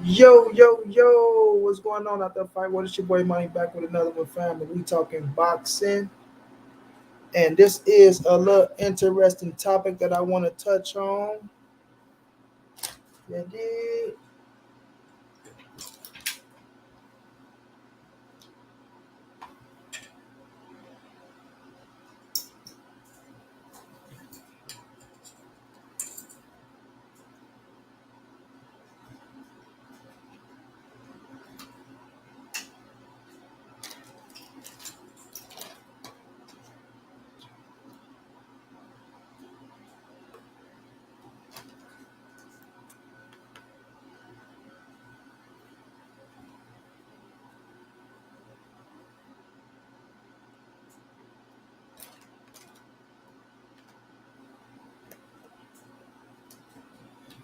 Yo, yo, yo, what's going on out there, fight? What is your boy Money back with another one, family? We talking boxing, and this is a little interesting topic that I want to touch on. Indeed.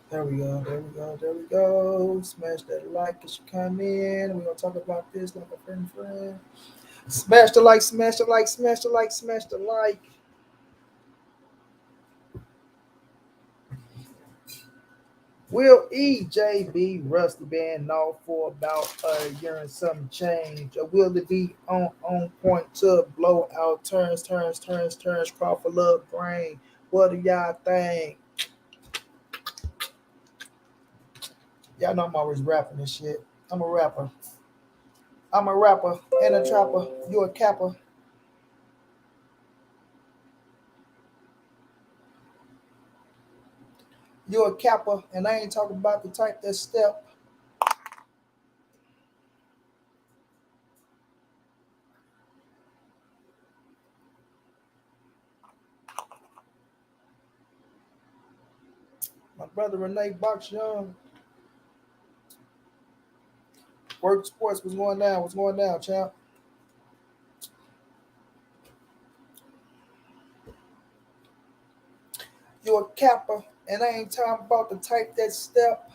There we go, there we go, there we go. Smash that like as you come in. We're gonna talk about this like a friend. Smash the like, smash the like, smash the like, smash the like. Will EJB Rusty band off for about a year and some change? Or will it be on point to blow out turns, Crawford love brain? What do y'all think? Y'all know I'm always rapping this shit. I'm a rapper. I'm a rapper and a trapper. You a capper. You a capper. And I ain't talking about the type that step. My brother Renee Box Young. Work sports was going down. What's going down, champ? You a capper. And I ain't talking about the type that step.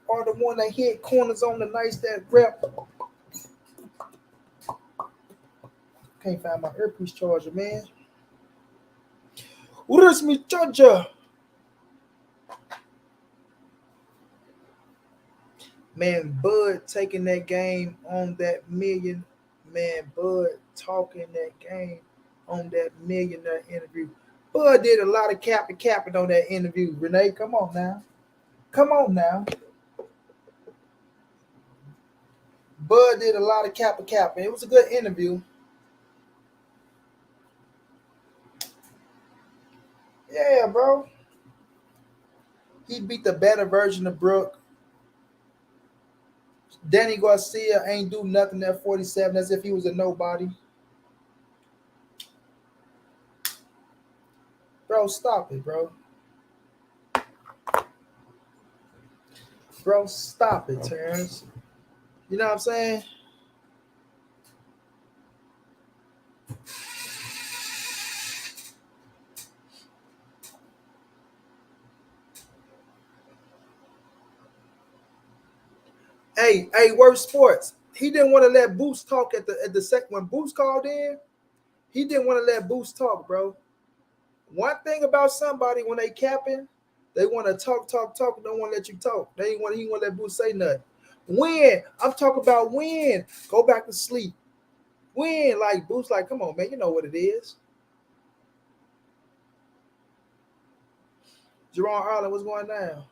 Or the one that hit corners on the nights that rep. Can't find my earpiece charger, man. Where's me charger? Man, Bud taking that game on that million. Man, Bud talking that game on that millionaire interview. Bud did a lot of capping on that interview. Renee, come on now. Come on now. Bud did a lot of capping. It was a good interview. Yeah, bro. He beat the better version of Brooke. Danny Garcia ain't do nothing at 47 as if he was a nobody. Bro, stop it, bro. Bro, stop it, Terence. You know what I'm saying? Hey, worst sports. He didn't want to let Boost talk at the second when Boost called in. He didn't want to let Boost talk, bro. One thing about somebody when they capping, they want to talk. Don't want to let you talk. He want to let Boost say nothing. Win. I'm talking about win. Go back to sleep. Win. Like Boost, like, come on, man. You know what it is. Jerome Harlan, what's going down?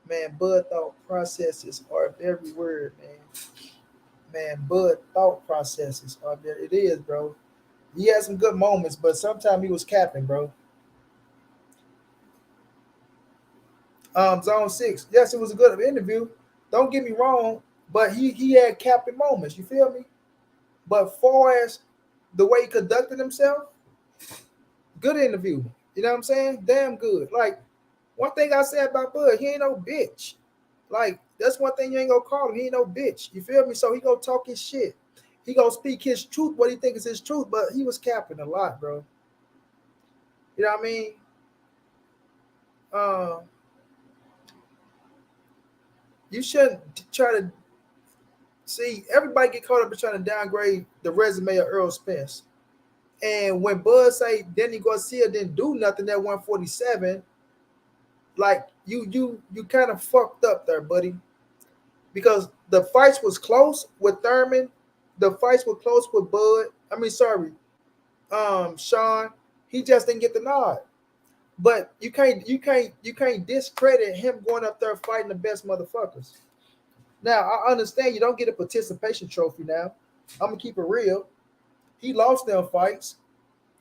Man, Bud thought processes are every word, man. Man, Bud thought processes are there. It is, bro. He had some good moments, but sometimes he was capping, bro. Zone six. Yes, it was a good interview. Don't get me wrong, but he had capping moments. You feel me? But far as the way he conducted himself, good interview. You know what I'm saying? Damn good. Like one thing I said about Bud, he ain't no bitch. Like that's one thing you ain't gonna call him. He ain't no bitch. You feel me? So he gonna talk his shit. He gonna speak his truth, what he think is his truth. But he was capping a lot, bro. You know what I mean? Uh, you shouldn't try to See, everybody get caught up in trying to downgrade the resume of Earl Spence. And when Bud say Danny Garcia didn't do nothing at 147, like you kind of fucked up there, buddy. Because the fights was close with Thurman, the fights were close with Bud. I mean, sorry, Sean. He just didn't get the nod. But you can't discredit him going up there fighting the best motherfuckers. Now I understand you don't get a participation trophy. Now I'm gonna keep it real. He lost them fights,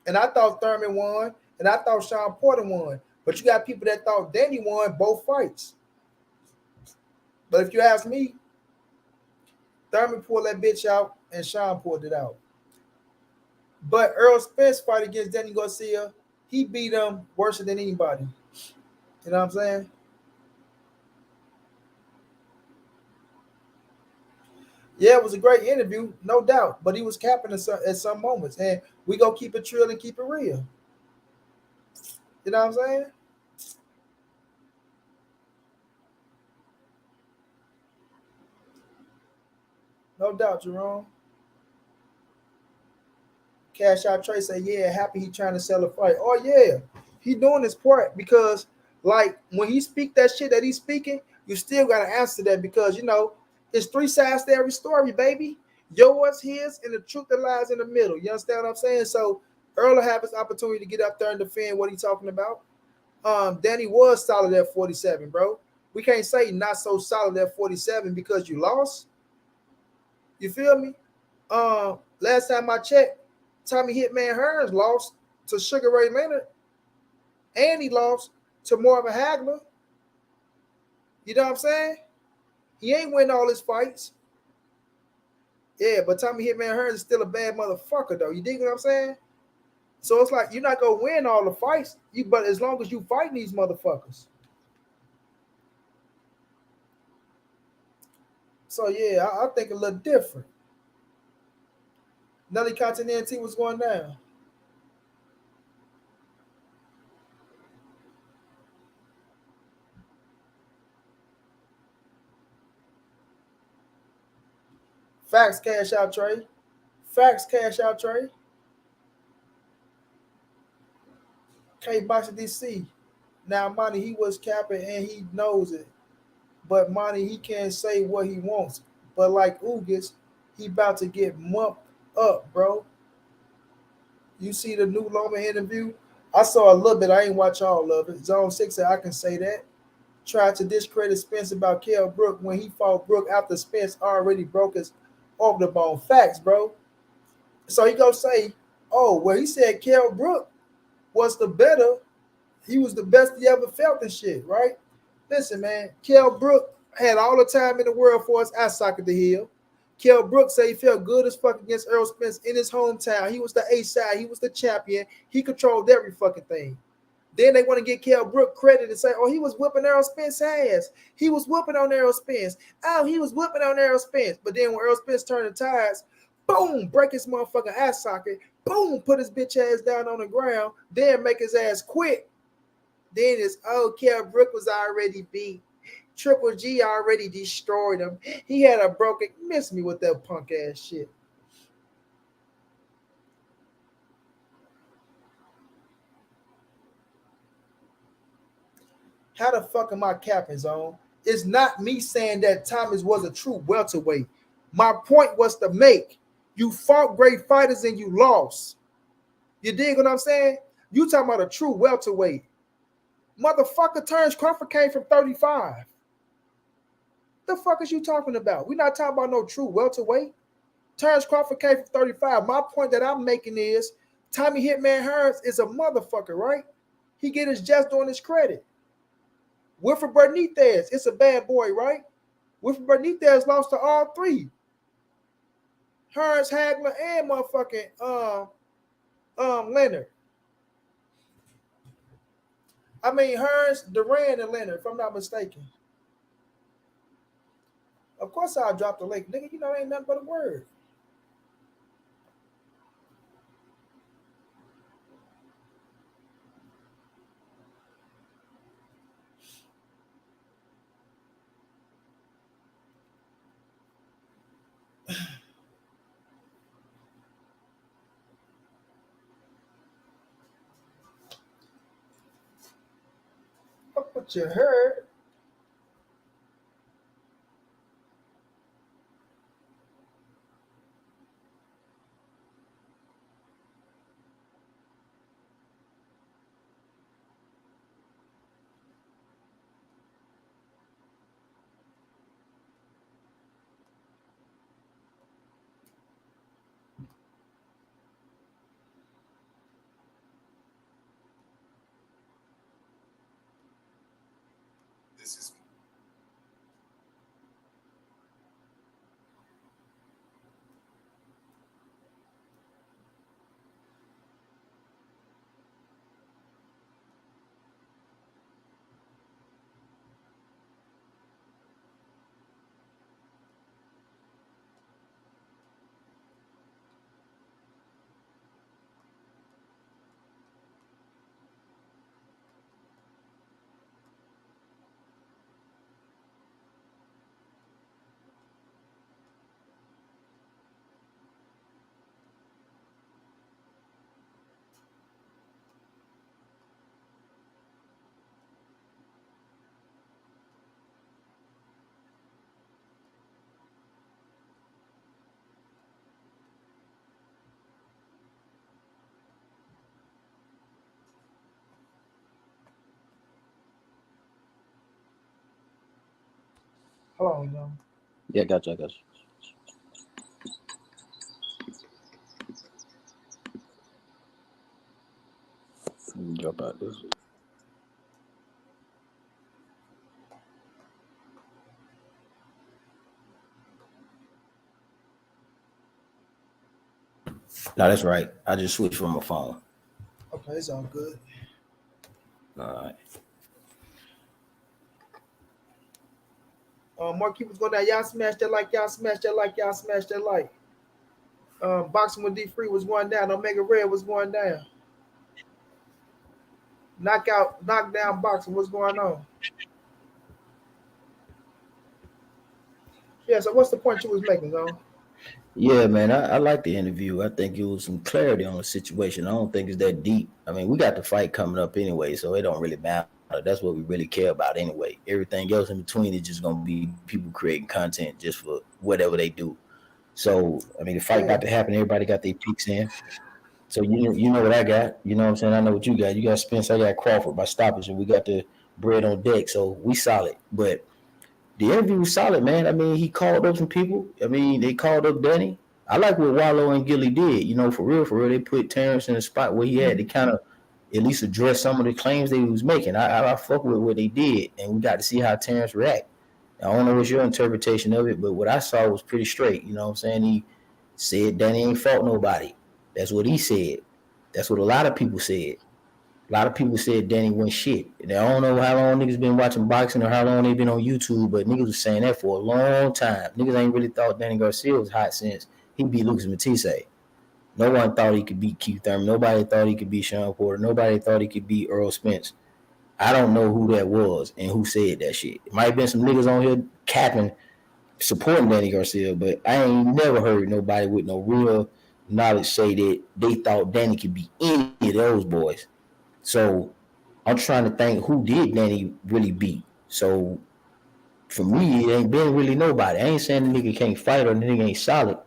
and I thought Thurman won, and I thought Sean Porter won. But you got people that thought Danny won both fights. But if you ask me, Thurman pulled that bitch out, and Sean pulled it out. But Earl Spence fight against Danny Garcia, he beat him worse than anybody. You know what I'm saying? Yeah, it was a great interview, no doubt. But he was capping at some moments, and we gonna keep it real and keep it real. You know what I'm saying? No doubt, Jerome. Cash out Trey say, yeah, happy he trying to sell a fight. Oh yeah, he doing his part because like when he speak that shit that he's speaking, you still gotta answer that because it's three sides to every story, baby. Yours, his, and the truth that lies in the middle. You understand what I'm saying? So Earl will have his opportunity to get up there and defend what he's talking about. Danny was solid at 47, bro. We can't say not so solid at 47 because you lost. You feel me? Last time I checked, Tommy Hitman Hearns lost to Sugar Ray Leonard, and he lost to Marvin Hagler. You know what I'm saying? He ain't win all his fights. Yeah, but Tommy Hitman Hearns is still a bad motherfucker, though. You dig what I'm saying? So it's like you're not gonna win all the fights, but as long as you fighting these motherfuckers. So yeah, I think a little different. Nelly Continente was going down. Facts cash out trade. Facts cash out trade. K Box DC. Now Monty he was capping and he knows it. But Monty he can't say what he wants. But like Ugas, he about to get mumped up, bro. You see the new Loma interview? I saw a little bit. I ain't watch all of it. Zone 6 said I can say that. Tried to discredit Spence about Kell Brook when he fought Brook after Spence already broke his off the bone. Facts, bro. So he gonna say, oh, well, he said Kell Brook was the better. He was the best he ever felt and shit, right? Listen, man, Kell Brook had all the time in the world for his eye socket to heal. Kell Brook said he felt good as fuck against Errol Spence in his hometown. He was the A side. He was the champion. He controlled every fucking thing. Then they want to get Kell Brook credit and say, oh, he was whipping Errol Spence's ass. He was whooping on Errol Spence. Oh, he was whipping on Errol Spence. But then when Errol Spence turned the tides, boom, break his motherfucking eye socket. Boom, put his bitch ass down on the ground. Then make his ass quit. Then it's, oh, Kell Brook was already beat. Triple G already destroyed him. He had a broken, miss me with that punk ass shit. How the fuck am I capping, Zone? It's not me saying that Thomas was a true welterweight. My point was to make you fought great fighters and you lost. You dig what I'm saying? You talking about a true welterweight. Motherfucker Terence Crawford came from 35. The fuck is you talking about? We're not talking about no true welterweight. Terence Crawford came from 35. My point that I'm making is Tommy Hitman Hearns is a motherfucker, right? He get his just doing his credit. Wilfred Benitez, it's a bad boy, right? Wilfred Benitez lost to all three. Hearns, Hagler, and motherfucking Leonard. I mean Hearns, Duran, and Leonard, if I'm not mistaken. Of course I'll drop the link. Nigga, you know ain't nothing but a word. What you heard? Hold on, y'all. Yeah, gotcha, I got you. Let me drop out this. No, that's right. I just switched from my phone. Okay, it's all good. All right. Marquis was going down. Y'all smash that like. Y'all smash that like. Y'all smash that like. Boxing with D Free was going down. Omega Red was going down. Knockout, knockdown boxing. What's going on? Yeah. So what's the point you was making, though? Yeah, man, I like the interview. I think it was some clarity on the situation. I don't think it's that deep. I mean, we got the fight coming up anyway, so it don't really matter. That's what we really care about anyway. Everything else in between is just gonna be people creating content just for whatever they do. So, I mean, the fight Yeah. about to happen. Everybody got their picks in. So you know what I got. You know what I'm saying? I know what you got. You got Spence. I got Crawford by stoppage, and we got the bread on deck. So we solid. But the interview was solid, man. I mean, he called up some people. I mean, they called up Danny. I like what Wallow and Gilly did. You know, for real, for real. They put Terence in a spot where he had to kind of at least address some of the claims that he was making. I fuck with what they did, and we got to see how Terence react. I don't know what's your interpretation of it, but what I saw was pretty straight. You know what I'm saying? He said Danny ain't fought nobody. That's what he said. That's what a lot of people said. A lot of people said Danny went shit. And I don't know how long niggas been watching boxing or how long they been on YouTube, but niggas was saying that for a long time. Niggas ain't really thought Danny Garcia was hot since he beat Lucas Matisse. No one thought he could beat Keith Thurman. Nobody thought he could beat Sean Porter. Nobody thought he could beat Errol Spence. I don't know who that was and who said that shit. It might have been some niggas on here capping, supporting Danny Garcia, but I ain't never heard nobody with no real knowledge say that they thought Danny could beat any of those boys. So I'm trying to think who did Danny really beat. So for me, it ain't been really nobody. I ain't saying the nigga can't fight or the nigga ain't solid,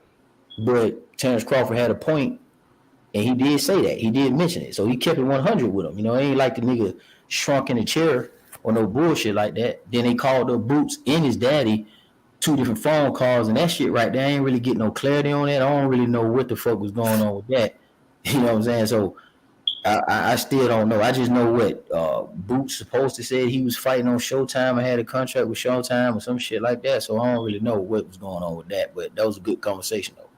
but Terence Crawford had a point, and he did say that. He did mention it. So he kept it 100 with him. You know, it ain't like the nigga shrunk in the chair or no bullshit like that. Then they called up Boots and his daddy, two different phone calls, and that shit right there, I ain't really getting no clarity on that. I don't really know what the fuck was going on with that. You know what I'm saying? So I still don't know. I just know what Boots supposed to say he was fighting on Showtime. I had a contract with Showtime or some shit like that. So I don't really know what was going on with that. But that was a good conversation though.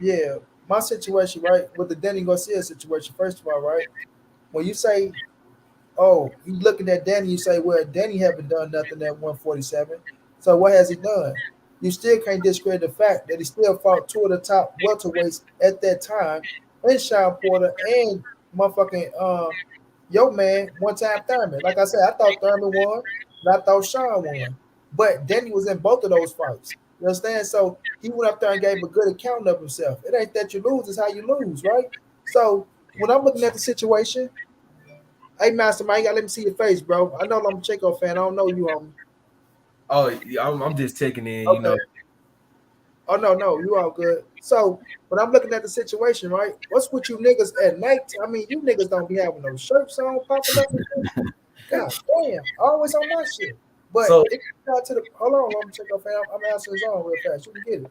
Yeah. My situation, right, with the Danny Garcia situation. First of all, right, when you say, "Oh, you looking at Danny," you say, "Well, Danny haven't done nothing at 147. So what has he done?" You still can't discredit the fact that he still fought two of the top welterweights at that time, and Sean Porter and motherfucking yo man, one time Thurman. Like I said, I thought Thurman won, and I thought Sean won. But Danny was in both of those fights. You understand? So he went up there and gave a good account of himself. It ain't that you lose, it's how you lose, right? So when I'm looking at the situation, Hey, Mastermind, you gotta let me see your face, bro. I know I'm a Chico fan. I don't know you, homie. Oh, yeah, I'm just checking in. You Okay. know, Oh no, you all good. So when I'm looking at the situation, right? What's with you niggas at night? I mean, you niggas don't be having no shirts on, popping up and shit. God damn, always on my shit. But so it got to the hold on, let me check off. I'm answering his own real fast. You can get it. all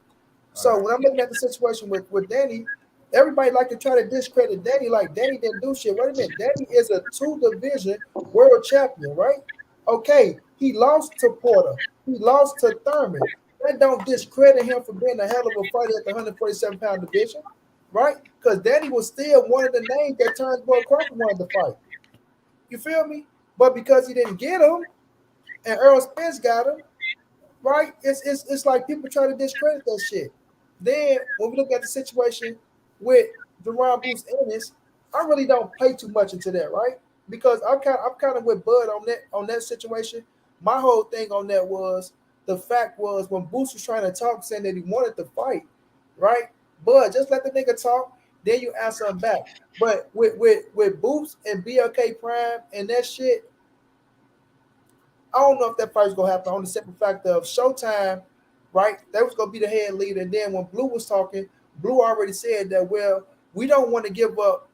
So right. when I'm looking at the situation with Danny, everybody like to try to discredit Danny, like Danny didn't do shit. Wait a minute, Danny is a 2 division world champion, right? Okay, he lost to Porter, he lost to Thurman. That don't discredit him for being a hell of a fighter at the 147-pound division, right? Because Danny was still one of the names that Turnbull Crawford wanted to fight. You feel me? But because he didn't get him, and Errol Spence got him, right? It's like people try to discredit that shit. Then when we look at the situation with Deron Bruce Ennis, I really don't pay too much into that, right? Because I'm kind of with Bud on that situation. My whole thing on that was the fact was when Boots was trying to talk, saying that he wanted to fight, right? Bud, just let the nigga talk, then you answer him back. But with Boots and BLK Prime and that shit, I don't know if that fight's gonna happen on the simple fact of Showtime, right? That was gonna be the head leader. And then when Blue was talking, Blue already said that, well, we don't want to give up,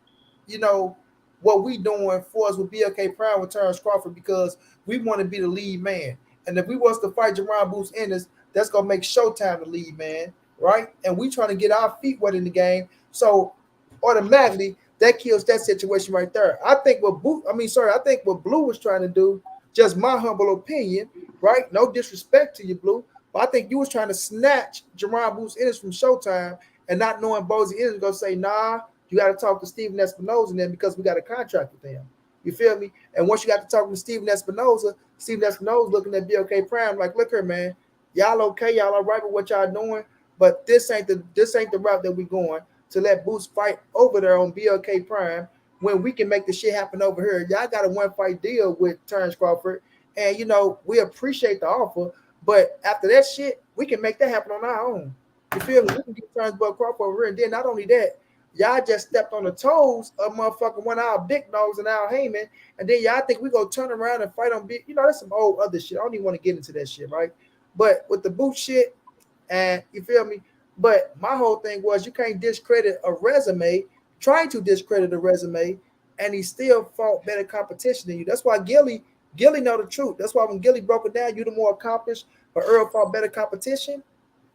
you know, what we doing for us with BLK Prime with Terence Crawford because we want to be the lead man. And if we was to fight Jerron Boots Ennis, that's gonna make Showtime the lead man, right? And we trying to get our feet wet in the game. So automatically that kills that situation right there. I think what Blue was trying to do, just my humble opinion, right? No disrespect to you, Blue, but I think you was trying to snatch Jerron Boots Ennis from Showtime and not knowing Bozy Ennis gonna say, nah, you got to talk to Steven Espinoza and then because we got a contract with them. You feel me? And once you got to talk to Steven Espinoza looking at BLK Prime like, look here, man, y'all okay, y'all all right with what y'all doing, but this ain't the route that we going to let Boots fight over there on BLK Prime when we can make the shit happen over here. Y'all got a one fight deal with Terence Crawford, and we appreciate the offer, but after that shit, we can make that happen on our own. You feel me? We can get Terence Crawford over here, and then not only that, y'all just stepped on the toes of motherfucking one of our big dogs and Al Heyman, and then y'all think we gonna turn around and fight on big. That's some old other shit. I don't even want to get into that shit, right? But with the boot shit, and you feel me? But my whole thing was you can't discredit a resume, trying to discredit a resume, and he still fought better competition than you. That's why Gilly know the truth. That's why when Gilly broke it down, you the more accomplished, but Earl fought better competition,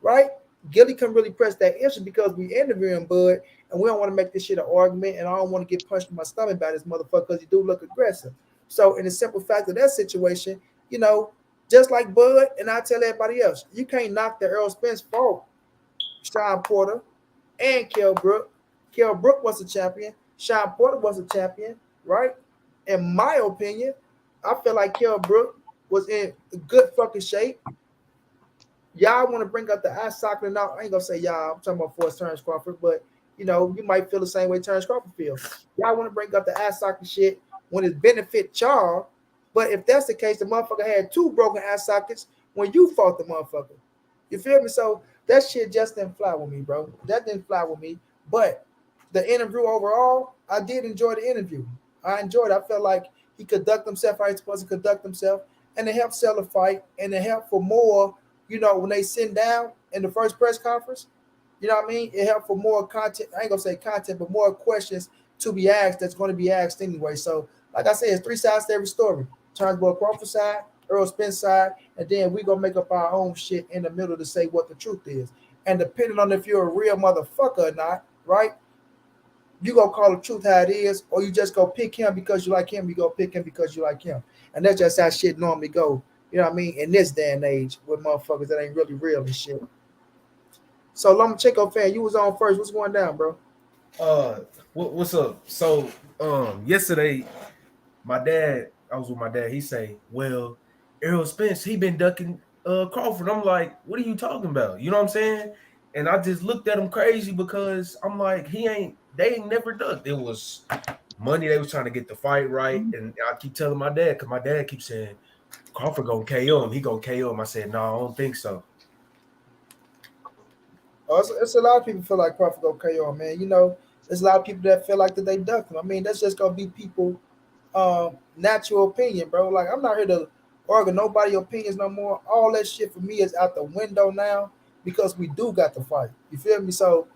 right? Gilly couldn't really press that issue because we interviewing Bud, and we don't want to make this shit an argument, and I don't want to get punched in my stomach by this motherfucker because he do look aggressive. So, in the simple fact of that situation, just like Bud, and I tell everybody else, you can't knock the Errol Spence fault. Sean Porter and Kell Brook. Kell Brook was a champion. Sean Porter was a champion, right? In my opinion, I feel like Kell Brook was in good fucking shape. Y'all want to bring up the eye socket and all. I ain't gonna say y'all. I'm talking about for Terence Crawford, but you might feel the same way Terence Crawford feels. Y'all want to bring up the eye socket shit when it benefit y'all. But if that's the case, the motherfucker had 2 broken eye sockets when you fought the motherfucker. You feel me? So that shit just didn't fly with me, bro. That didn't fly with me. But the interview overall, I did enjoy the interview. I enjoyed it. I felt like he conducted himself how he's supposed to conduct himself, and it helped sell the fight, and it helped for more. When they sit down in the first press conference, you know what I mean? It helped for more content. I ain't gonna say content, but more questions to be asked that's going to be asked anyway. So, like I said, it's 3 sides to every story. Turnbull Crawford side, Errol Spence side, and then we gonna make up our own shit in the middle to say what the truth is. And depending on if you're a real motherfucker or not, right? You gonna call the truth how it is, or you just go pick him because you like him. You go pick him because you like him, and that's just how shit normally go. You know what I mean? In this day and age, with motherfuckers that ain't really real and shit. So, Lomachenko fan, you was on first. What's going down, bro? What's up? So, yesterday, I was with my dad. He say, "Well, Errol Spence, he been ducking Crawford." I'm like, "What are you talking about?" You know what I'm saying? And I just looked at him crazy because I'm like, they ain't never ducked. It was money. They was trying to get the fight right, and I keep telling my dad because my dad keeps saying Crawford gonna KO him. He gonna KO him. I said, "No, I don't think so." It's a lot of people feel like Crawford go KO, man. There's a lot of people that feel like that they ducked him. I mean, that's just gonna be people natural opinion, bro. Like I'm not here to argue nobody opinions no more. All that shit for me is out the window now because we do got to fight. You feel me? So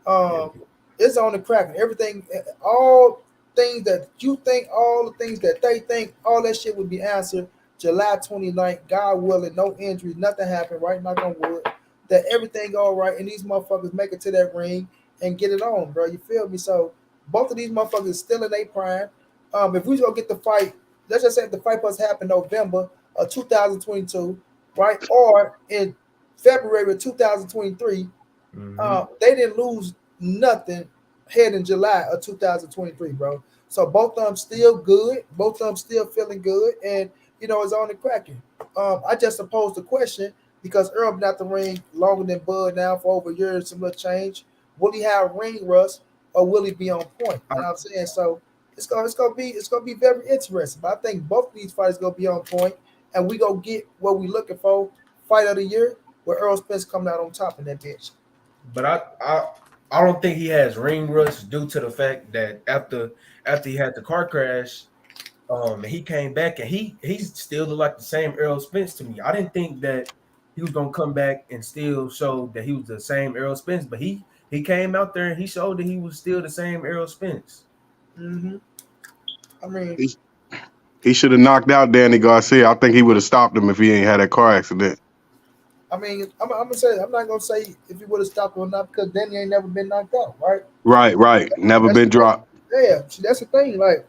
Yeah. um, it's on the crack. Everything, all things that you think, all the things that they think, all that shit would be answered July 29th, God willing, no injuries, nothing happened, right? Knock on wood. That everything go right and these motherfuckers make it to that ring and get it on, bro. You feel me? So both of these motherfuckers still in their prime. If we gonna get the fight, let's just say the fight must happen November of 2022, right? Or in February of 2023, Mm-hmm. they didn't lose nothing heading in July of 2023, bro. So both of them still good, both of them still feeling good, and it's on the cracking. I just posed the question because Earl been out the ring longer than Bud now for over a year and some little change. Will he have ring rust or will he be on point? You know what I'm saying? So it's gonna be very interesting. But I think both of these fighters gonna be on point, and we gonna get what we looking for. Fight of the year with Errol Spence coming out on top in that bitch. But I don't think he has ring rust due to the fact that after he had the car crash, he came back and he's still like the same Errol Spence to me. I didn't think that he was gonna come back and still show that he was the same Errol Spence, but he came out there and he showed that he was still the same Errol Spence. Mm-hmm. I mean, He should have knocked out Danny Garcia. I think he would have stopped him if he ain't had that car accident. I'm gonna say I'm not gonna say if he would have stopped or not because Danny ain't never been knocked out, right? Right. Never That's been dropped. yeah. See, that's the thing. Like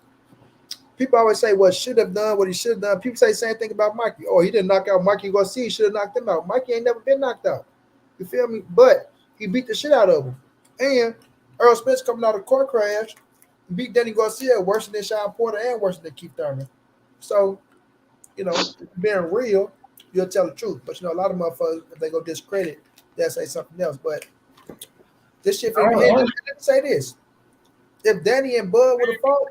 people always say, what should have done, what he should have done. People say the same thing about Mikey. Oh, he didn't knock out Mikey Garcia. He should have knocked him out. Mikey ain't never been knocked out. You feel me? But he beat the shit out of him. And Earl Spence coming out of a car crash beat Danny Garcia worse than Sean Porter and worse than Keith Thurman. So, being real, you'll tell the truth. But a lot of motherfuckers, if they go discredit, they'll say something else. But this shit for me. And let me say this. If Danny and Bud would have fought,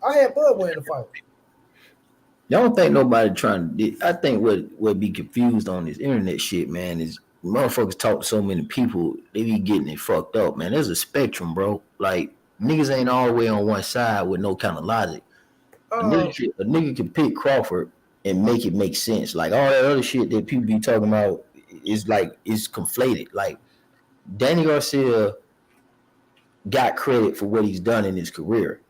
I had Bud winning the fight. Y'all don't think nobody trying to. I think what be confused on this internet shit, man, is motherfuckers talk to so many people, they be getting it fucked up, man. There's a spectrum, bro. Like niggas ain't all the way on one side with no kind of logic. A nigga can pick Crawford and make it make sense. Like all that other shit that people be talking about is conflated. Like Danny Garcia got credit for what he's done in his career,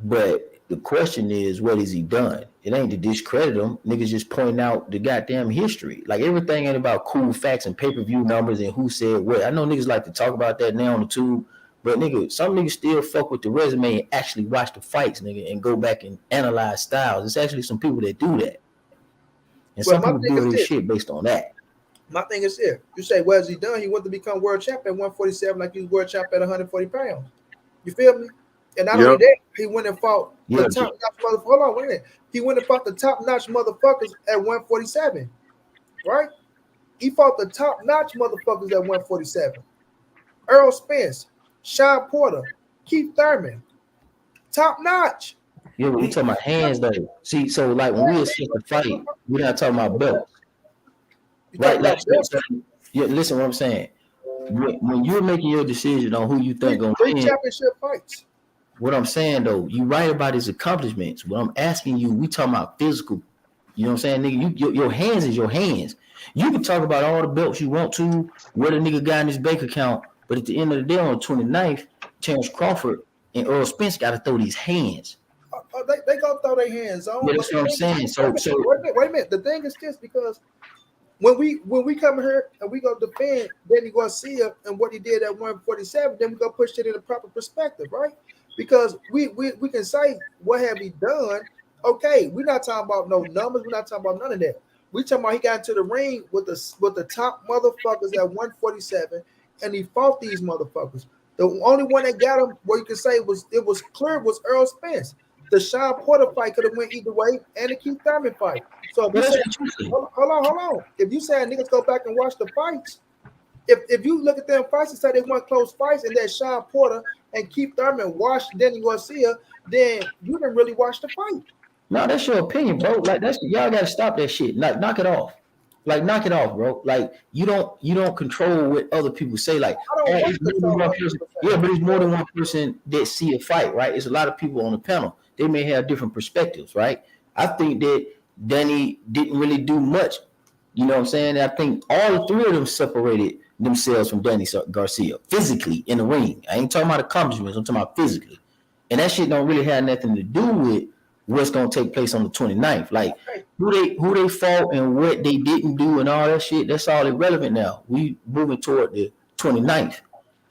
but the question is, what has he done? It ain't to discredit him. Niggas just pointing out the goddamn history. Like everything ain't about cool facts and pay-per-view numbers and who said what. I know niggas like to talk about that now on the tube, but some niggas still fuck with the resume and actually watch the fights, nigga, and go back and analyze styles. There's actually some people that do that. And some people do this shit based on that. My thing is here. You say, what has he done? He wanted to become world champion at 147 like he was world champion at 140 pounds. You feel me? And not only that, he went and fought the top-notch motherfuckers. Hold on, wait a minute. He went and fought the top-notch motherfuckers at 147, right? He fought the top-notch motherfuckers at 147. Errol Spence, Sean Porter, Keith Thurman, top-notch. Yeah, but we talking about hands, though. See, so like when we assess the fight, we're not talking about belts. Right? Like, listen what I'm saying. When you're making your decision on who you think gonna win, 3 championship fights. What I'm saying though, you write about his accomplishments. What I'm asking you, we talking about physical. You know what I'm saying, nigga? Your hands is your hands. You can talk about all the belts you want to, what a nigga got in his bank account, but at the end of the day, on the 29th, Terence Crawford and Errol Spence got to throw these hands. They gonna throw their hands on. Yeah, that's what I'm saying. So wait a minute. The thing is this, because when we come here and we gonna defend Danny Garcia and what he did at 147, then we gonna push it in the proper perspective, right? Because we can say what have he done. Okay, we're not talking about no numbers. We're not talking about none of that. We talking about he got into the ring with the top motherfuckers at 147, and he fought these motherfuckers. The only one that got him, what you can say was clear was Errol Spence. The Sean Porter fight could have went either way, and the Keith Thurman fight. So if you say, hold on. If you say niggas go back and watch the fights, if you look at them fights and say they weren't close fights, and that Sean Porter and Keith Thurman watched Danny Garcia, then you didn't really watch the fight. No, that's your opinion, bro. Like y'all gotta stop that shit. Like knock it off. Like knock it off, bro. Like you don't control what other people say. Like it's more than one person. Yeah, but it's more than one person that see a fight, right? It's a lot of people on the panel. they may have different perspectives, right? I think that Danny didn't really do much. You know what I'm saying? I think all three of them separated themselves from Danny Garcia physically in the ring. I ain't talking about accomplishments. I'm talking about physically. And that shit don't really have nothing to do with what's going to take place on the 29th. Like who they fought and what they didn't do and all that shit, that's all irrelevant now. We moving toward the 29th.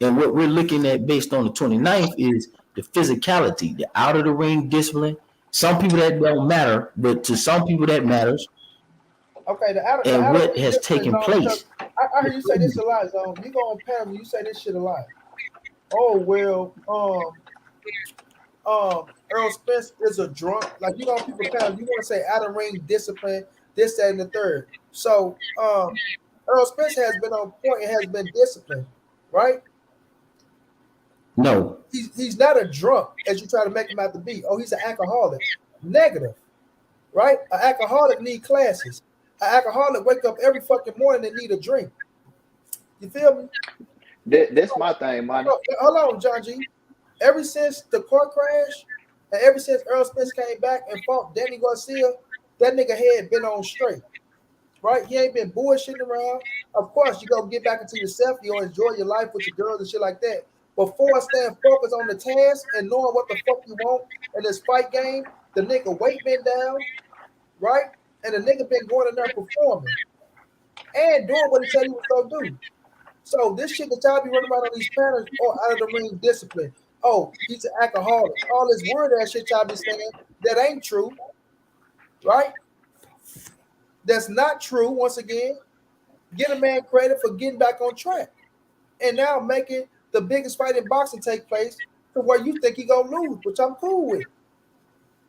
And what we're looking at based on the 29th is the physicality, the out of the ring discipline. Some people that don't matter, but to some people that matters. Okay, and what has taken place. I heard you say this a lot, Zone. You go on panel, you say this shit a lot. Oh well, Errol Spence is a drunk. Like you know, people panel, you want to say out of ring discipline, this, that, and the third. So Errol Spence has been on point and has been disciplined, right? No. He's not a drunk as you try to make him out to be. Oh, he's an alcoholic. Negative, right? An alcoholic need classes. An alcoholic wake up every fucking morning and need a drink. You feel me? That's my thing, man. Hold on, John G. Ever since the car crash, and ever since Errol Spence came back and fought Danny Garcia, that nigga head been on straight. Right? He ain't been bullshitting around. Of course, you go get back into yourself, you enjoy your life with your girls and shit like that. Before staying focused on the task and knowing what the fuck you want in this fight game, the nigga weight been down, right? And the nigga been going in there performing and doing what he said he was gonna do. So this shit that y'all be running around on these panels or out of the ring discipline. Oh, he's an alcoholic. All this word ass shit y'all be saying that ain't true, right? That's not true. Once again, get a man credit for getting back on track and now making the biggest fight in boxing take place to where you think he gonna lose, which I'm cool with.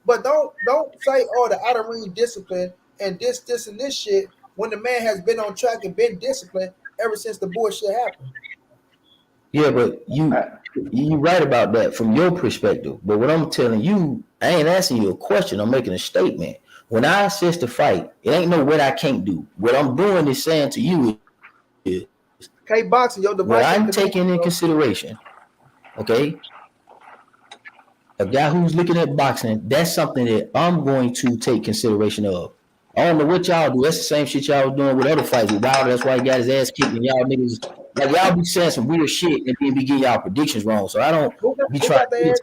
But don't say, oh, the out of ring discipline and this and this shit when the man has been on track and been disciplined ever since the bullshit happened. Yeah, but you right about that from your perspective. But what I'm telling you, I ain't asking you a question. I'm making a statement. When I assist the fight, it ain't no what I can't do. What I'm doing is saying to you is K-boxing, your device. What I'm taking in consideration, okay? A guy who's looking at boxing, that's something that I'm going to take consideration of. I don't know what y'all do. That's the same shit y'all was doing with other fights with Wilder. That's why he got his ass kicked. And y'all niggas, like y'all be saying some weird shit and then be getting y'all predictions wrong. So I don't be trying to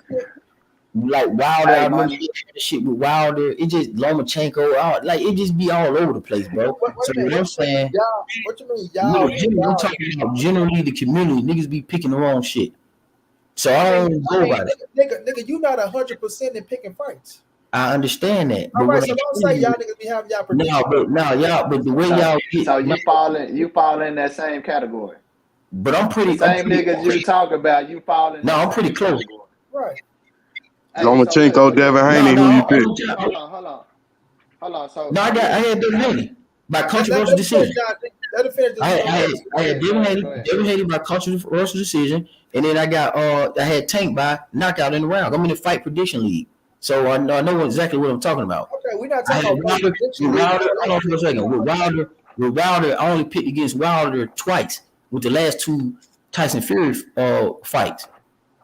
like Wilder. I remember shit with Wilder. It just Lomachenko. Like it just be all over the place, bro. So what I'm saying, what you mean, y'all? I'm talking about generally the community. Niggas be picking the wrong shit. So I don't go about it. Nigga, you not 100% in picking fights. I understand that. All right, so don't say y'all niggas be having y'all predictions. But the way y'all get, so you fall in that same category. But I'm pretty niggas you talk about, you fall in. No, I'm pretty close. Right. Lomachenko, Devin Haney, who you pick? Hold on. So I had Devin Haney by controversial decision. I had Devin Haney by controversial decision, and then I had Tank by knockout in the round. I'm in the fight prediction league, so I know exactly what I'm talking about. Okay, we're not talking about Wilder. Hold on for a second. With Wilder, I only picked against Wilder twice with the last two Tyson Fury fights.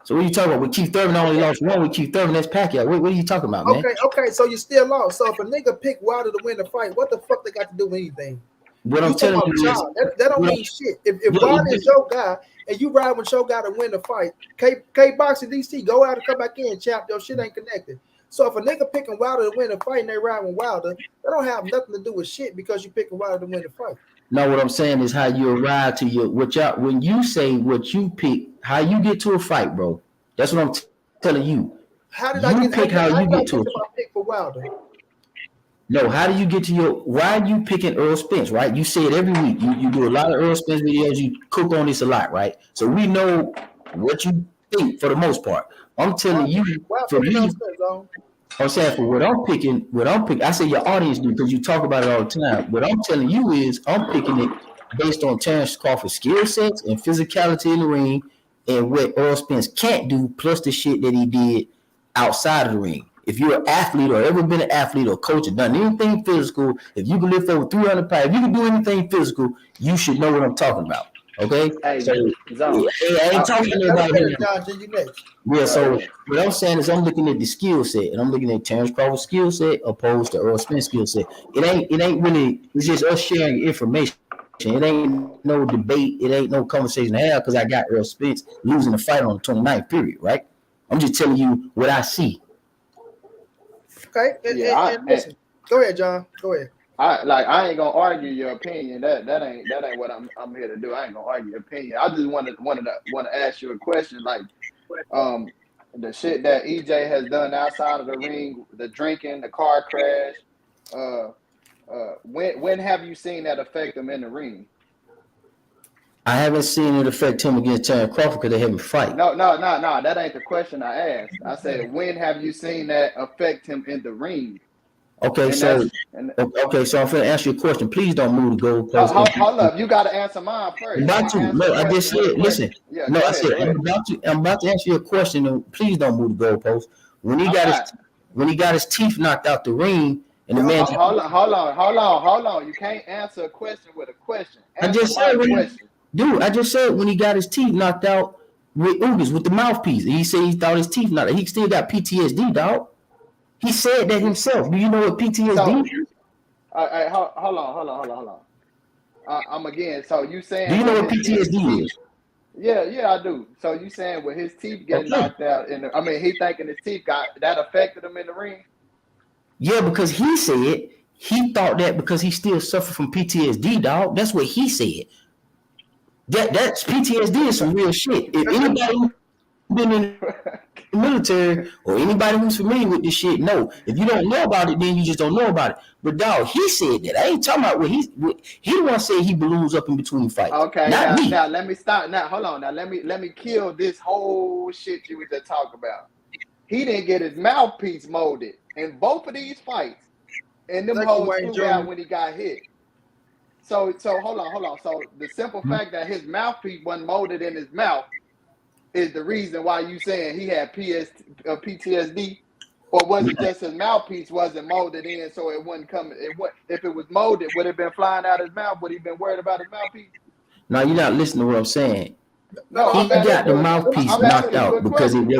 So what are you talking about? With Keith Thurman, I only lost one with Keith Thurman. That's Pacquiao. What are you talking about, man? Okay. So you still lost. So if a nigga pick Wilder to win the fight, what the fuck they got to do with anything? What I'm telling you is that don't mean shit. If Wilder is your guy and you ride with your guy to win the fight, K Boxing DC, go out and come back in, chap. Your shit ain't connected. So if a nigga picking Wilder to win the fight and they ride with Wilder, that don't have nothing to do with shit because you picking Wilder to win the fight. No, what I'm saying is how you arrive to your when you say what you pick, how you get to a fight, bro. That's what I'm telling you. How did I get to a pick for Wilder? No, how do you get to why are you picking Errol Spence, right? You say it every week. You do a lot of Errol Spence videos, you cook on this a lot, right? So we know what you think for the most part. I'm telling you, for me, I'm saying for what I'm picking, I say your audience do because you talk about it all the time. What I'm telling you is I'm picking it based on Terence Crawford's skill sets and physicality in the ring and what Errol Spence can't do, plus the shit that he did outside of the ring. If you're an athlete or ever been an athlete or coach or done anything physical, if you can lift over 300 pounds, if you can do anything physical, you should know what I'm talking about. Okay, Hey, so Zone. I ain't talking to nobody here. John, you next. Yeah, so ahead. what I'm saying is I'm looking at the skill set, and I'm looking at Terence Crawford's skill set opposed to Errol Spence skill set. It ain't really. It's just us sharing information. It ain't no debate. It ain't no conversation to have because I got Errol Spence losing the fight on the 29th period, right? I'm just telling you what I see. Okay, and listen. Go ahead, John. Go ahead. I ain't gonna argue your opinion. That ain't what I'm here to do. I ain't gonna argue your opinion. I just want to ask you a question. Like, the shit that EJ has done outside of the ring, the drinking, the car crash. When have you seen that affect him in the ring? I haven't seen it affect him against Terence Crawford because they haven't fight. No. That ain't the question I asked. I said, when have you seen that affect him in the ring? Okay, so I'm going to answer your question. Please don't move the goalpost. Hold up, you got to answer mine first. I'm about to. No, I just said. Listen. Yeah, no, I said ahead. I'm about to answer your question. And please don't move the goalpost. When he got his teeth knocked out the ring, and the man. Hold on. You can't answer a question with a question. Answer question. Dude, I just said when he got his teeth knocked out with Ugas with the mouthpiece, and he said he thought his teeth knocked out. He still got PTSD, dog. He said that himself. Do you know what PTSD is? Hold on. I'm again. So you saying? Do you know what PTSD is? Yeah, I do. So you saying with his teeth getting knocked out, he thinking his teeth that affected him in the ring? Yeah, because he said he thought that because he still suffered from PTSD, dog. That's what he said. That's PTSD is some real shit. If anybody who's been in the military or anybody who's familiar with this shit, no. If you don't know about it, then you just don't know about it. But dog, he said that. I ain't talking about what he the one said he balloons up in between fights. Okay, not me. Now let me stop. Now hold on. Now let me kill this whole shit you were just talking about. He didn't get his mouthpiece molded in both of these fights, and them hoes flew out when he got hit. So hold on. So the simple fact that his mouthpiece wasn't molded in his mouth is the reason why you saying he had PTSD, or was it just his mouthpiece wasn't molded in, so it wouldn't come? If it was molded, would it have been flying out his mouth? Would he been worried about his mouthpiece? No, you're not listening to what I'm saying. No, he got the mouthpiece knocked out because he did.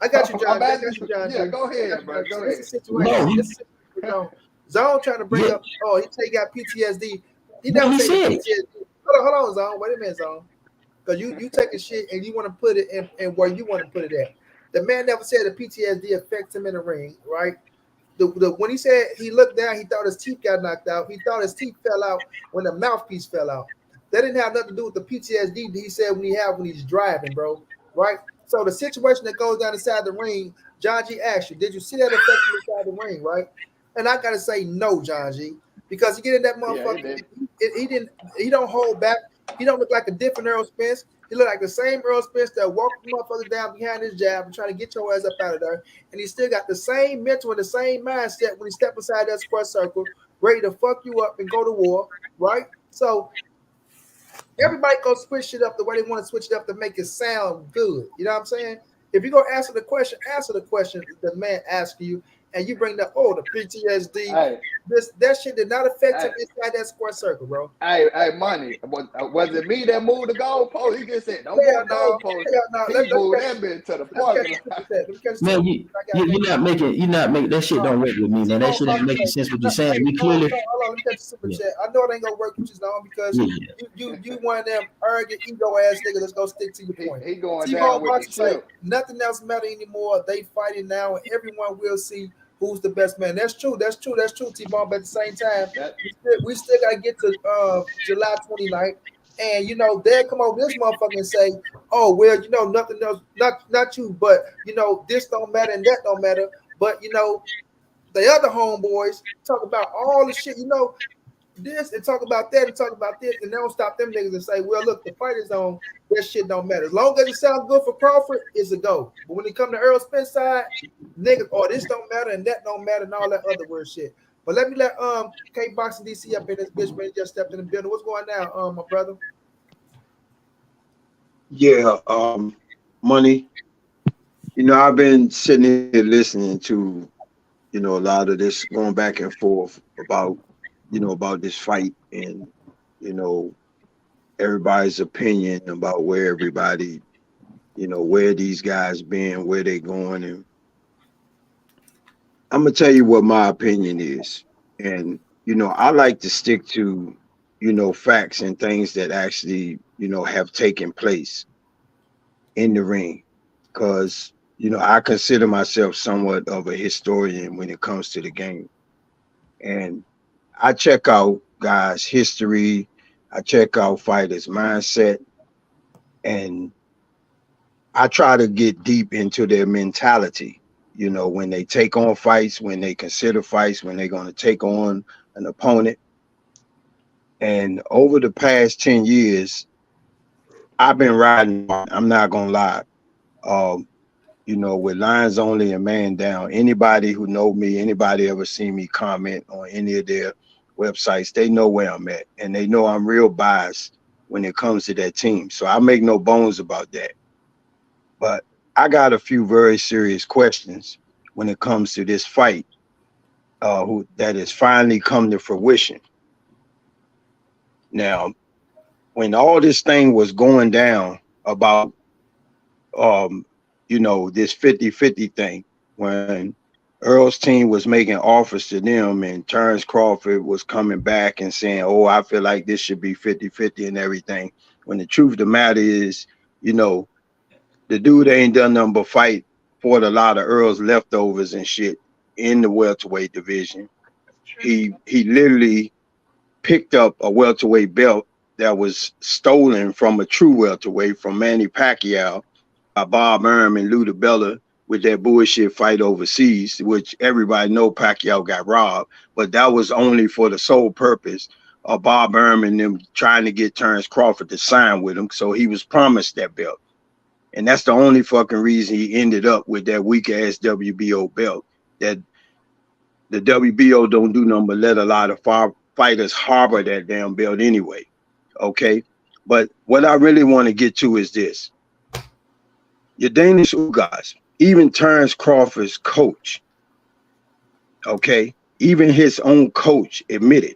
I got you, John. Yeah, go ahead, bro. Go ahead. This is a situation. Zone trying to bring up. Oh, he say he got PTSD. He never said PTSD. Hold on, Zone. Wait a minute, Zone. Because you take a shit and you want to put it in where you want to put it at. The man never said the PTSD affects him in the ring, right? When he said he looked down, he thought his teeth got knocked out. He thought his teeth fell out when the mouthpiece fell out. That didn't have nothing to do with the PTSD he said when he's driving, bro. Right? So the situation that goes down inside the ring, John G asked you, did you see that affect you inside the ring, right? And I gotta say no, John G, because you get in that motherfucker, he don't hold back. He don't look like a different Errol Spence. He look like the same Errol Spence that walked the motherfuckers down behind his jab and trying to get your ass up out of there. And he still got the same mental and the same mindset when he step inside that square circle, ready to fuck you up and go to war, right? So everybody go switch shit up the way they want to switch it up to make it sound good. You know what I'm saying? If you go answer the question the man asks you, and you bring up, the PTSD. Hey, that shit did not affect him inside that square circle, bro. Hey, money. Was it me that moved the goalpost? He just said, "Don't move the goalpost." He moved that bitch to the parking lot. Man, you're not making that shit don't work with me, man. That shit ain't making sense what you're saying. We clearly. Hold on, let me catch the super chat. I know it ain't gonna work with you, Zone, because you one of them arrogant ego ass niggas. Let's go stick to your point. He going down with the say nothing else matter anymore. They fighting now, and everyone will see who's the best man. That's true, T-Bone. But at the same time, we still got to get to July 29th. And, they'll come over this motherfucker and say, oh, well, nothing else, not you, but, this don't matter and that don't matter. But, the other homeboys talk about all the shit, this and talk about that and talk about this, and they don't stop them niggas and say, well, look, the fight is on, that shit don't matter. As long as it sounds good for Crawford, it's a go. But when it come to Errol Spence side, niggas, this don't matter and that don't matter and all that other weird shit. But let me let K Boxing DC up in this bitch, man. Just stepped in the building. What's going on, my brother? Yeah, money. I've been sitting here listening to, a lot of this going back and forth about this fight and, everybody's opinion about where everybody, where these guys been, where they going, and I'm gonna tell you what my opinion is. And I like to stick to facts and things that actually have taken place in the ring, because I consider myself somewhat of a historian when it comes to the game, and I check out guys' history, I check out fighters' mindset, and I try to get deep into their mentality. When they take on fights, when they consider fights, when they're going to take on an opponent. And over the past 10 years, I've been riding. I'm not going to lie. With lines only and man down, anybody who know me, anybody ever seen me comment on any of their websites, they know where I'm at. And they know I'm real biased when it comes to that team. So I make no bones about that. But I got a few very serious questions when it comes to this fight that has finally come to fruition. Now, when all this thing was going down about, this 50-50 thing, when Errol's team was making offers to them and Terence Crawford was coming back and saying, oh, I feel like this should be 50-50 and everything. When the truth of the matter is, the dude ain't done nothing but fight for a lot of Earl's leftovers and shit in the welterweight division. He literally picked up a welterweight belt that was stolen from a true welterweight from Manny Pacquiao by Bob Arum and Lou DiBella with that bullshit fight overseas, which everybody know Pacquiao got robbed, but that was only for the sole purpose of Bob Arum and them trying to get Terence Crawford to sign with him, so he was promised that belt. And that's the only fucking reason he ended up with that weak ass WBO belt. That the WBO don't do nothing but let a lot of fighters harbor that damn belt anyway. Okay. But what I really want to get to is this. Your Danish Ugas, even Terence Crawford's coach, okay, even his own coach admitted.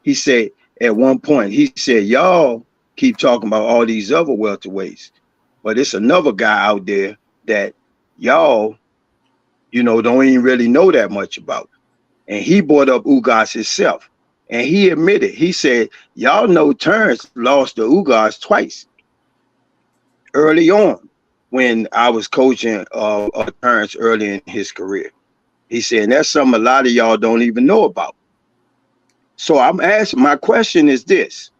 He said at one point, he said, y'all keep talking about all these other welterweights, but it's another guy out there that y'all, don't even really know that much about. And he brought up Ugas himself. And he admitted, he said, y'all know Terence lost to Ugas twice early on when I was coaching Terence early in his career. He said, and that's something a lot of y'all don't even know about. So I'm asking, my question is this.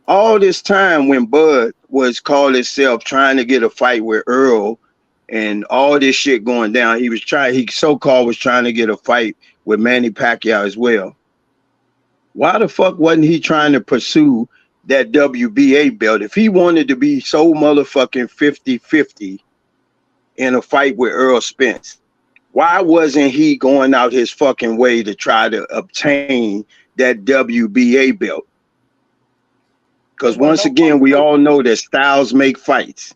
All this time when Bud was called himself trying to get a fight with Errol and all this shit going down, he so-called was trying to get a fight with Manny Pacquiao as well. Why the fuck wasn't he trying to pursue that WBA belt? If he wanted to be so motherfucking 50-50 in a fight with Errol Spence, why wasn't he going out his fucking way to try to obtain that WBA belt? Because once again, we all know that styles make fights.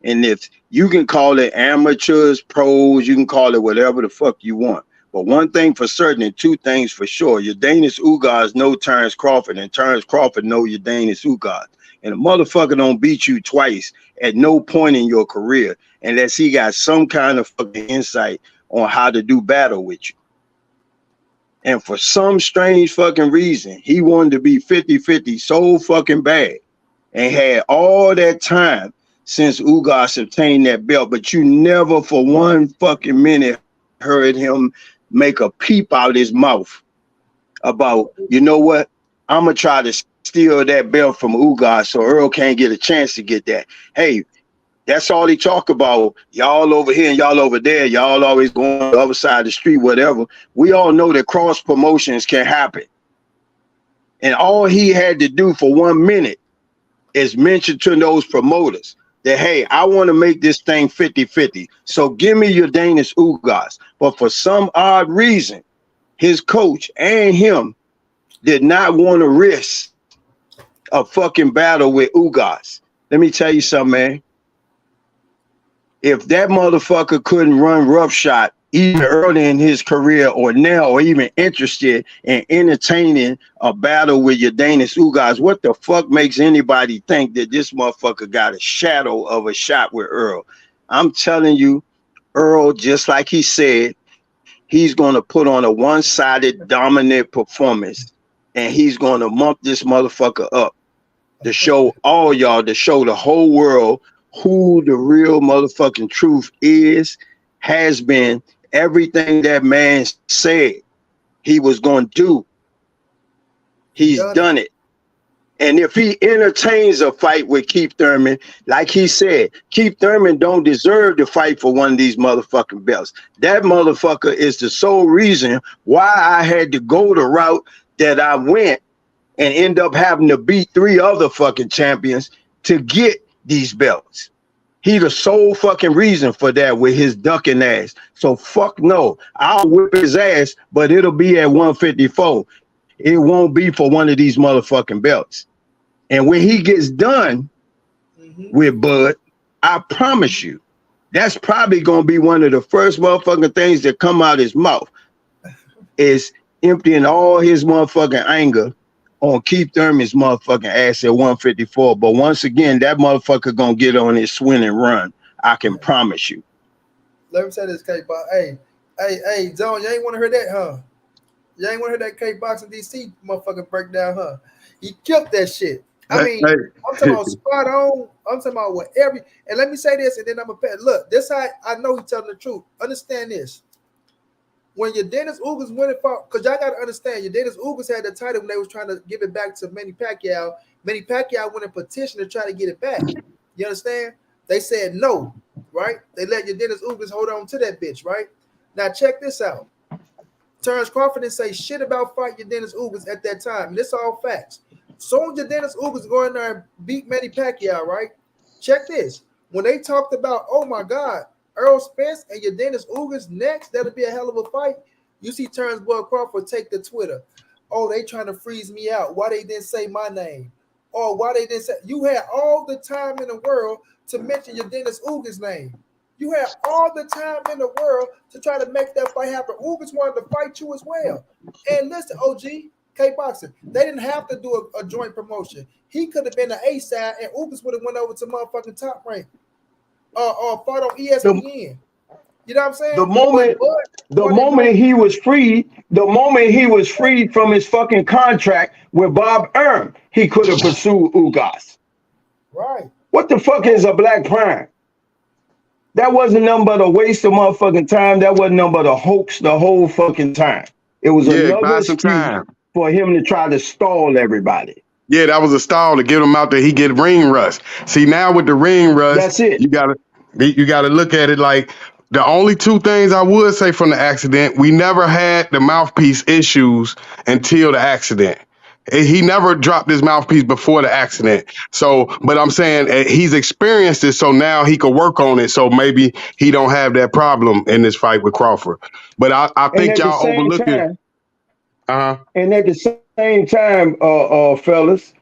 And if you can call it amateurs, pros, you can call it whatever the fuck you want. But one thing for certain and two things for sure, your Danish Ugas know Terence Crawford and Terence Crawford know your Danish Ugas. And a motherfucker don't beat you twice at no point in your career unless he got some kind of fucking insight on how to do battle with you. And for some strange fucking reason, he wanted to be 50-50 so fucking bad and had all that time since Ugas obtained that belt, but you never for one fucking minute heard him make a peep out his mouth about, you know what, I'm going to try to steal that belt from Ugas so Errol can't get a chance to get that. Hey, that's all he talk about. Y'all over here and y'all over there. Y'all always going on the other side of the street, whatever. We all know that cross promotions can happen. And all he had to do for 1 minute is mention to those promoters that, hey, I want to make this thing 50-50. So give me your Danish Ugas. But for some odd reason, his coach and him did not want to risk a fucking battle with Ugas. Let me tell you something, man. If that motherfucker couldn't run roughshod even early in his career or now, or even interested in entertaining a battle with your Danish Ugas, what the fuck makes anybody think that this motherfucker got a shadow of a shot with Errol? I'm telling you, Errol, just like he said, he's going to put on a one-sided dominant performance, and he's going to mump this motherfucker up to show all y'all, to show the whole world who the real motherfucking truth is, has been. Everything that man said he was going to do, he's done it. And if he entertains a fight with Keith Thurman, like he said, Keith Thurman don't deserve to fight for one of these motherfucking belts. That motherfucker is the sole reason why I had to go the route that I went and end up having to beat 3 other fucking champions to get these belts. He the sole fucking reason for that with his ducking ass. So fuck no. I'll whip his ass, but it'll be at 154. It won't be for one of these motherfucking belts. And when he gets done with Bud, I promise you, that's probably going to be one of the first motherfucking things that come out his mouth is emptying all his motherfucking anger on Keith Thurman's motherfucking ass at 154. But once again, that motherfucker going to get on his swing and run. I can promise you. Let me say this, K-Box. Hey, John, you ain't want to hear that, huh? You ain't want to hear that K-Box and DC motherfucking breakdown, huh? He killed that shit. I mean, I'm talking about spot on. I'm talking about what every. And let me say this, and then I'm a pet. Look, this how I know he's telling the truth. Understand this. When your Dennis Ugas went for, because y'all got to understand, your Dennis Ugas had the title when they was trying to give it back to Manny Pacquiao. Manny Pacquiao went in petition to try to get it back. You understand? They said no, right? They let your Dennis Ugas hold on to that bitch, right? Now check this out. Terence Crawford didn't say shit about fighting your Dennis Ugas at that time. And this all facts. Soon as your Dennis Ugas go in there and beat Manny Pacquiao, right? Check this. When they talked about, oh my God, Errol Spence and your Dennis Ugas next, that'll be a hell of a fight. You see Terence Bud Crawford take the Twitter. Oh, they trying to freeze me out. Why they didn't say my name? Or why they didn't say, you had all the time in the world to mention your Dennis Ugas name. You had all the time in the world to try to make that fight happen. Ugas wanted to fight you as well. And listen, OG, K-Boxing, they didn't have to do a joint promotion. He could have been the A side, and Ugas would have went over to motherfucking Top Rank. Or fought on ESPN. You know what I'm saying? The moment he was freed from his fucking contract with Bob Arum, he could have pursued Ugas. Right. What the fuck is a black prime? That wasn't nothing but a waste of motherfucking time. That wasn't nothing but a hoax the whole fucking time. It was another excuse for him to try to stall everybody. Yeah, that was a stall to get him out there. He get ring rust. See, now with the ring rust, that's it. You gotta look at it like the only 2 things I would say from the accident. We never had the mouthpiece issues until the accident. He never dropped his mouthpiece before the accident. So, but I'm saying he's experienced it, so now he could work on it. So maybe he don't have that problem in this fight with Crawford. But I think y'all overlook it. And at the same time, fellas,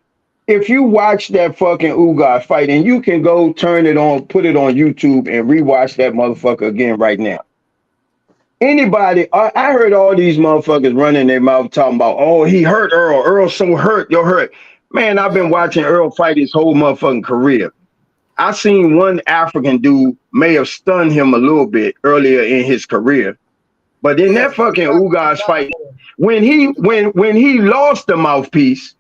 if you watch that fucking Ugas fight, and you can go turn it on, put it on YouTube and rewatch that motherfucker again right now. Anybody, I heard all these motherfuckers running their mouth talking about, oh, he hurt Errol. Errol's so hurt, you're hurt. Man, I've been watching Errol fight his whole motherfucking career. I seen one African dude may have stunned him a little bit earlier in his career. But in that fucking Ugas fight, when he lost the mouthpiece,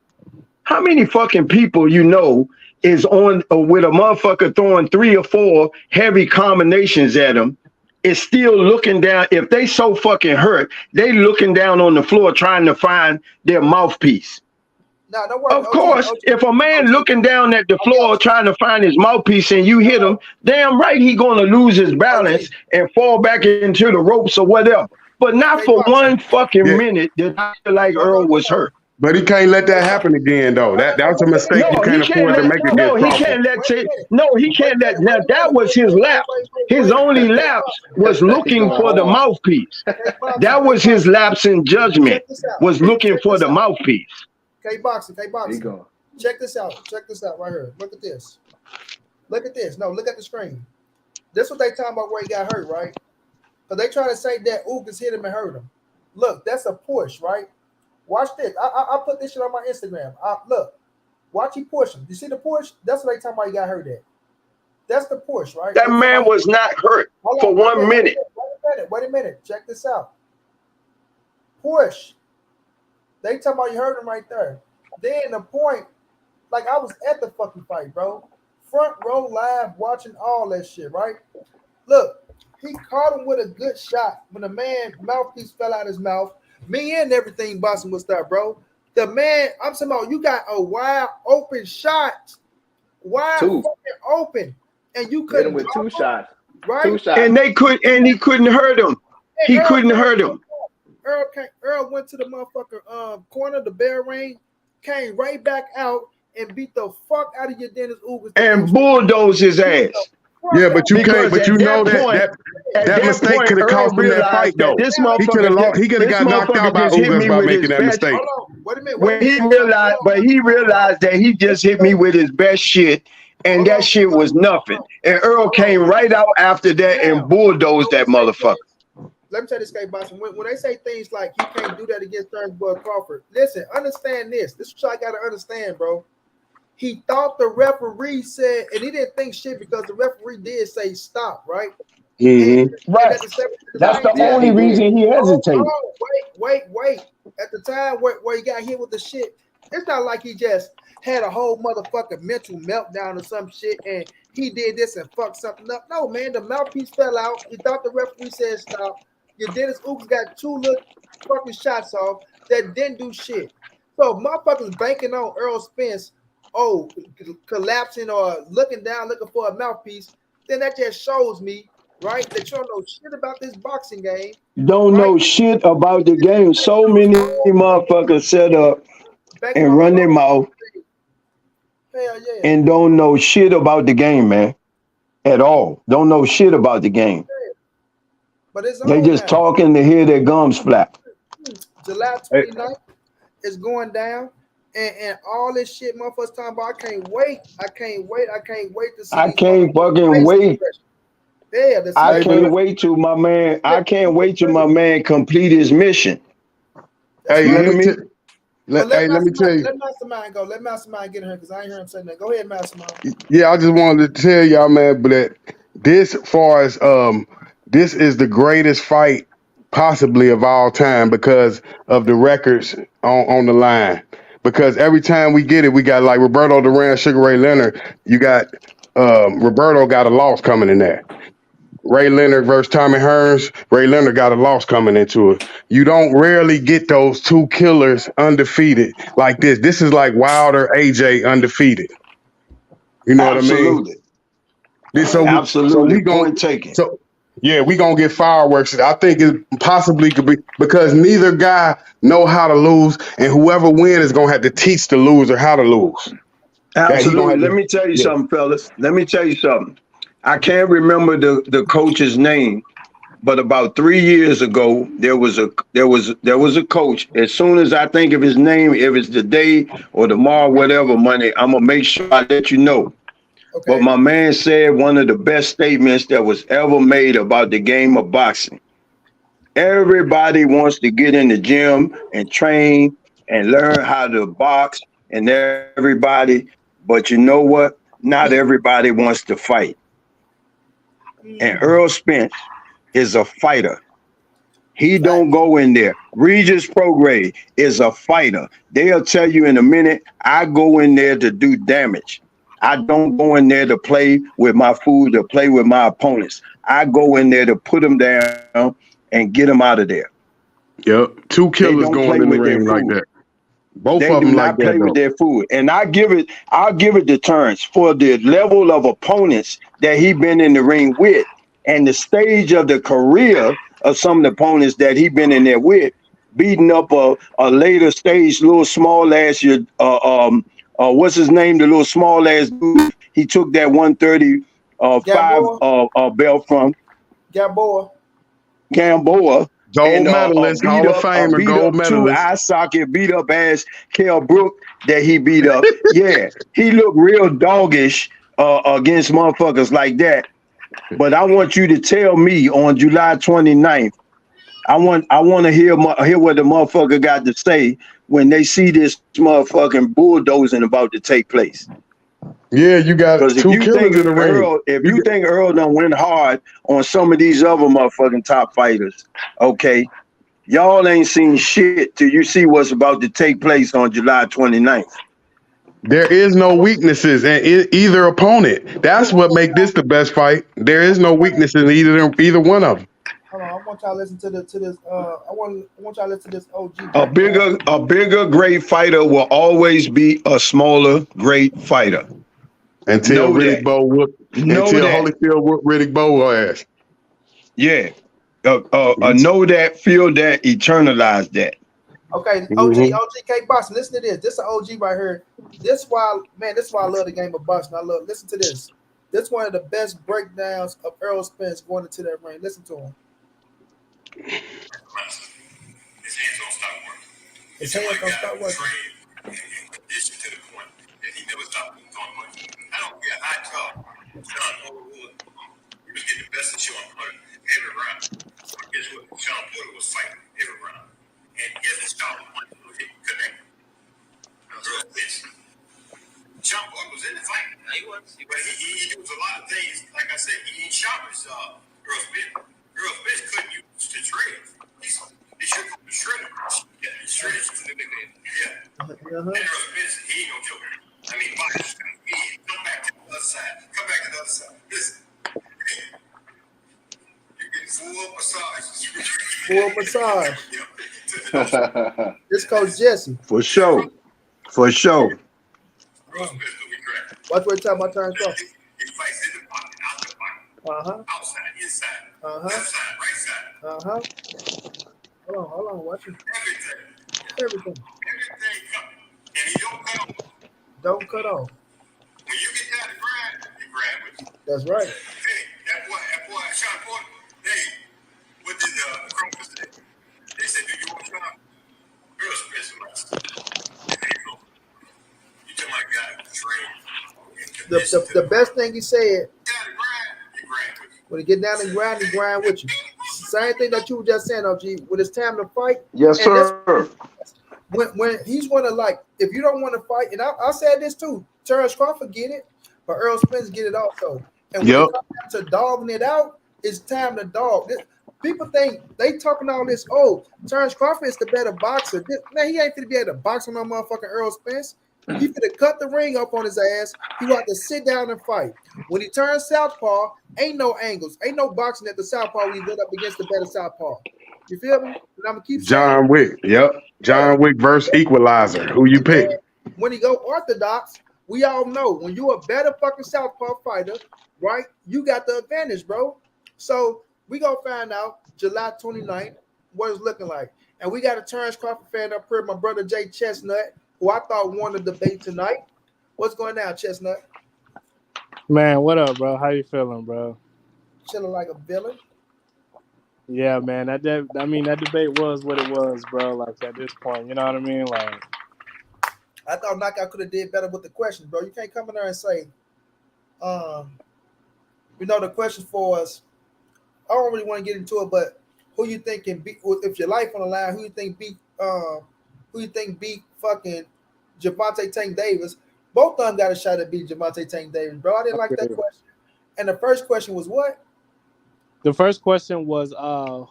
how many fucking people you know is on with a motherfucker throwing 3 or 4 heavy combinations at him, is still looking down? If they so fucking hurt, they looking down on the floor trying to find their mouthpiece. No, don't worry. Of course, if a man looking down at the floor trying to find his mouthpiece and you hit him, damn right he gonna lose his balance and fall back into the ropes or whatever. But not for one fucking minute did I feel like Errol was hurt. But he can't let that happen again, though. That's a mistake you can't afford to make against Crawford. He can't let it. No, he can't let. Now that was his lapse. His only lapse was looking for the mouthpiece. That was his lapse in judgment. Was looking for the mouthpiece. K-Boxing. Check this out. Check this out right here. Look at this. Look at this. No, look at the screen. This is what they talking about where he got hurt, right? Because they try to say that Ugas hit him and hurt him. Look, that's a push, right? Watch this. I put this shit on my Instagram. Look, watch he push him. You see the push? That's what they talking about he got hurt at. That's the push, right? That man was not hurt for 1 minute. Wait a minute. Check this out. Push. They talking about you hurt him right there. Then the point, like I was at the fucking fight, bro. Front row live watching all that shit, right? Look, he caught him with a good shot when the man mouthpiece fell out his mouth. Me and everything Boston was there, bro. The man, I'm talking about you got a wide open shot. Wide fucking open. And you couldn't with 2 shots. Right? 2 shots. And he couldn't hurt him. He couldn't hurt him. Errol went to the motherfucker corner, the bell ring, came right back out and beat the fuck out of your Dennis Ugas and bulldozed his ass. Yeah, but you can't. But you know that mistake could have cost him that fight, though. He could have lost. He could have got knocked out by Ugas by making that mistake. Hold on, wait a minute. When he realized that he just hit me with his best shit, and that shit was nothing. And Errol came right out after that and bulldozed that motherfucker. Let me tell you this, guy, Boston. When they say things like he can't do that against Terence Crawford, listen, understand this. This is what I gotta understand, bro. He thought the referee said, and he didn't think shit because the referee did say stop, right? Mm-hmm. Right. That's the only reason he hesitated. Wait. At the time where he got hit with the shit, it's not like he just had a whole motherfucking mental meltdown or some shit and he did this and fucked something up. No, man, the mouthpiece fell out. He thought the referee said stop. Your Dennis Ugas got 2 little fucking shots off that didn't do shit. So motherfuckers banking on Errol Spence, collapsing or looking down, looking for a mouthpiece, then that just shows me, right, that you don't know shit about this boxing game. Don't know shit about the game. So many motherfuckers set up and run their mouth and don't know shit about the game, man. At all. Don't know shit about the game. But it's they just talking to hear their gums flap. July 29th is going down. And all this shit motherfuckers talking about, I can't wait to see. I can't fucking wait. Yeah, I can't wait till my man. I can't wait till my man complete his mission. Hey, let me tell you. Let Mastermind go. Let Mastermind get in here because I ain't heard him say that. Go ahead, Mastermind. Yeah, I just wanted to tell y'all, man, but that this, far as this is the greatest fight possibly of all time because of the records on the line. Because every time we get it, we got like Roberto Duran, Sugar Ray Leonard. You got Roberto got a loss coming in there. Ray Leonard versus Tommy Hearns. Ray Leonard got a loss coming into it. You don't rarely get those 2 killers undefeated like this. This is like Wilder, AJ undefeated. You know what I mean? Absolutely. So we gonna take it. So yeah, we gonna get fireworks. I think it possibly could be because neither guy know how to lose, and whoever wins is gonna have to teach the loser how to lose. Absolutely. Let me tell you something, fellas. Let me tell you something. I can't remember the coach's name, but about 3 years ago, there was a coach. As soon as I think of his name, if it's today or tomorrow, whatever, Monday, I'm gonna make sure I let you know. Okay. But my man said one of the best statements that was ever made about the game of boxing. Everybody wants to get in the gym and train and learn how to box and everybody, but you know what? Not everybody wants to fight. And Errol Spence is a fighter. He don't go in there. Regis Prograde is a fighter. They'll tell you in a minute, I go in there to do damage. I don't go in there to play with my food, to play with my opponents. I go in there to put them down and get them out of there. Yep, 2 killers going in the ring like that. Both of them like that. They do not play with their food. And I'll give it to Terence for the level of opponents that he been in the ring with and the stage of the career of some of the opponents that he been in there with, beating up a later stage, little small ass, what's his name? The little small ass dude. He took that 135 belt from Gamboa. Gold medalist, Hall of Famer, gold medalist. Eye socket, beat up ass Kell Brook that he beat up. Yeah, he looked real doggish against motherfuckers like that. But I want you to tell me on July 29th. I want to hear what the motherfucker got to say when they see this motherfucking bulldozing about to take place. Yeah, you got Because two killers in the ring. If you think Errol done went hard on some of these other motherfucking top fighters, okay, y'all ain't seen shit till you see what's about to take place on July 29th. There is no weaknesses in either opponent. That's what make this the best fight. There is no weakness in either one of them. Hold on, I want y'all to listen to this. I want y'all to listen to this OG. A bigger great fighter will always be a smaller great fighter. Until Riddick Bowe Holyfield whoop Riddick Bowe ass. Yeah. Know that, feel that, eternalize that. Okay, OG K Boxing, listen to this. This is an OG right here. This is why I love the game of boxing. Listen to this. This is one of the best breakdowns of Errol Spence going into that ring. Listen to him. His hands don't stop working. His hands don't stop working. Addition to the point that he never stopped doing much. I don't care how tough Sean Porter was. He was getting the best of Sean Porter every round. Guess what? Sean Porter was fighting every round. And guess what? Sean Porter was connected. Sean Porter was in the fight. He was. But he used a lot of things. Like I said, he ain't sharp as Errol Spence. Errol Spence couldn't use the trades. He should have been shredded. Yeah, he shredded. Yeah. And Errol Spence, he ain't gonna joke. I mean, come back to the other side. Come back to the other side. Listen. You're getting full massage. This Coach Jesse. For sure. Watch what time my turn comes. He fights in the pocket, out the pocket. Outside, inside. Left side, right side. Hold on. Watch it. Everything. Everything coming. And he don't cut off. Don't cut off. When you get down to grind, you grind with you. That's right. Hey, that boy, Sean Porter, hey, what did Crawford say? They said, do you want Sean? Real special. You tell my guy to train. The best thing he said, Down to grind, you grind with you. when he get down and grind, he grind with you. Same thing that you were just saying, OG. When it's time to fight, yes, sir. When he's one of like, if you don't want to fight, and I said this too, Terence Crawford get it, but Errol Spence get it also. And when it comes to dogging it out, it's time to dog. People think they talking all this. Oh, Terence Crawford is the better boxer. Man, he ain't finna be able to box on no motherfucking Errol Spence. He finna cut the ring up on his ass. He got to sit down and fight. When he turns southpaw, ain't no angles, ain't no boxing at the southpaw when he went up against the better southpaw. You feel me? And I'm gonna keep John Wick. Yep. John Wick versus Equalizer. Who you pick? When he go orthodox, we all know when you a better fucking southpaw fighter, right? You got the advantage, bro. So we gonna find out July 29th what it's looking like. And we got a Terence Crawford fan up here, my brother Jay Chestnut, who I thought won the debate tonight. What's going down, Chestnut? Man, what up, bro? How you feeling, bro? Chilling like a villain. Yeah, man. That debate was what it was, bro. Like at this point, you know what I mean? Like, I thought Knockout could have did better with the questions, bro. You can't come in there and say, the questions for us. I don't really want to get into it, but who you think can beat? If your life on the line, who you think beat fucking Gervonta Tank Davis? Both of them got a shot at beat Gervonta Tank Davis, bro. I didn't like that question. And the first question was what? The first question was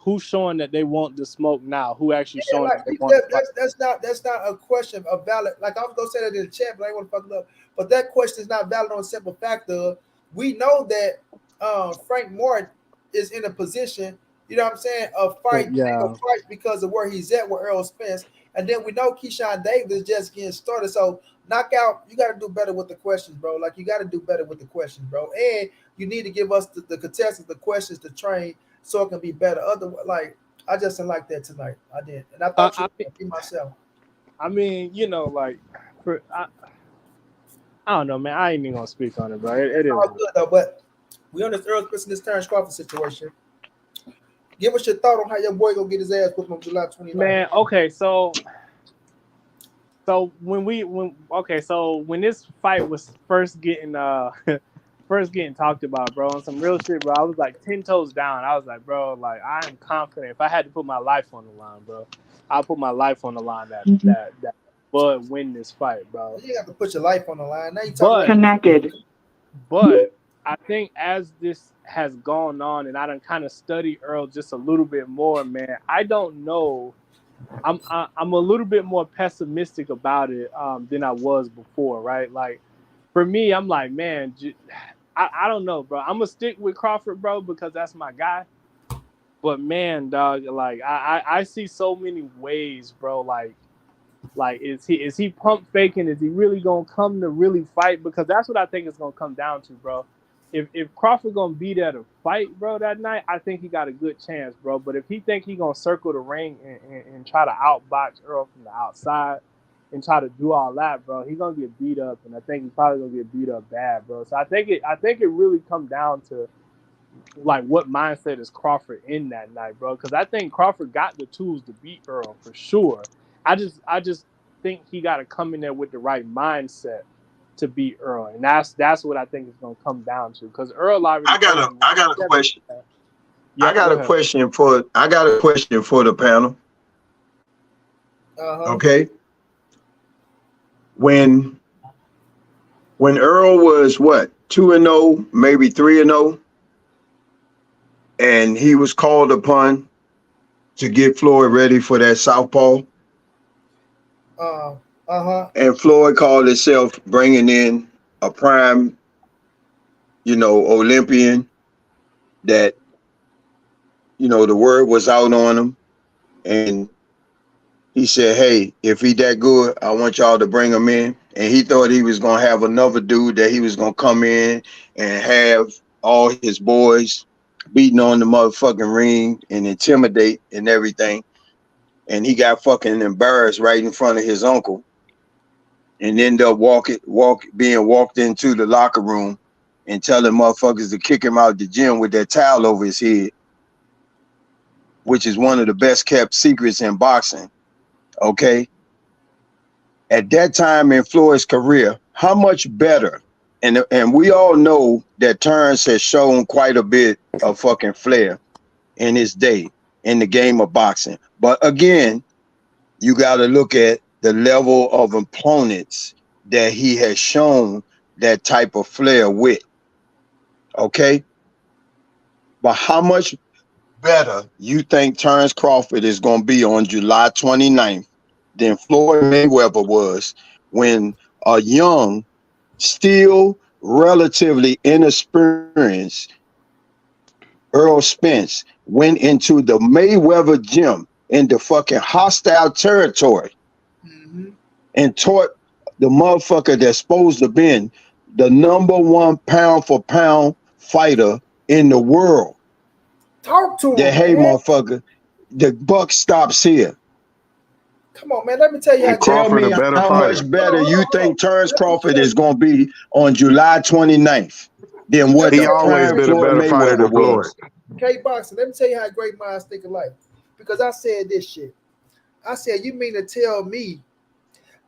who's showing that they want the smoke now? Who actually showing that they want that's not a question of valid. Like I was gonna say that in the chat, but I ain't want to fuck it up. But that question is not valid on a simple fact of we know that Frank Martin is in a position, you know what I'm saying, of fight because of where he's at with Errol Spence. And then we know Keyshawn Davis just getting started. So Knockout, you got to do better with the questions, bro. Like you got to do better with the questions, bro. And you need to give us the contestants the questions to train so it can be better. Otherwise, like I just didn't like that tonight. I did, and I thought you would be myself. I mean, like I don't know, man. I ain't even gonna speak on it, bro. It is all good though, but we on this Errol Spence in this Terence Crawford situation. Give us your thought on how your boy gonna get his ass put on July 29th. Man, okay, so when this fight was first getting first getting talked about, bro, on some real shit, bro, I was like 10 toes down. I was like, bro, like I am confident. If I had to put my life on the line, bro, I'll put my life on the line that Bud win this fight, bro. You have to put your life on the line. Now you But talking Connected. But I think as this has gone on, and I done kind of studied Errol just a little bit more, man, I don't know. I'm a little bit more pessimistic about it than I was before, right? Like for me, I'm like, man, I don't know, bro. I'm gonna stick with Crawford, bro, because that's my guy. But man, dog, like I see so many ways, bro. Like is he pump faking? Is he really gonna come to really fight? Because that's what I think it's gonna come down to, bro. If Crawford gonna be there to fight, bro, that night, I think he got a good chance, bro. But if he think he gonna circle the ring and try to outbox Errol from the outside and try to do all that, bro, he's gonna get beat up, and I think he's probably gonna get beat up bad, bro. So I think it really come down to like what mindset is Crawford in that night, bro. Because I think Crawford got the tools to beat Errol for sure. I just think he got to come in there with the right mindset to beat Errol, and that's what I think is going to come down to. Because Errol already. I got a question. Yeah, I got a question for the panel. Okay. When Errol was what, 2-0, maybe 3-0, and he was called upon to get Floyd ready for that southpaw. And Floyd called himself bringing in a prime, Olympian that, the word was out on him. And he said, hey, if he that good, I want y'all to bring him in. And he thought he was going to have another dude that he was going to come in and have all his boys beating on the motherfucking ring and intimidate and everything. And he got fucking embarrassed right in front of his uncle, and ended up being walked into the locker room and telling motherfuckers to kick him out the gym with that towel over his head, which is one of the best kept secrets in boxing. Okay. At that time in Floyd's career, how much better? And we all know that Terence has shown quite a bit of fucking flair in his day in the game of boxing. But again, you got to look at the level of opponents that he has shown that type of flair with. Okay? But how much better you think Terence Crawford is going to be on July 29th than Floyd Mayweather was when a young, still relatively inexperienced Errol Spence went into the Mayweather gym in the fucking hostile territory and taught the motherfucker that's supposed to have been the #1 pound for pound fighter in the world. Talk to him. That, hey, motherfucker, the buck stops here. Come on, man. Let me tell you Tell me how much better you think Terence Crawford is going to be on July 29th than what he always been a better fighter than Floyd. K-Boxing, let me tell you how great minds think alike. Because I said this shit. I said, you mean to tell me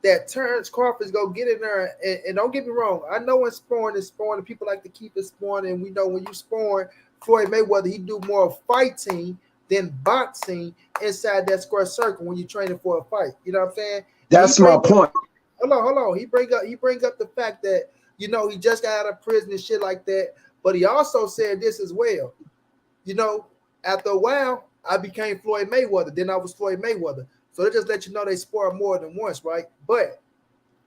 that Terence Crawford's going to get in there, and don't get me wrong, I know when sparring is sparring, and people like to keep it sparring, and we know when you sparring Floyd Mayweather, he do more fighting than boxing inside that square circle when you're training for a fight. You know what I'm saying? That's my point. Hold on. He bring up the fact that, he just got out of prison and shit like that. But he also said this as well. After a while, I became Floyd Mayweather. Then I was Floyd Mayweather. So they just let you know they spar more than once, right? But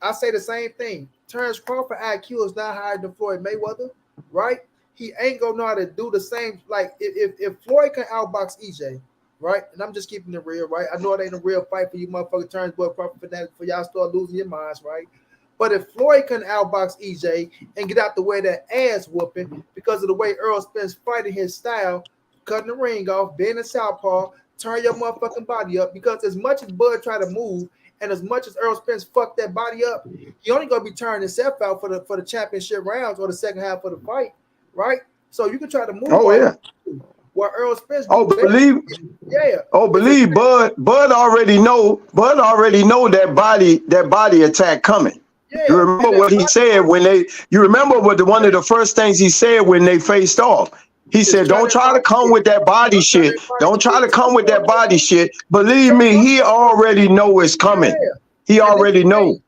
I say the same thing. Terence Crawford IQ is not higher than Floyd Mayweather, right? He ain't gonna know how to do the same. Like if Floyd can outbox EJ, right? And I'm just keeping it real, right? I know it ain't a real fight for you motherfucker Terence Bud Crawford fanatic for y'all start losing your minds, right? But if Floyd can outbox EJ and get out the way of that ass whooping because of the way Errol Spence fighting his style, cutting the ring off, being a southpaw, turn your motherfucking body up, because as much as Bud try to move and as much as Errol Spence fucked that body up, he only gonna be turning himself out for the championship rounds or the second half of the fight, right? So you can try to move. Oh yeah. What Errol Spence? Believe Bud already know that body attack coming. You remember what he said when they? You remember what one of the first things he said when they faced off? He said, "Don't try to come with that body shit. Don't try to come with that body shit. Believe me, he already know it's coming. He already know."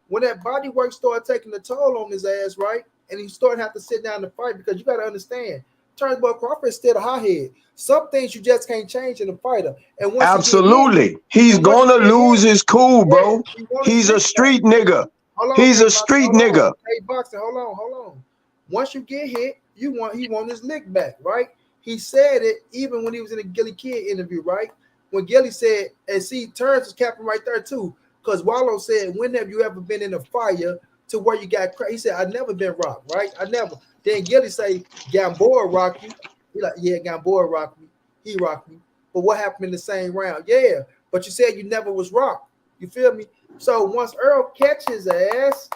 When that body work started taking the toll on his ass, right, and he started having to sit down to fight, because you got to understand, Turnbull Crawford is still a hothead. Some things you just can't change in a fighter. And once absolutely, he's gonna lose his cool, bro. He's a street nigga. He's a street nigga. Hey, boxing, hold on. Once you get hit, he want his lick back, right? He said it even when he was in a Gilly Kid interview, right? When Gilly said, and see, Terence was capping right there too, because Wallow said, "When have you ever been in a fire to where you got cracked?" He said, "I've never been rocked, right? I never." Then Gilly say, "Gamboa rocked you." He like, "Yeah, Gamboa rocked me. He rocked me. But what happened in the same round?" "Yeah, but you said you never was rocked." You feel me? So once Errol catches his ass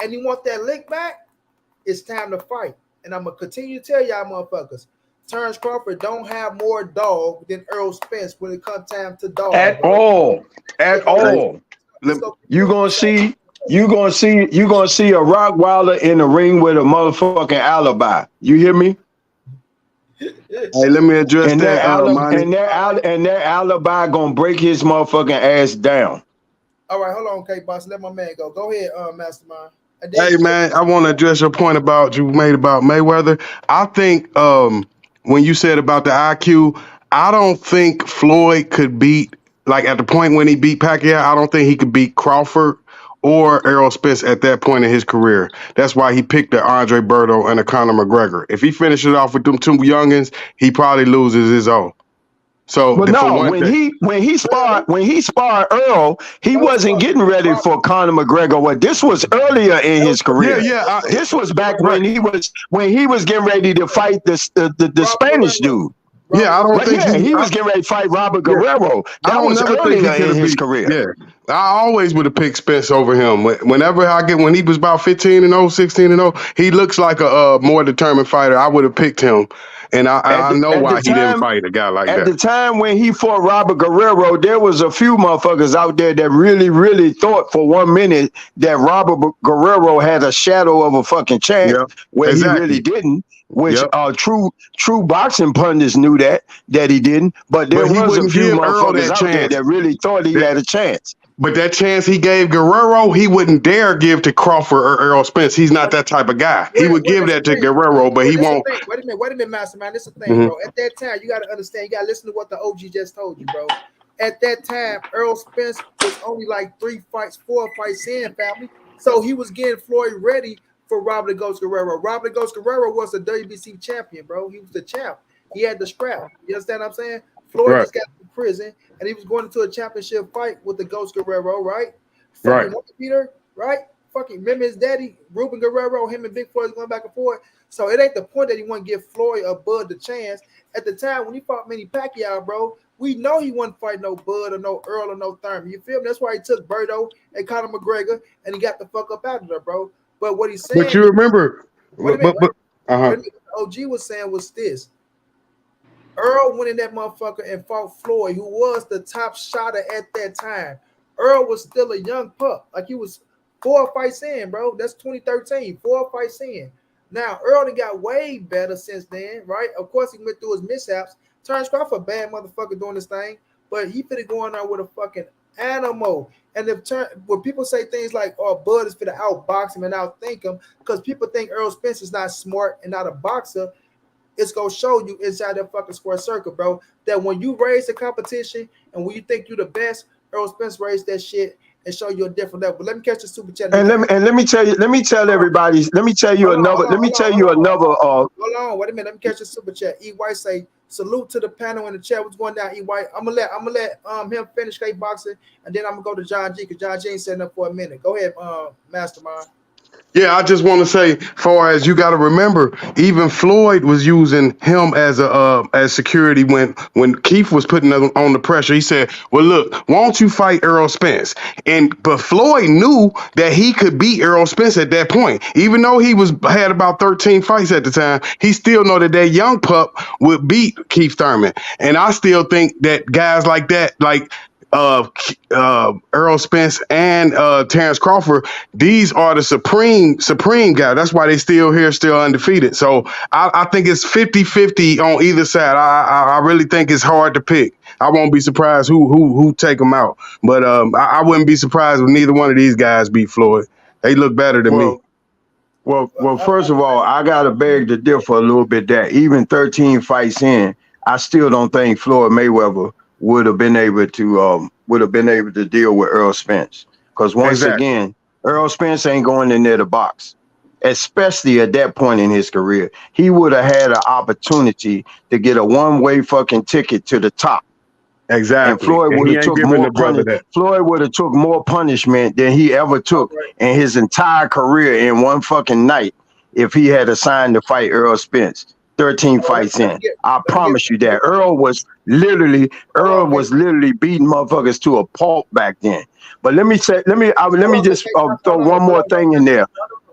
and he want that lick back, it's time to fight. And I'm gonna continue to tell y'all motherfuckers, Terence Crawford don't have more dog than Errol Spence when it comes time to dog. At all. You gonna see a Rottweiler in the ring with a motherfucking alibi. You hear me? Hey, let me address and that. Their alibi gonna break his motherfucking ass down. All right, hold on, K-Boss. Let my man go. Go ahead, Mastermind. Hey, man, I want to address your point you made about Mayweather. I think when you said about the IQ, I don't think Floyd could beat, like at the point when he beat Pacquiao, I don't think he could beat Crawford or Errol Spence at that point in his career. That's why he picked the Andre Berto and the Conor McGregor. If he finishes off with them two youngins, he probably loses his own. So, but no, when he sparred Errol, he wasn't getting ready for Conor McGregor. What this was earlier in his career. This was back when he was getting ready to fight the Spanish dude. Yeah, I don't think he was getting ready to fight Robert Guerrero. That was earlier in his career. Yeah, I always would have picked Spence over him. Whenever when he was about 15-0, 16-0, he looks like a more determined fighter. I would have picked him. And I know why he didn't fight a guy like that. At the time when he fought Robert Guerrero, there was a few motherfuckers out there that really, really thought for 1 minute that Robert Guerrero had a shadow of a fucking chance, where he really didn't. Which true boxing pundits knew that he didn't. But there was a few motherfuckers out there that really thought he had a chance. But that chance he gave Guerrero, he wouldn't dare give to Crawford or Errol Spence. He's not that type of guy. He would give that to Guerrero, but he won't. Wait a minute, Mastermind. This is the thing, bro. At that time, you got to understand. You got to listen to what the OG just told you, bro. At that time, Errol Spence was only like 4 fights in, family. So he was getting Floyd ready for Robert Ghost Guerrero. Robert Ghost Guerrero was the WBC champion, bro. He was the champ. He had the strap. You understand what I'm saying? Floyd just got to prison, and he was going into a championship fight with the Ghost Guerrero, right? Peter, right? Fucking remember his daddy, Ruben Guerrero, him and Big Floyd going back and forth. So it ain't the point that he want to give Floyd or Bud the chance. At the time when he fought Manny Pacquiao, bro, we know he wasn't fighting no Bud or no Earl or no Thurman. You feel me? That's why he took Berto and Conor McGregor, and he got the fuck up out of there, bro. But what he's saying, but you remember, what OG was saying was this: Earl went in that motherfucker and fought Floyd, who was the top shotter at that time. Earl was still a young pup, like he was 4 fights in, bro. That's 2013, 4 fights in. Now Earl got way better since then, right? Of course, he went through his mishaps. Terence Crawford, a bad motherfucker doing this thing, but he finna go on there with a fucking animal. And when people say things like, "Oh, Bud is finna outbox him and outthink him," because people think Errol Spence is not smart and not a boxer, it's gonna show you inside that fucking square circle, bro, that when you raise the competition and when you think you're the best, Errol Spence raised that shit and show you a different level. But let me catch the super chat. And let me tell you another. Hold on, wait a minute. Let me catch the super chat. E White say, "Salute to the panel in the chat. What's going down, E White?" I'm gonna let him finish boxing, and then I'm gonna go to John G, because John G ain't setting up for a minute. Go ahead, Mastermind. Yeah, I just want to say, far as you got to remember, even Floyd was using him as security when Keith was putting on the pressure. He said, "Well, look, why don't you fight Errol Spence?" But Floyd knew that he could beat Errol Spence at that point, even though he had about 13 fights at the time. He still know that young pup would beat Keith Thurman, and I still think that guys like that, like Errol Spence and Terence Crawford, these are the supreme guys. That's why they still here, still undefeated. So I think it's 50-50 on either side. I really think it's hard to pick. I won't be surprised who take them out, but I wouldn't be surprised if neither one of these guys beat Floyd. They look better than me. Well, first of all, I gotta beg to differ a little bit. That even 13 fights in, I still don't think Floyd Mayweather would have been able to deal with Errol Spence. Because once again, Errol Spence ain't going in there to box, especially at that point in his career. He would have had an opportunity to get a one-way fucking ticket to the top. Exactly. And Floyd would have took more Floyd would have took more punishment than he ever took in his entire career in one fucking night if he had assigned to fight Errol Spence. 13 fights in. I promise you that. Errol was literally beating motherfuckers to a pulp back then. But let me just throw one more thing in there.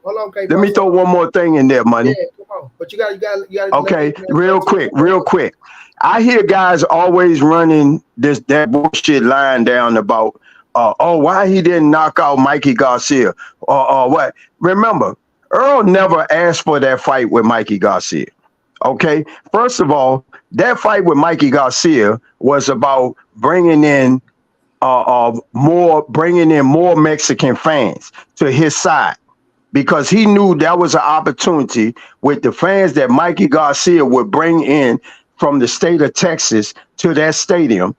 Let me throw one more thing in there, money. Yeah, come on. But you got. Okay, real quick. I hear guys always running that bullshit line down about why he didn't knock out Mikey Garcia or what. Remember, Earl never asked for that fight with Mikey Garcia. Okay, first of all, that fight with Mikey Garcia was about bringing in more Mexican fans to his side, because he knew that was an opportunity with the fans that Mikey Garcia would bring in from the state of Texas to that stadium.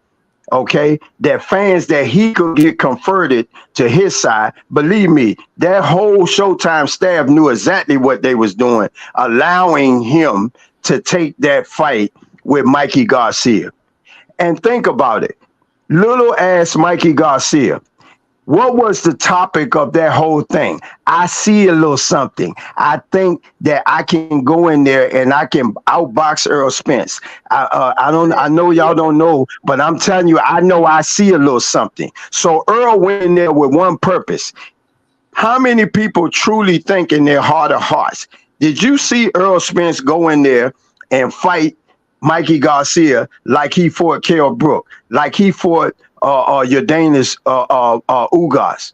Okay, that fans that he could get converted to his side. Believe me, that whole Showtime staff knew exactly what they was doing, allowing him to take that fight with Mikey Garcia. And think about it, little ass Mikey Garcia. What was the topic of that whole thing? I see a little something. I think that I can go in there and I can outbox Errol Spence. I know y'all don't know, but I'm telling you, I know I see a little something. So Earl went in there with one purpose. How many people truly think in their heart of hearts? Did you see Errol Spence go in there and fight Mikey Garcia like he fought Kell Brook, like he fought Yordanis Ugas?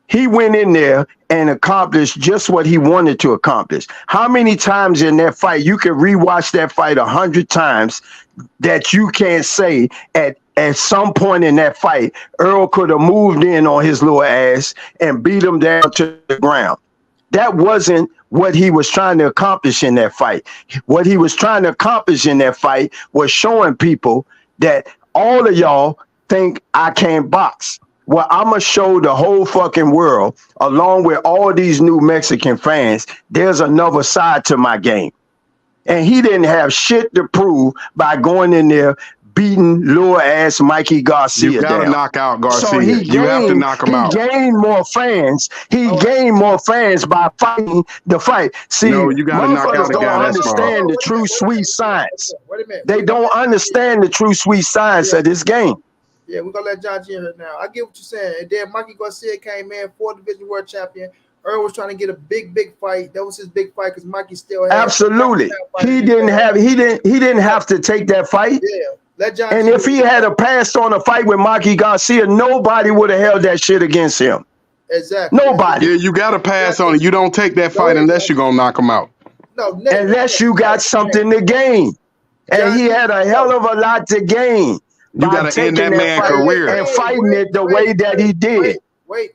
He went in there and accomplished just what he wanted to accomplish. How many times in that fight, you can rewatch that fight 100 times, that you can't say at some point in that fight, Earl could have moved in on his little ass and beat him down to the ground. That wasn't what he was trying to accomplish in that fight. What he was trying to accomplish in that fight was showing people that all of y'all think I can't box. Well, I'm going to show the whole fucking world, along with all these new Mexican fans, there's another side to my game. And he didn't have shit to prove by going in there beating little ass Mikey Garcia. You gotta knock out Garcia. So you have to knock him out. He gained more fans. He gained more fans by fighting the fight. See, no, you gotta knock out a don't guy understand the true sweet science. They don't understand the true sweet science of this game. Yeah, we're gonna let John G in here now. I get what you're saying. And then Mikey Garcia came in, 4th division world champion. Earl was trying to get a big fight. That was his big fight because Mikey still had. Absolutely. He didn't have to take that fight. Yeah. Let John and G if he had a passed on a fight with Mikey Garcia, nobody would have held that shit against him. Exactly. Nobody. Yeah, you gotta pass on it. You don't take that fight unless you're gonna knock him out. No, unless you got something to gain. And he had a hell of a lot to gain. You gotta end that man's career and fighting it the way that he did. Wait,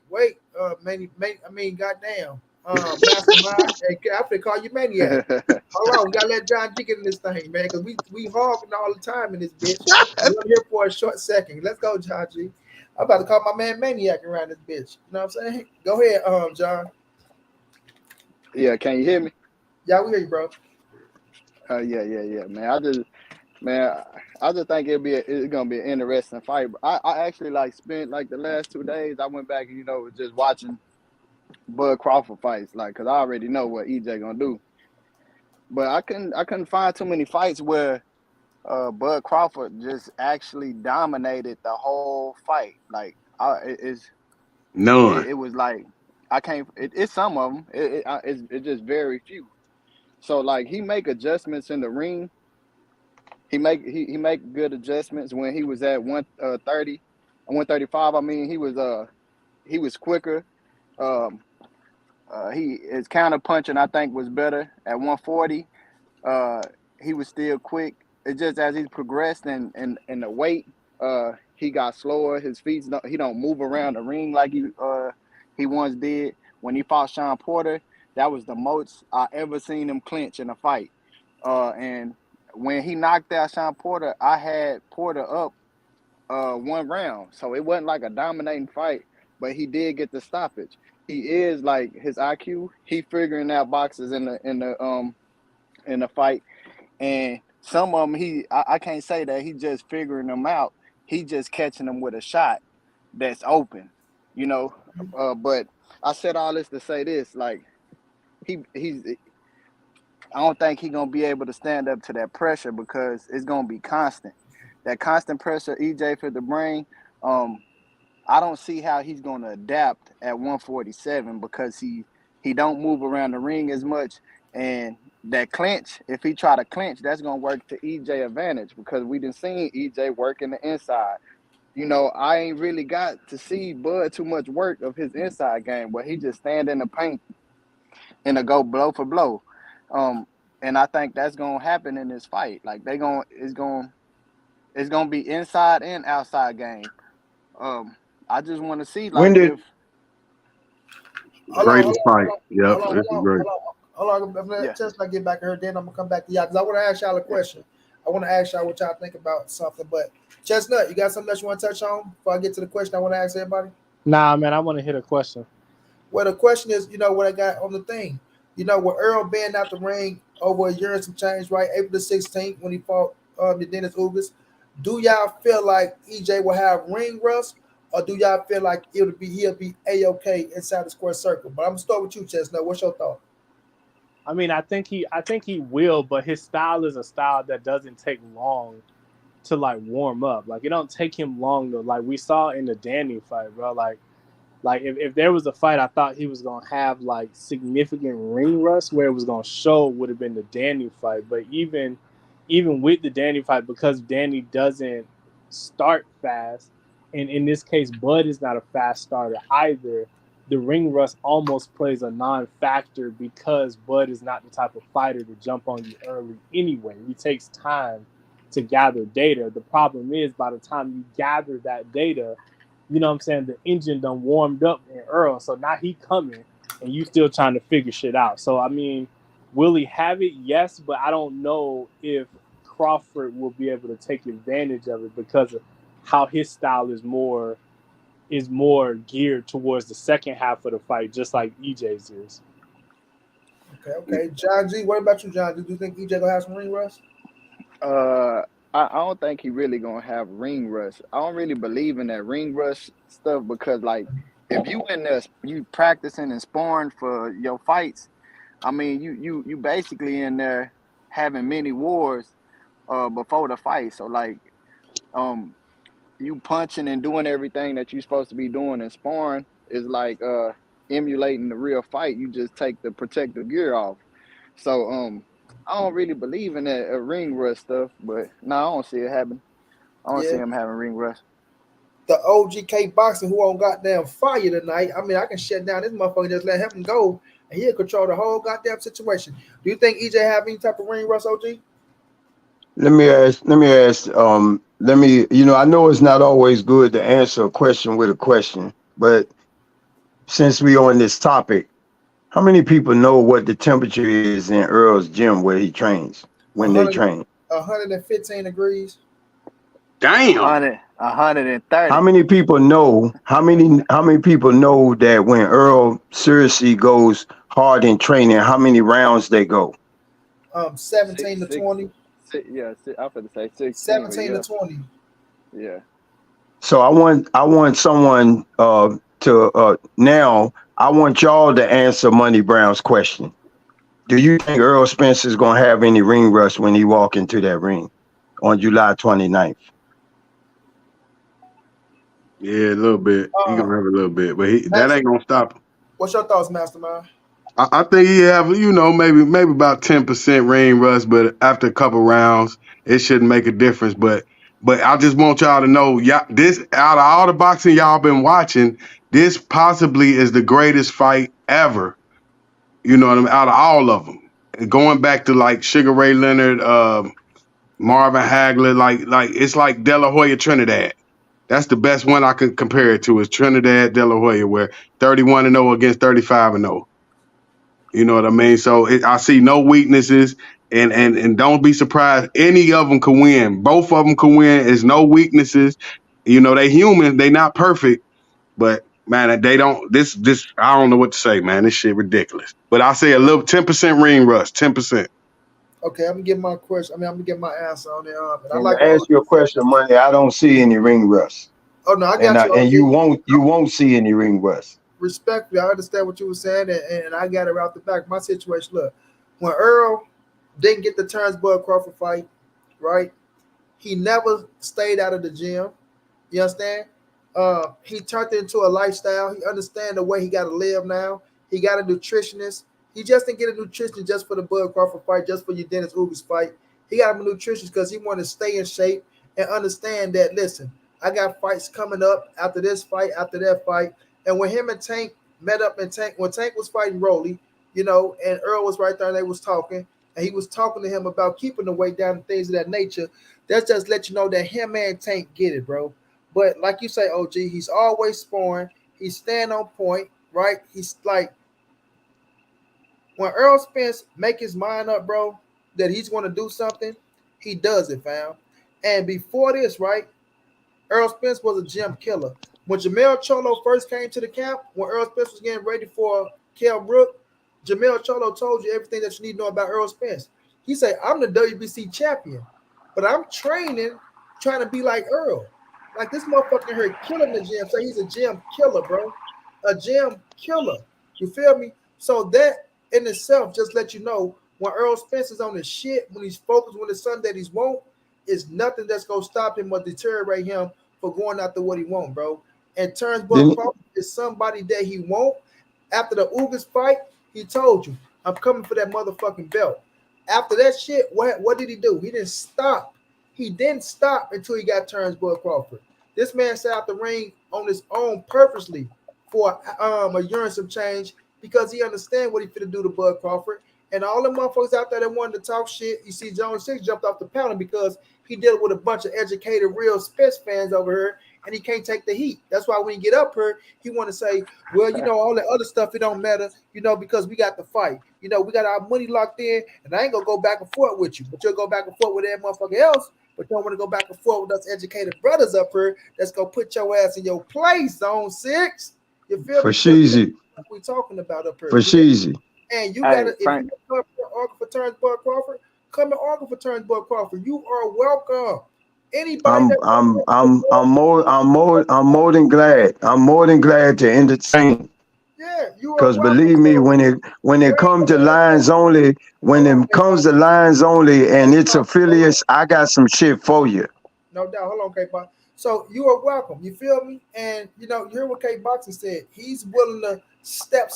goddamn. Mastermind, I have to call you maniac. Hold on, we gotta let John G get in this thing, man, because we hogging all the time in this bitch. We're here for a short second. Let's go, John G. I'm about to call my man maniac around this bitch. You know what I'm saying? Go ahead, John. Yeah, can you hear me? Yeah, we hear you, bro. Yeah, man. I just think it's gonna be an interesting fight. I actually spent the last 2 days. I went back and was just watching Bud Crawford fights, because I already know what EJ gonna do. But I couldn't find too many fights where Bud Crawford just actually dominated the whole fight. It's none. It was I can't. It's some of them. It's just very few. So he make adjustments in the ring. He make good adjustments when he was at 130. 135. I mean, he was quicker. His counter punching I think was better at 140. He was still quick. It's just as he progressed in the weight, he got slower. His feet he don't move around the ring like he once did. When he fought Sean Porter, that was the most I ever seen him clinch in a fight. And when he knocked out Sean Porter, I had Porter up 1 round, so it wasn't like a dominating fight, but he did get the stoppage. He is like his IQ. He figuring out boxes in the fight, and some of them I can't say that he just figuring them out. He just catching them with a shot that's open, you know. But I said all this to say this: like he's. I don't think he's gonna be able to stand up to that pressure because it's gonna be constant. That constant pressure EJ for the brain. I don't see how he's gonna adapt at 147 because he don't move around the ring as much, and that clinch, if he try to clinch, that's gonna work to EJ advantage because we done seen EJ working the inside. You know, I ain't really got to see Bud too much work of his inside game, where he just stand in the paint and go blow for blow. And I think that's gonna happen in this fight. Like it's gonna be inside and outside game. I just want to see like Greatest fight. Yep, this is great. Hold on. Just I get back to her, then I'm gonna come back to y'all because I want to ask y'all a question. I want to ask y'all what y'all think about something. But Chestnut, you got something else you want to touch on before I get to the question I want to ask everybody? Nah, man, I want to hit a question. Well, the question is, you know, what I got on the thing. You know, with Errol being out the ring over a year and some change, right? April the 16th when he fought the Dennis Ugas. Do y'all feel like EJ will have ring rust, or do y'all feel like he'll be A-OK inside the square circle? But I'm gonna start with you, Chestnut. What's your thought? I mean, I think he will, but his style is a style that doesn't take long to like warm up. Like it don't take him long to like we saw in the Danny fight, bro. Like if there was a fight I thought he was gonna have like significant ring rust where it was gonna show would have been the Danny fight. But even with the Danny fight, because Danny doesn't start fast, and in this case Bud is not a fast starter either, the ring rust almost plays a non-factor because Bud is not the type of fighter to jump on you early anyway. He takes time to gather data. The problem is by the time you gather that data, you know what I'm saying, the engine done warmed up in Errol, so now he coming and you still trying to figure shit out. So I mean, will he have it? Yes, but I don't know if Crawford will be able to take advantage of it because of how his style is more geared towards the second half of the fight, just like EJ's is. Okay. John G, what about you, John G? Do you think EJ gonna have some ring rust? I don't think he really gonna have ring rust. I don't really believe in that ring rust stuff because, like, if you in there, you practicing and sparring for your fights. I mean, you basically in there having many wars before the fight. So like, you punching and doing everything that you're supposed to be doing and sparring is like emulating the real fight. You just take the protective gear off. So I don't really believe in that ring rust stuff, but no, I don't see it happen. I don't see him having ring rust. The OGK boxing who on goddamn fire tonight. I mean, I can shut down this motherfucker, just let him go, and he'll control the whole goddamn situation. Do you think EJ have any type of ring rust, OG? Let me ask, I know it's not always good to answer a question with a question, but since we on this topic, how many people know what the temperature is in Earl's gym where he trains when they train? 115 degrees. Damn. 130. How many people know? How many people know that when Errol seriously goes hard in training, how many rounds they go? 17 to 20. Yeah, I'm going to say 16. 17 to 20. Yeah. So I want someone now. I want y'all to answer Money Brown's question. Do you think Errol Spence is gonna have any ring rust when he walk into that ring on July 29th? Yeah, a little bit. He gonna have a little bit, but that ain't gonna stop him. What's your thoughts, Mastermind? I think he have, maybe about 10% ring rust, but after a couple rounds, it shouldn't make a difference. But But I just want y'all to know, this out of all the boxing y'all been watching, this possibly is the greatest fight ever. You know what I mean? Out of all of them, and going back to like Sugar Ray Leonard, Marvin Hagler, like it's like De La Hoya Trinidad. That's the best one I can compare it to is Trinidad De La Hoya, where 31-0 against 35-0. You know what I mean? So I see no weaknesses, and don't be surprised. Any of them can win. Both of them can win. There's no weaknesses. You know, they human. They not perfect, but man, they don't. This I don't know what to say, man. This shit ridiculous. But I say a little 10% ring rust, 10%. Okay, I'm gonna get my question. I'm gonna get my answer on it. And I And like to answer your question, Money, I don't see any ring rust. Oh no, I got you. And you won't see any ring rust. Respectfully, I understand what you were saying, and I got it out the back. My situation, look, when Errol didn't get the Terence Crawford fight, right? He never stayed out of the gym. You understand? He turned it into a lifestyle. He understands the way he got to live now. He got a nutritionist. He just didn't get a nutritionist just for the Bud Crawford fight, just for your Dennis Ugas fight. He got a nutritionist because he wanted to stay in shape and understand that, listen, I got fights coming up after this fight, after that fight. And when him and Tank met up when Tank was fighting Rolly, you know, and Earl was right there and they was talking, and he was talking to him about keeping the weight down and things of that nature. That's just let you know that him and Tank get it, bro. But like you say, OG, he's always sparring. He's staying on point, right? He's like, when Errol Spence make his mind up, bro, that he's going to do something, he does it, fam. And before this, right, Errol Spence was a gym killer. When Jamel Cholo first came to the camp, when Errol Spence was getting ready for Kell Brook, Jamel Cholo told you everything that you need to know about Errol Spence. He said, I'm the WBC champion, but I'm training trying to be like Errol. Like this motherfucker here killing the gym. So he's a gym killer, bro. A gym killer. You feel me? So that in itself just let you know when Errol Spence is on his shit, when he's focused, when it's something that he's won't, is nothing that's gonna stop him or deteriorate him for going after what he won't, bro. And Terence Crawford is somebody that he won't. After the Ugas fight, he told you, I'm coming for that motherfucking belt. After that shit, what did he do? He didn't stop. He didn't stop until he got Terence Crawford. This man sat out the ring on his own purposely for a urine some change because he understands what he finna do to Bud Crawford. And all the motherfuckers out there that wanted to talk shit, you see Jones 6 jumped off the panel because he dealt with a bunch of educated, real Spence fans over here, and he can't take the heat. That's why when he get up here, he want to say, well, you know, all that other stuff, it don't matter, you know, because we got the fight. You know, we got our money locked in, and I ain't going to go back and forth with you, but you'll go back and forth with that motherfucker else, but you don't want to go back and forth with us educated brothers up here that's going to put your ass in your place, Zone 6. You feel for me? Sheezy. We talking about up here. For Sheezy. And you gotta, if you come argue for Terence Crawford, come and argue for Terence Crawford. You are welcome. Anybody I'm more than glad. I'm more than glad to entertain. Yeah, you are. Because believe me, when it comes to lines only, and its affiliates, I got some shit for you. No doubt. Hold on, K-Box. So you are welcome. You feel me? And you know, you hear what K-Boxing said. He's willing to step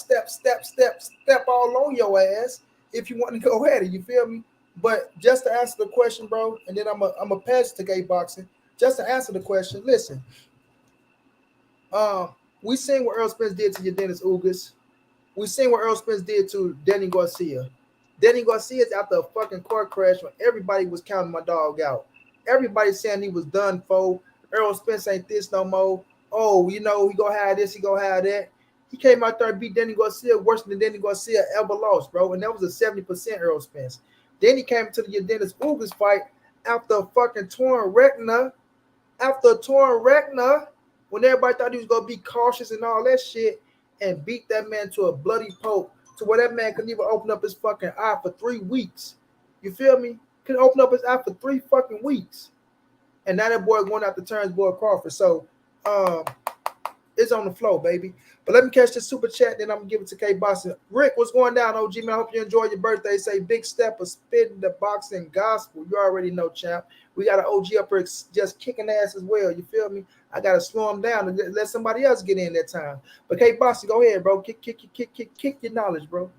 all on your ass if you want to go at it. You feel me? But just to answer the question, bro, and then I'm a pass to K-Boxing. Just to answer the question, listen. We seen what Errol Spence did to your Dennis Ugas. We seen what Errol Spence did to Danny Garcia. Danny Garcia's after a fucking car crash when everybody was counting my dog out. Everybody saying he was done for. Errol Spence ain't this no more. Oh, you know, he gonna have this, he gonna have that. He came out there and beat Danny Garcia worse than Danny Garcia ever lost, bro. And that was a 70% Errol Spence. Then he came to the Dennis Ugas fight after a fucking torn retina. After a torn retina, when everybody thought he was gonna be cautious and all that shit, and beat that man to a bloody pulp, to where that man couldn't even open up his fucking eye for 3 weeks. You feel me? Couldn't open up his eye for 3 fucking weeks. And now that boy going out to Terence Crawford. So it's on the floor, baby. But let me catch this super chat, then I'm gonna give it to K Boston. Rick, what's going down, OG man? I hope you enjoy your birthday. Say big step of spitting the boxing gospel. You already know, champ. We got an OG up here just kicking ass as well. You feel me? I gotta slow him down and let somebody else get in that time. But K Boston, go ahead, bro. Kick your knowledge, bro.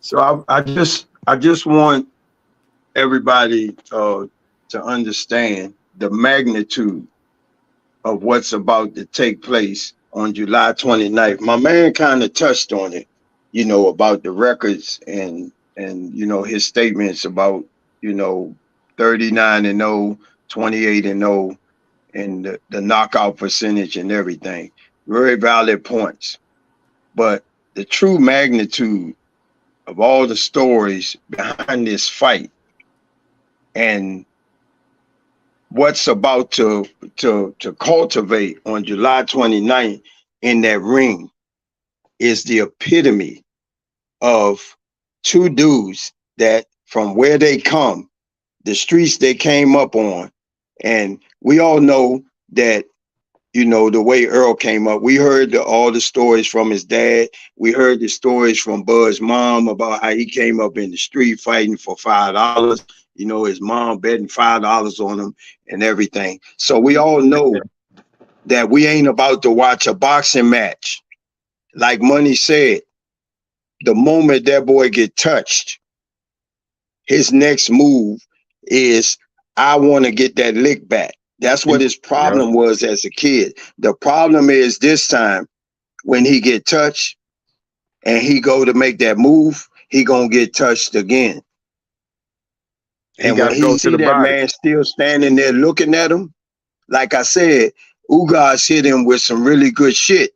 So I just want everybody to understand the magnitude of what's about to take place on July 29th. My man kind of touched on it, you know, about the records and you know his statements about, you know, 39-0, 28-0, and the knockout percentage and everything. Very valid points. But the true magnitude of all the stories behind this fight and what's about to cultivate on July 29th in that ring is the epitome of two dudes that from where they come, the streets they came up on, and we all know that, you know, the way Errol came up. We heard all the stories from his dad. We heard the stories from Bud's mom about how he came up in the street fighting for $5. You know, his mom betting $5 on him and everything. So we all know that we ain't about to watch a boxing match. Like Money said, the moment that boy get touched, his next move is, I want to get that lick back. That's what his problem was as a kid. The problem is this time when he get touched and he go to make that move, he gonna get touched again. And when he see that man still standing there looking at him, like I said, Ugas hit him with some really good shit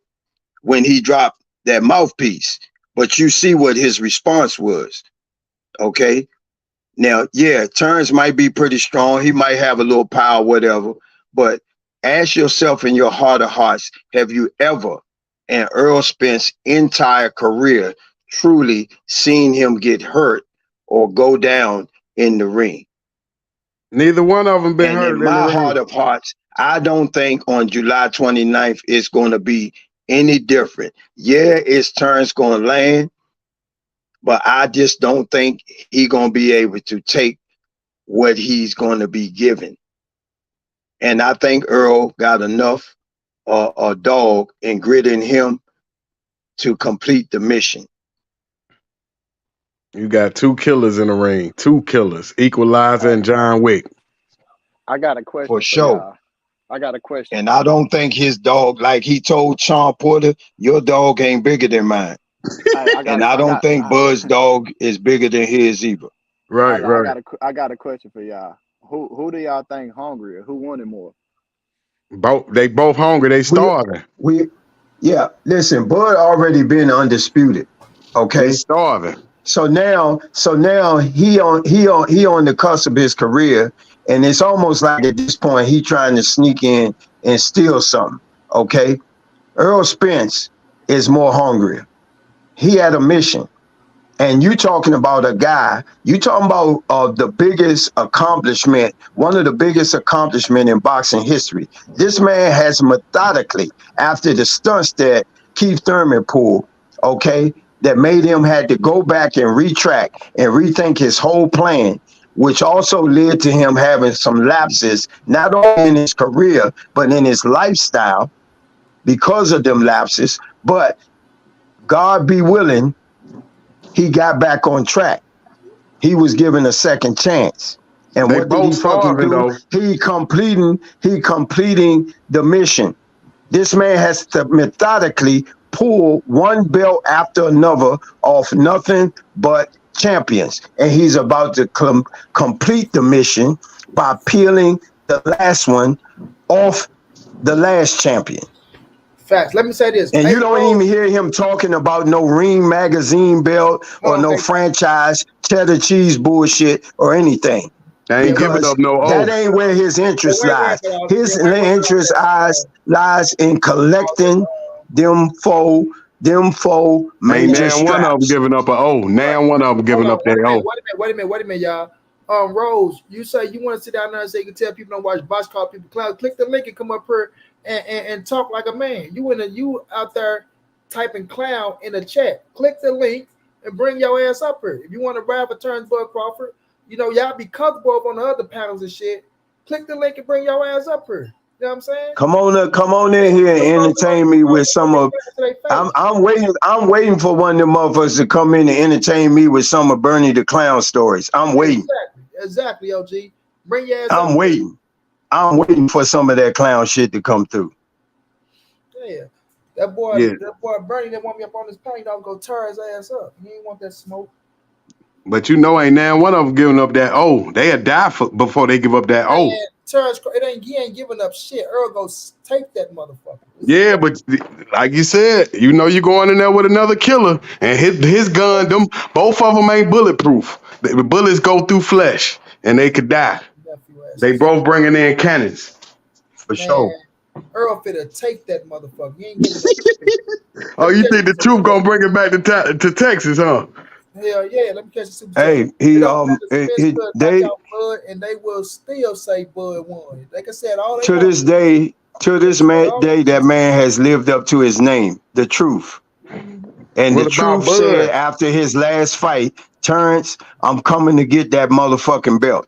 when he dropped that mouthpiece. But you see what his response was, okay? Now, yeah, Terence might be pretty strong. He might have a little power, whatever. But ask yourself in your heart of hearts, have you ever, in Errol Spence's entire career, truly seen him get hurt or go down in the ring? Neither one of them been hurt. In my heart of hearts, I don't think on July 29th it's going to be any different. Yeah, it's Terence going to land, but I just don't think he's going to be able to take what he's going to be given. And I think Errol got enough dog and grit in him to complete the mission. You got two killers in the ring. Two killers. Equalizer and John Wick. I got a question for sure. Y'all. I got a question. And I don't think his dog, like he told Sean Porter, your dog ain't bigger than mine. And I don't think Bud's dog is bigger than his either. Right, right. I got a question for y'all. Who do y'all think hungrier? Who wanted more? They both hungry. They starving. Yeah. Listen, Bud already been undisputed. Okay, He's starving. So now he on the cusp of his career, and it's almost like at this point he trying to sneak in and steal something. Okay, Errol Spence is more hungry. He had a mission. And you talking about a guy, you talking about the biggest accomplishment, one of the biggest accomplishments in boxing history. This man has methodically, after the stunts that Keith Thurman pulled, okay, that made him had to go back and retract and rethink his whole plan, which also led to him having some lapses, not only in his career, but in his lifestyle because of them lapses. But God be willing, he got back on track. He was given a second chance. And what did he fucking do? He completing the mission. This man has to methodically pull one belt after another off nothing but champions. And he's about to complete the mission by peeling the last one off the last champion. Facts. Let me say this. And you don't even hear him talking about no Ring magazine belt or no franchise cheddar cheese bullshit or anything. They ain't giving up no that ain't where his interest lies. His interest lies in collecting them four major straps. Now one of them giving up an O. Now one of them giving up that O. Wait a minute, y'all. Rose, you say you want to sit down there and say you can tell people don't watch box, call people clowns. Click the link and come up here and talk like a man. You out there typing clown in the chat. Click the link and bring your ass up here. If you want to rap for Terence Bud Crawford, y'all be comfortable up on the other panels and shit. Click the link and bring your ass up here. You know what I'm saying? Come on in here and entertain me with some of. I'm waiting for one of them motherfuckers to come in and entertain me with some of Bernie the Clown stories. I'm waiting. Exactly, OG. Bring your ass. I'm waiting. I'm waiting for some of that clown shit to come through. Yeah. That boy Bernie that want me up on his paint, I'll go tear his ass up. He ain't want that smoke. But you know, ain't now one of them giving up that O. They'll die before they give up that O. Man, Terence, he ain't giving up shit. Earl go take that motherfucker. Yeah, but like you said, you know you going in there with another killer, and his gun, them both of them ain't bulletproof. The bullets go through flesh, and they could die. They both bringing in cannons for sure. Earl finna take that motherfucker. He ain't giving up. Oh, you think the truth gonna bring it back to Texas, huh? Hell yeah, let me catch the Super Hey, they Bud, and they will still say Bud won. They can say it all they to want. this day, that man has lived up to his name, the truth. And What the truth about said Bud? after his last fight, Terence, I'm coming to get that motherfucking belt.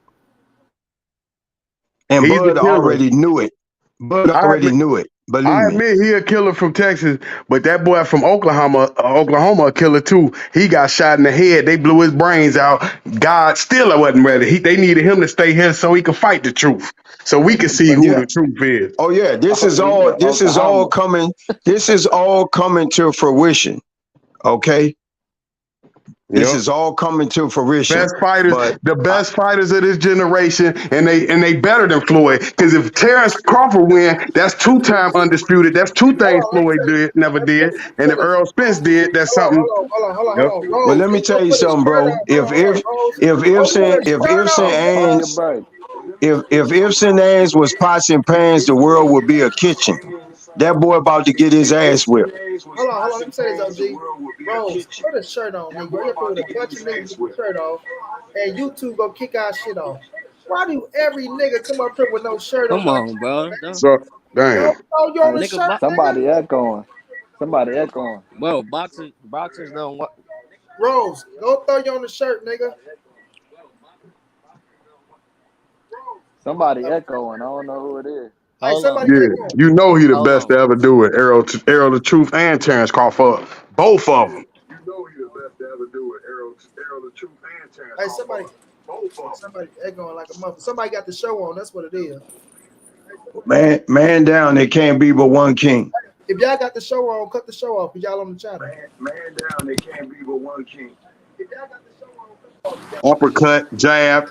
And He's Bud a killer. already knew it. Bud already knew it. Believe I me. admit he a killer from Texas, but that boy from Oklahoma a killer too. He got shot in the head. They blew his brains out. God still wasn't ready. They needed him to stay here so he could fight the truth, so we could see who the truth is. Oh yeah, this is all coming to fruition. Okay. This is all coming to fruition. The best fighters of this generation, and they better than Floyd. Because if Terence Crawford win, that's 2-time undisputed. That's 2 things Floyd never did. And if Errol Spence did, that's something. Hold on. Well, let me tell you something, bro. If ifs and ands was pots and pans, the world would be a kitchen. That boy about to get his ass whipped. Hold on. Let me say this, OG. Rose, put a shirt on, nigga. You're with a bunch of niggas with a shirt off, and you two go kick our shit off. Why do every nigga come up here with no shirt on? Come on, bro. So, damn. You on the shirt, somebody echoing. Somebody echoing. Well, boxers don't want. Rose, go throw you on the shirt, nigga. Somebody echoing. I don't know who it is. Hey, you know he the best to ever do it. Errol the Truth and Terence Crawford, both of them. You know he the best to ever do it. Errol the Truth and Terence Crawford. Somebody echoing like a mother. Somebody got the show on. That's what it is. Man down, there can't be but one king. If y'all got the show on, cut the show off. Cause y'all on the channel. Man down, there can't be but one king. If y'all got the show on, uppercut, jab.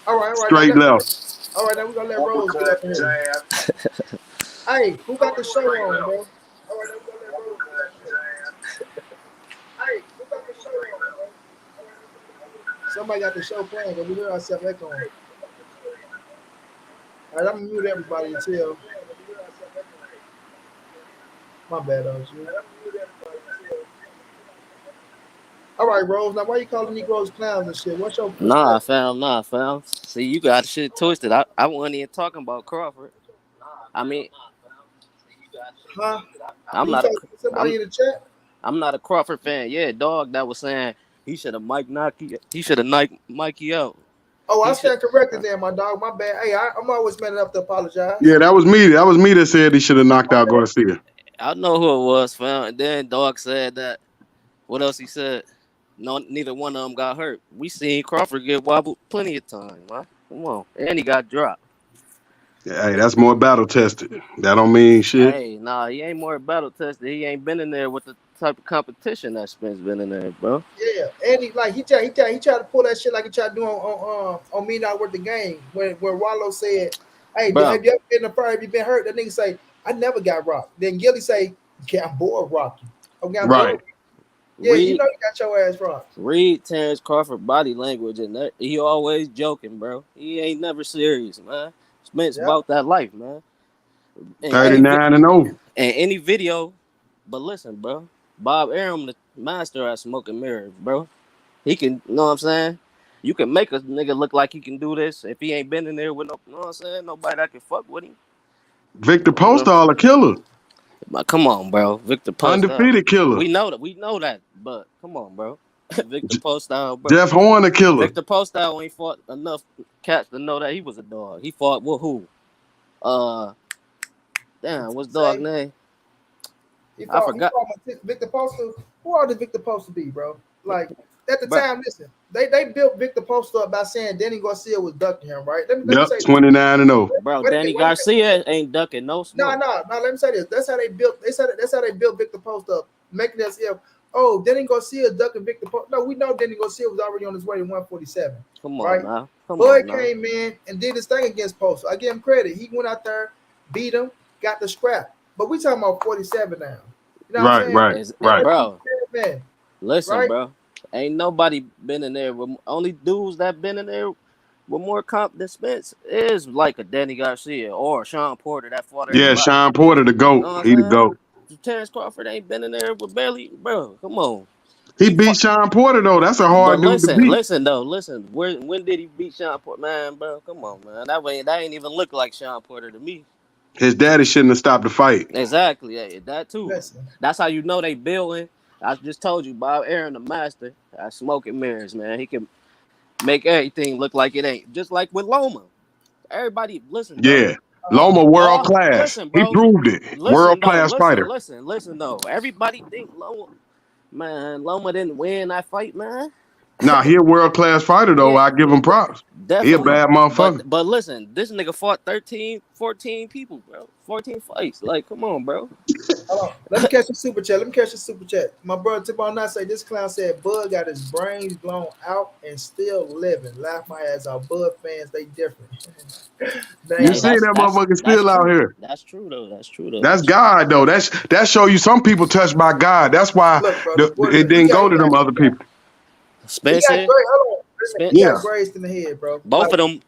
All right. Straight left. All right, now we're gonna let Rose get up in here. Hey, who got the show on, bro? All right, now we're gonna let Rose get up in here. Hey, who got the show on, bro? Somebody got the show playing, but we hear ourselves echoing. All right, I'm gonna mute everybody until. My bad, OG. All right, Rose. Now, why you calling Negroes clowns and shit? What's your Nah, fam. See, you got shit twisted. I wasn't even talking about Crawford. I mean, I'm not a Crawford fan. Yeah, dog that was saying he should have knifed Mikey out. Oh, I stand corrected there, my dog. My bad. Hey, I'm always man enough to apologize. Yeah, that was me. That was me that said he should have knocked out Garcia. I know who it was, fam. And then dog said that. What else he said? No, neither one of them got hurt. We seen Crawford get wobbled plenty of time, man. Come on. And he got dropped. Yeah, hey, that's more battle tested. That don't mean shit. Hey, nah, he ain't more battle tested. He ain't been in there with the type of competition that Spence been in there, bro. Yeah, and he tried to pull that shit like he tried to do on Me Not Worth the Game when Wallow said, "Hey, have you ever been in the fire? Have you been hurt?" That nigga say, "I never got rocked." Then Gilly say, "Okay, I'm bored rocking." Okay, I'm bored. Yeah, you know you got your ass rocked. Read Terence Crawford body language, and that, he always joking, bro. He ain't never serious, man. Spence about that life, man. 39-0. And any video, but listen, bro. Bob Arum, the master at smoking mirrors, bro. He can, you know what I'm saying? You can make a nigga look like he can do this if he ain't been in there with no, you know what I'm saying? Nobody that can fuck with him. Victor Postall, a killer. But come on, bro. Victor Postall. Undefeated killer. We know that, but come on, bro. Victor Postall, bro. Jeff Horn, a killer. Victor Postall ain't fought enough cats to know that he was a dog. He fought with who? Damn, what's dog name? I forgot. Victor Postall. Who are the Victor Postall be, bro? Like at the time, listen, they built Victor Poster up by saying Danny Garcia was ducking him, right? Let me Yep, say 29-0. Bro, Danny Garcia ain't ducking no smoke. No. Let me say this. That's how they built. That's how they built Victor Poster up, making us if Danny Garcia ducking Victor Poster. No, we know Danny Garcia was already on his way to 147. Come on right? now. Bud came in and did his thing against Poster. I give him credit. He went out there, beat him, got the scrap. But we talking about 47 now. You know what I'm saying? Right. Bro, man. Listen, Right? bro. Ain't nobody been in there. Only dudes that been in there with more comp than Spence is like a Danny Garcia or Sean Porter that fought everybody. Yeah, Sean Porter, the GOAT. You know He the GOAT. Terence Crawford ain't been in there with barely, bro. Come on. He beat Sean Porter though. That's a hard dude to beat. Listen. When did he beat Sean Porter, man, bro? Come on, man. That ain't even look like Sean Porter to me. His daddy shouldn't have stopped the fight. Exactly, yeah, that too. Listen. That's how you know they building. I just told you, Bob Aaron, the master, smoking mirrors, man. He can make everything look like it ain't. Just like with Loma. Everybody, listen, bro. Yeah. Loma world class. Listen, bro. He proved it. World class fighter. Listen, though. Everybody think Loma didn't win that fight, man. Nah, he a world class fighter though. Yeah. I give him props. Definitely. He a bad motherfucker. But listen, this nigga fought 14 people, bro. 14 fights. Like, come on, bro. Hold on. Let me catch a super chat. My brother Tip on that say this clown said Bud got his brains blown out and still living. Laugh my ass out. Bud fans, they different. You see that motherfucker still out here. That's true though. That's God though. That show you some people touched by God. That's why it didn't go to them other people. Spence. He got grazed in the head, bro. Both of them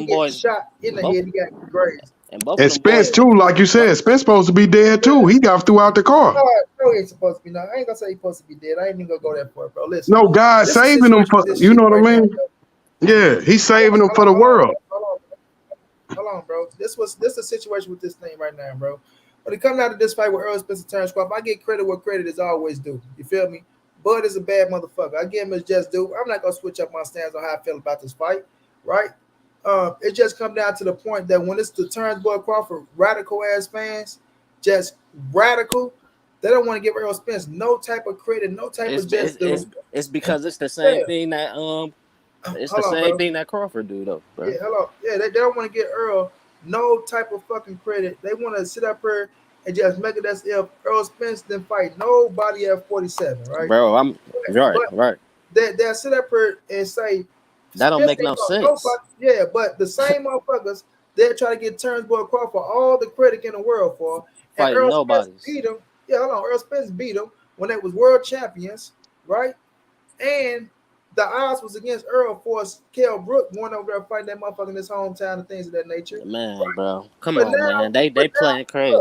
boys shot in the head. He got grazed. And Spence too, like you said, Spence supposed to be dead too. He got threw out the car. No, he ain't supposed to be. No, I ain't gonna say he's supposed to be dead. I ain't even gonna go that far, bro. Listen. No, God saving him for you know what I mean? Yeah, he's saving him for the world. Hold on, bro. This a situation with this thing right now, bro. When it comes out of this fight with Errol Spence and Terence Crawford, I get credit where credit is always due. You feel me? Bud is a bad motherfucker. I give him his just due. I'm not gonna switch up my stance on how I feel about this fight, right? It just come down to the point that when it's the Terence Boy Crawford radical ass fans, just radical, they don't want to give Errol Spence no type of credit, no type of just due. It's because it's the same thing that thing that Crawford do though, bro. Yeah, hello. Yeah, they don't want to get Errol no type of fucking credit. They want to sit up here and just make it as if Errol Spence didn't fight nobody at 47, right? Bro, I'm right. They'll sit up here and say that don't make no sense. Yeah, but the same motherfuckers, they'll try to get Terence Boy Crawford all the credit in the world for. And Errol Spence beat him. Yeah, hold on. Errol Spence beat him when they was world champions, right? And the odds was against Errol for Kell Brook going over there fighting that motherfucker in his hometown and things of that nature. Man, bro. Come on, man. They playing crazy.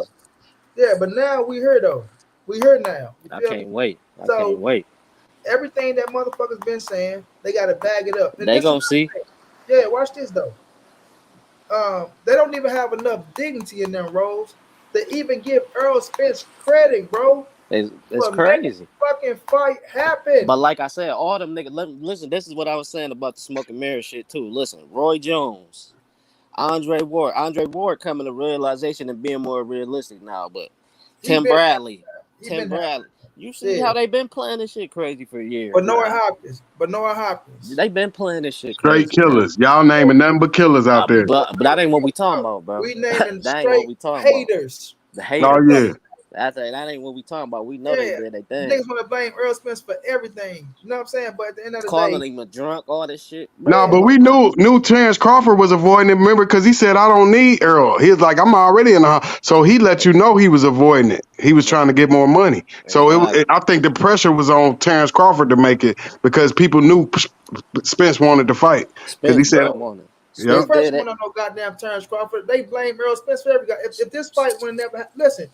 Yeah, but now we here though. We here now. I can't wait. Everything that motherfuckers been saying, they gotta bag it up. And they gonna see. Yeah, watch this though. They don't even have enough dignity in them roles to even give Errol Spence credit, bro. It's crazy. Fucking fight happen. But like I said, all them niggas. Listen, this is what I was saying about the smoke and mirror shit too. Listen, Roy Jones, Andre Ward coming to realization and being more realistic now. But Tim Bradley. You see how they been playing this shit crazy for years. But Noah Hopkins. They been playing this shit crazy. Straight killers. Y'all naming nothing but killers out there. But that ain't what we talking about, bro. We naming straight haters. The haters. Oh yeah. That ain't what we talking about. We know they did their thing. Niggas want to blame Errol Spence for everything. You know what I'm saying? But at the end of the calling day, him a drunk, all this shit. No, but we knew Terence Crawford was avoiding it. Remember, because he said, I don't need Errol. He was like, I'm already in the house. So he let you know he was avoiding it. He was trying to get more money. So I think the pressure was on Terence Crawford to make it because people knew Spence wanted to fight. Because he said, Spence went on no goddamn Terence Crawford. They blame Errol Spence for every guy. If this fight would never listen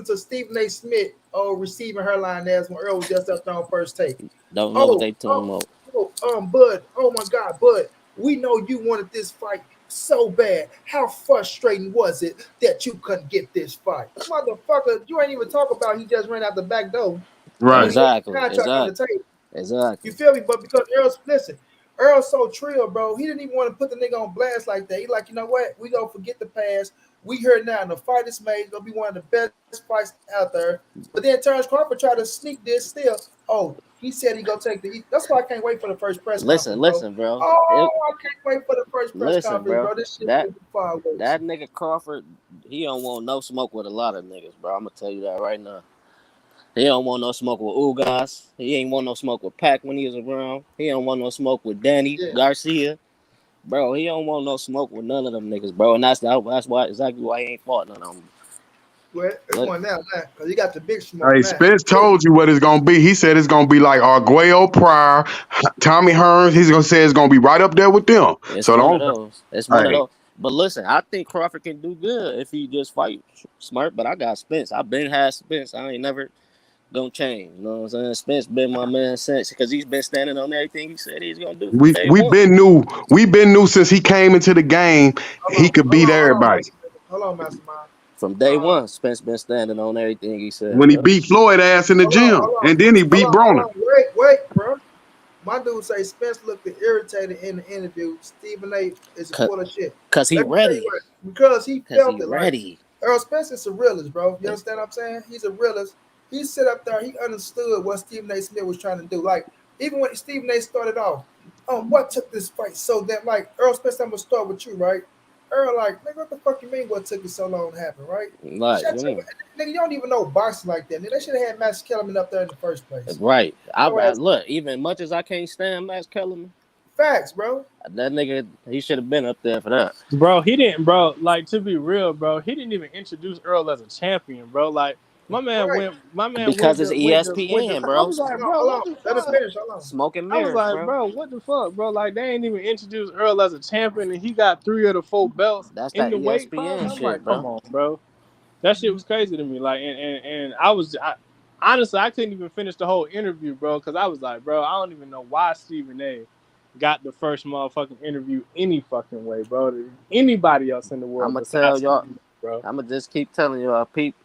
to Stephen A. Smith receiving her line as when Errol was just up there on first take. Don't know what they talking about. Bud, oh my God, Bud, we know you wanted this fight so bad. How frustrating was it that you couldn't get this fight? Motherfucker, you ain't even talk about he just ran out the back door. Right. Exactly. You feel me? But because Errol's so trill, bro. He didn't even want to put the nigga on blast like that. He like, you know what? We gonna forget the past. We here now. And the fight is made. It's gonna be one of the best fights out there. But then Terence Crawford tried to sneak this still. Oh, He said he gonna take the. That's why I can't wait for the first press conference. Listen, bro. Oh, I can't wait for the first press conference, bro. This shit That is far away. that nigga Crawford, he don't want no smoke with a lot of niggas, bro. I'm gonna tell you that right now. He don't want no smoke with Ugas. He ain't want no smoke with Pac when he was around. He don't want no smoke with Danny Garcia. Bro, he don't want no smoke with none of them niggas, bro. And that's why exactly why he ain't fought none of them. Well, it's going now, because he got the big smoke. Hey, Spence told you what it's gonna be. He said it's gonna be like Arguello, Pryor, Tommy Hearns. He's gonna say it's gonna be right up there with them. It's so one of those. It's one of those. But listen, I think Crawford can do good if he just fight smart. But I got Spence. I've been had Spence. I ain't never gonna change. You know what I'm saying? Spence been my man since because he's been standing on everything he said he's gonna do. We've been new since he came into the game. He could beat everybody. Hold on, Mastermind. From day one, Spence been standing on everything he said. When he beat Floyd ass in the gym, and then he beat Broner. Wait, bro. My dude say Spence looked irritated in the interview. Stephen A. is full of shit. Because he ready. Because he felt it. Ready. Like, Errol Spence is a realist, bro. You understand what I'm saying? He's a realist. He sit up there. He understood what Stephen A. Smith was trying to do. Like, even when Stephen A. started off, what took this fight so that, like, Errol Spence, I'm going to start with you, right? Errol, like, nigga, what the fuck you mean what took it so long to happen, right? Like, nigga, you don't even know boxing like that. Nigga, they should have had Max Kellerman up there in the first place. Right. Look, even much as I can't stand Max Kellerman. Facts, bro. That nigga, he should have been up there for that. Bro, he didn't, bro. Like, to be real, bro, he didn't even introduce Errol as a champion, bro. Like, my man went because it's ESPN, bro. I was like, bro, let us finish. Hold on. Smoking mirrors, I was like, bro, what the fuck, bro? Like, they ain't even introduced Errol as a champion, and he got 3 of the 4 belts. That's in that the weight ESPN class. shit, like, bro. Come on, bro. That shit was crazy to me. Like, and honestly, I couldn't even finish the whole interview, bro, because I was like, bro, I don't even know why Stephen A. got the first motherfucking interview any fucking way, bro. Anybody else in the world? I'm gonna tell y'all, bro. I'm gonna just keep telling y'all, Pete.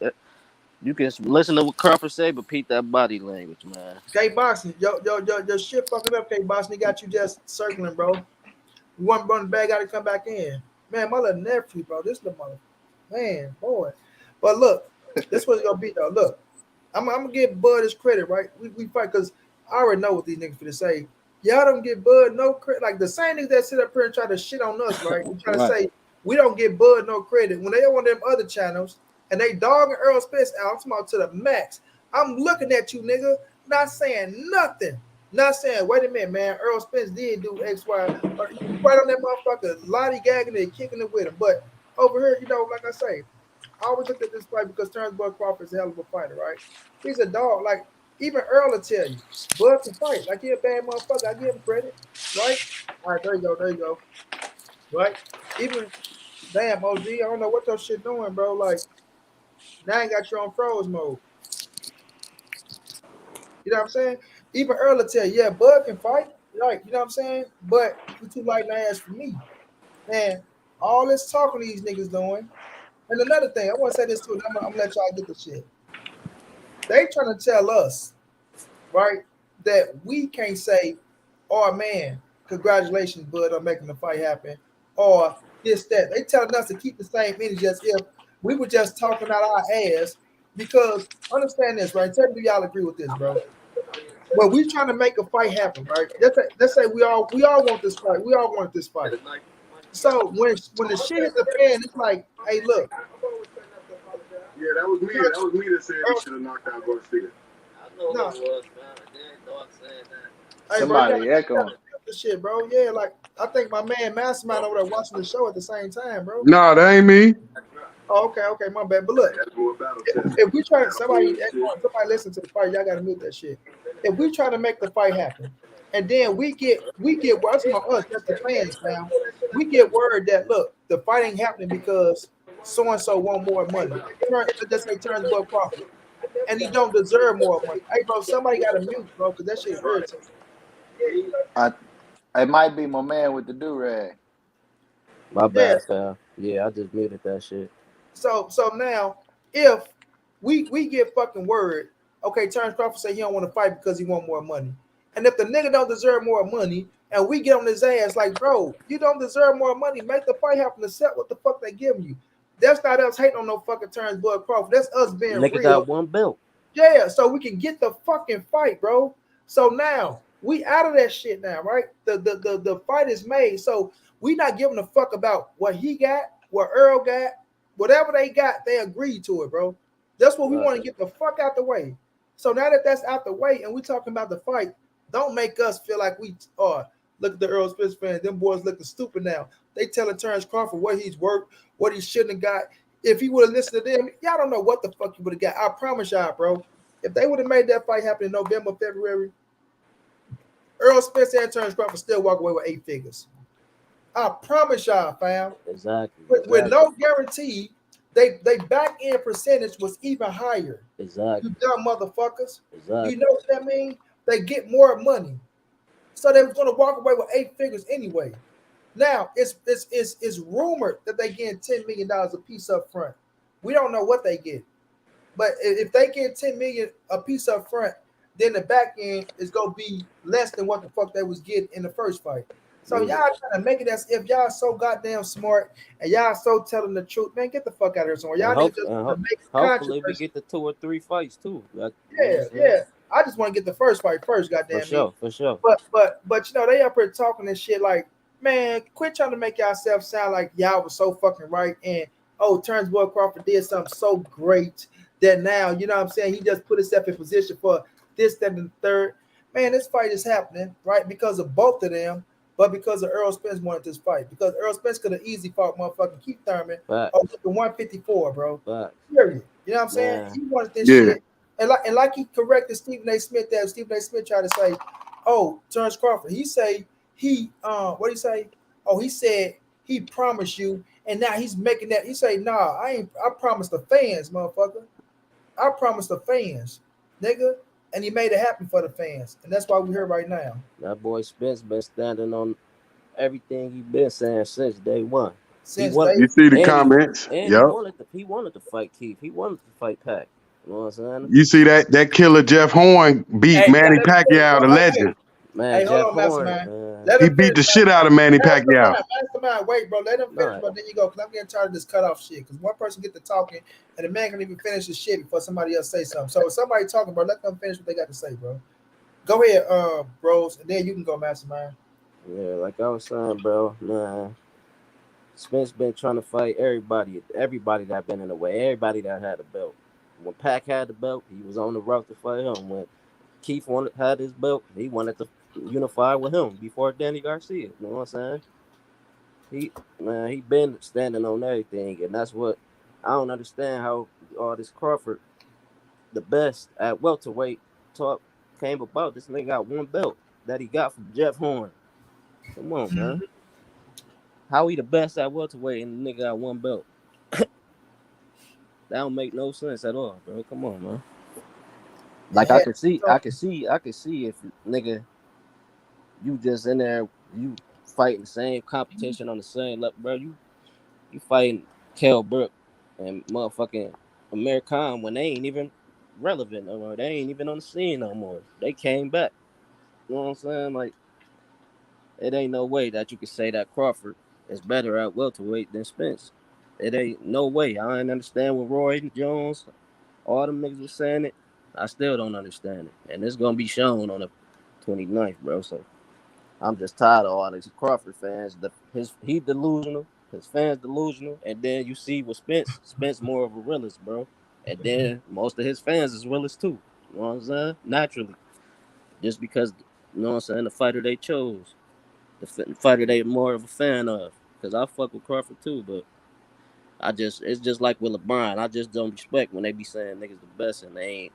You can listen to what Crawford say, but Pete that body language, man. K Boxing, your shit fucking up. K Boxing, he got you just circling, bro. You want to run the bag out and come back in, man. My little nephew, bro. This the mother, man, boy. But look, this was gonna be though. Look, I'm gonna give Bud his credit, right? We fight because I already know what these niggas finna say. Y'all don't give Bud no credit. Like the same niggas that sit up here and try to shit on us, right? We try to say we don't give Bud no credit when they on them other channels and they dogging Errol Spence out. I'm talking about to the max. I'm looking at you, nigga, not saying nothing. Not saying, wait a minute, man. Errol Spence did do X, Y. Right on that motherfucker, lollygagging and kicking it with him. But over here, you know, like I say, I always look at this fight because Terence Crawford is a hell of a fighter, right? He's a dog. Like, even Errol will tell you, Bud can fight. Like, he a bad motherfucker. I give him credit, right? All right, there you go. Right? Even, damn, OG, I don't know what your shit doing, bro. Like, now you got you on froze mode. You know what I'm saying? Even Errol will tell you, yeah, Bud can fight. Right, you know what I'm saying? But you too light in the ass for me. Man, all this talking these niggas doing. And another thing, I want to say this too, and I'm gonna let y'all get the shit. They trying to tell us, right, that we can't say, oh man, congratulations, Bud, on making the fight happen, or this, that. They telling us to keep the same energy as if we were just talking out our ass, because understand this, right? Tell me, do y'all agree with this, bro? Well, we trying to make a fight happen, right? Let's say we all want this fight. We all want this fight. So when the shit hit the fan, it's like, hey, look. Yeah, that was me. That was me that said we should have knocked out Gore Steele. I know no. It was, man. Dog saying that. Hey, somebody bro, echoing. Shit, bro. Yeah, like I think my man Mastermind over there watching the show at the same time, bro. No, that ain't me. Oh, okay, my bad. But look, if we try, somebody listen to the fight, y'all gotta mute that shit. If we try to make the fight happen, and then we get what's on us, that's the fans now. We get word that look, the fight ain't happening because so and so want more money. Let's say Terence Crawford, and he don't deserve more money. Hey, bro, somebody got to mute, bro, because that shit hurts. It might be my man with the do-rag. My bad, fam. Yeah, I just muted that shit. So now, if we get fucking word, okay, Terence Crawford say he don't want to fight because he want more money. And if the nigga don't deserve more money, and we get on his ass like, bro, you don't deserve more money, make the fight happen, accept what the fuck they giving you. That's not us hating on no fucking Terence Crawford. That's us being nigga real. got one belt. Yeah, so we can get the fucking fight, bro. So now we out of that shit now, right? The fight is made. So we not giving a fuck about what he got, what Earl got, whatever they got, they agreed to it, bro. That's what we want to get the fuck out the way. So now that that's out the way and we talking about the fight, don't make us feel like we look at the Errol Spence fans. Them boys looking stupid now. They telling Terence Crawford what he's worked, what he shouldn't have got. If he would have listened to them, y'all don't know what the fuck he would have got. I promise y'all, bro. If they would have made that fight happen in November, February, Errol Spence and Terence Crawford still walk away with 8 figures. I promise y'all, fam. Exactly. With no guarantee, they back end percentage was even higher. Exactly. You dumb motherfuckers. Exactly. You know what that means? They get more money. So they was gonna walk away with 8 figures anyway. Now it's rumored that they getting $10 million a piece up front. We don't know what they get. But if they get $10 million a piece up front, then the back end is gonna be less than what the fuck they was getting in the first fight. So y'all trying to make it as if y'all so goddamn smart and y'all so telling the truth, man. Get the fuck out of here somewhere. Y'all need to just make hopefully we get the 2 or 3 fights too. Like, yeah. I just want to get the first fight first, goddamn. For sure. But you know they up here talking this shit like, man, quit trying to make yourself sound like y'all was so fucking right and Terence Boy Crawford did something so great that now, you know what I'm saying, he just put himself in position for this, that, and the third. Man, this fight is happening, right? Because of both of them, but because of Errol Spence wanted this fight. Because Errol Spence could have easily fought motherfucking Keith Thurman the 154, bro. Period. You know what I'm saying? He wanted this shit. And like he corrected Stephen A. Smith that Stephen A. Smith tried to say, Terence Crawford. He say what did he say? He said he promised you, and now he's making that. He say, nah, I promised the fans, motherfucker. I promised the fans, nigga. And he made it happen for the fans. And that's why we're here right now. That boy Spence been standing on everything he been saying since day one. You see the comments. He wanted to fight Keith. He wanted to fight Pac. You know what I'm saying? You see that killer Jeff Horn beat Manny Pacquiao, the legend. Man, hold on, Mastermind. He beat the shit out of Manny Pacquiao. Mastermind, wait, bro. Let him finish, but then you go. Because I'm getting tired of this cutoff shit. Because one person get to talking, and the man can even finish his shit before somebody else say something. So if somebody talking, bro, let them finish what they got to say, bro. Go ahead, bros, and then you can go, Mastermind. Yeah, like I was saying, bro, man. Spence been trying to fight everybody that been in the way, everybody that had a belt. When Pac had the belt, he was on the route to fight him. When Keith had his belt, he wanted to unify with him before Danny Garcia. You know what I'm saying? He been standing on everything, and that's what I don't understand how all this Crawford, the best at welterweight, talk came about. This nigga got one belt that he got from Jeff Horn. Come on, man. How he the best at welterweight and the nigga got one belt? That don't make no sense at all, bro. Come on, man. Like I can see if nigga, you just in there, you fighting the same competition on the same level, bro. You fighting Kell Brook and motherfucking Amir Khan when they ain't even relevant no more. They ain't even on the scene no more. They came back. You know what I'm saying? Like, it ain't no way that you could say that Crawford is better at welterweight than Spence. It ain't no way. I ain't understand what Roy Jones, all them niggas was saying it. I still don't understand it. And it's going to be shown on the 29th, bro. So I'm just tired of all these Crawford fans. He delusional. His fans delusional. And then you see with Spence more of a realist, bro. And then most of his fans is realists too. You know what I'm saying? Naturally. Just because, you know what I'm saying, the fighter they chose. The fighter they more of a fan of. Because I fuck with Crawford too, but it's just like with LeBron. I just don't respect when they be saying niggas the best and they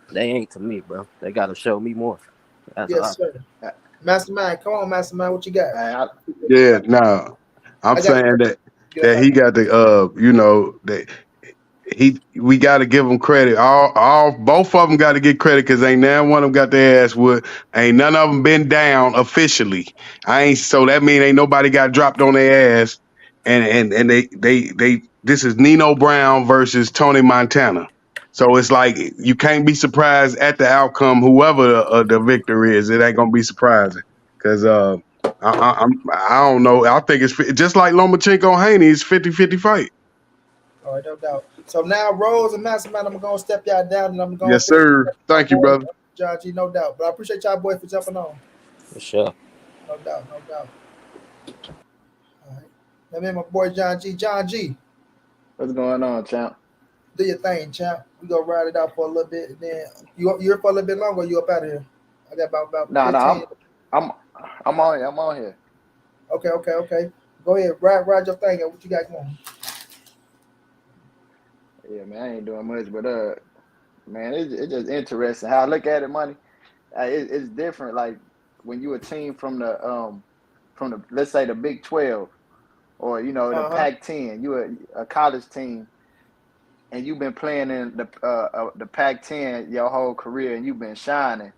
ain't to me, bro. They gotta show me more. Yes, sir. Mastermind, come on, Mastermind, what you got? Yeah, no. I'm saying that he got the we got to give him credit. Both of them got to get credit because ain't none one of them got their ass whooped. Ain't none of them been down officially. So that mean ain't nobody got dropped on their ass. And they this is Nino Brown versus Tony Montana. So it's like you can't be surprised at the outcome, whoever the victor is. It ain't gonna be surprising because I don't know. I think it's just like Lomachenko Haney. It's 50-50 fight. All right, no doubt. So now, Rose and Mastermind, I'm gonna step y'all down, and I'm gonna Yes, finish sir. my Thank you, boy, brother. John G, no doubt. But I appreciate y'all boys for jumping on. For sure. No doubt, no doubt. All right. Let me my boy John G. John G, What's going on, champ? do your thing, champ. We gonna ride it out for a little bit, and then you're for a little bit longer. You up out of here? I got about Nah, 15. I'm I'm on here. I'm on here. Okay. Go ahead, ride your thing. What you got going? Yeah, man, I ain't doing much, but man, it's just interesting how I look at it, money. It's different. Like when you a team from the let's say the Big 12 or the Uh huh. Pac-10, you a college team, and you've been playing in the Pac-10 your whole career, and you've been shining,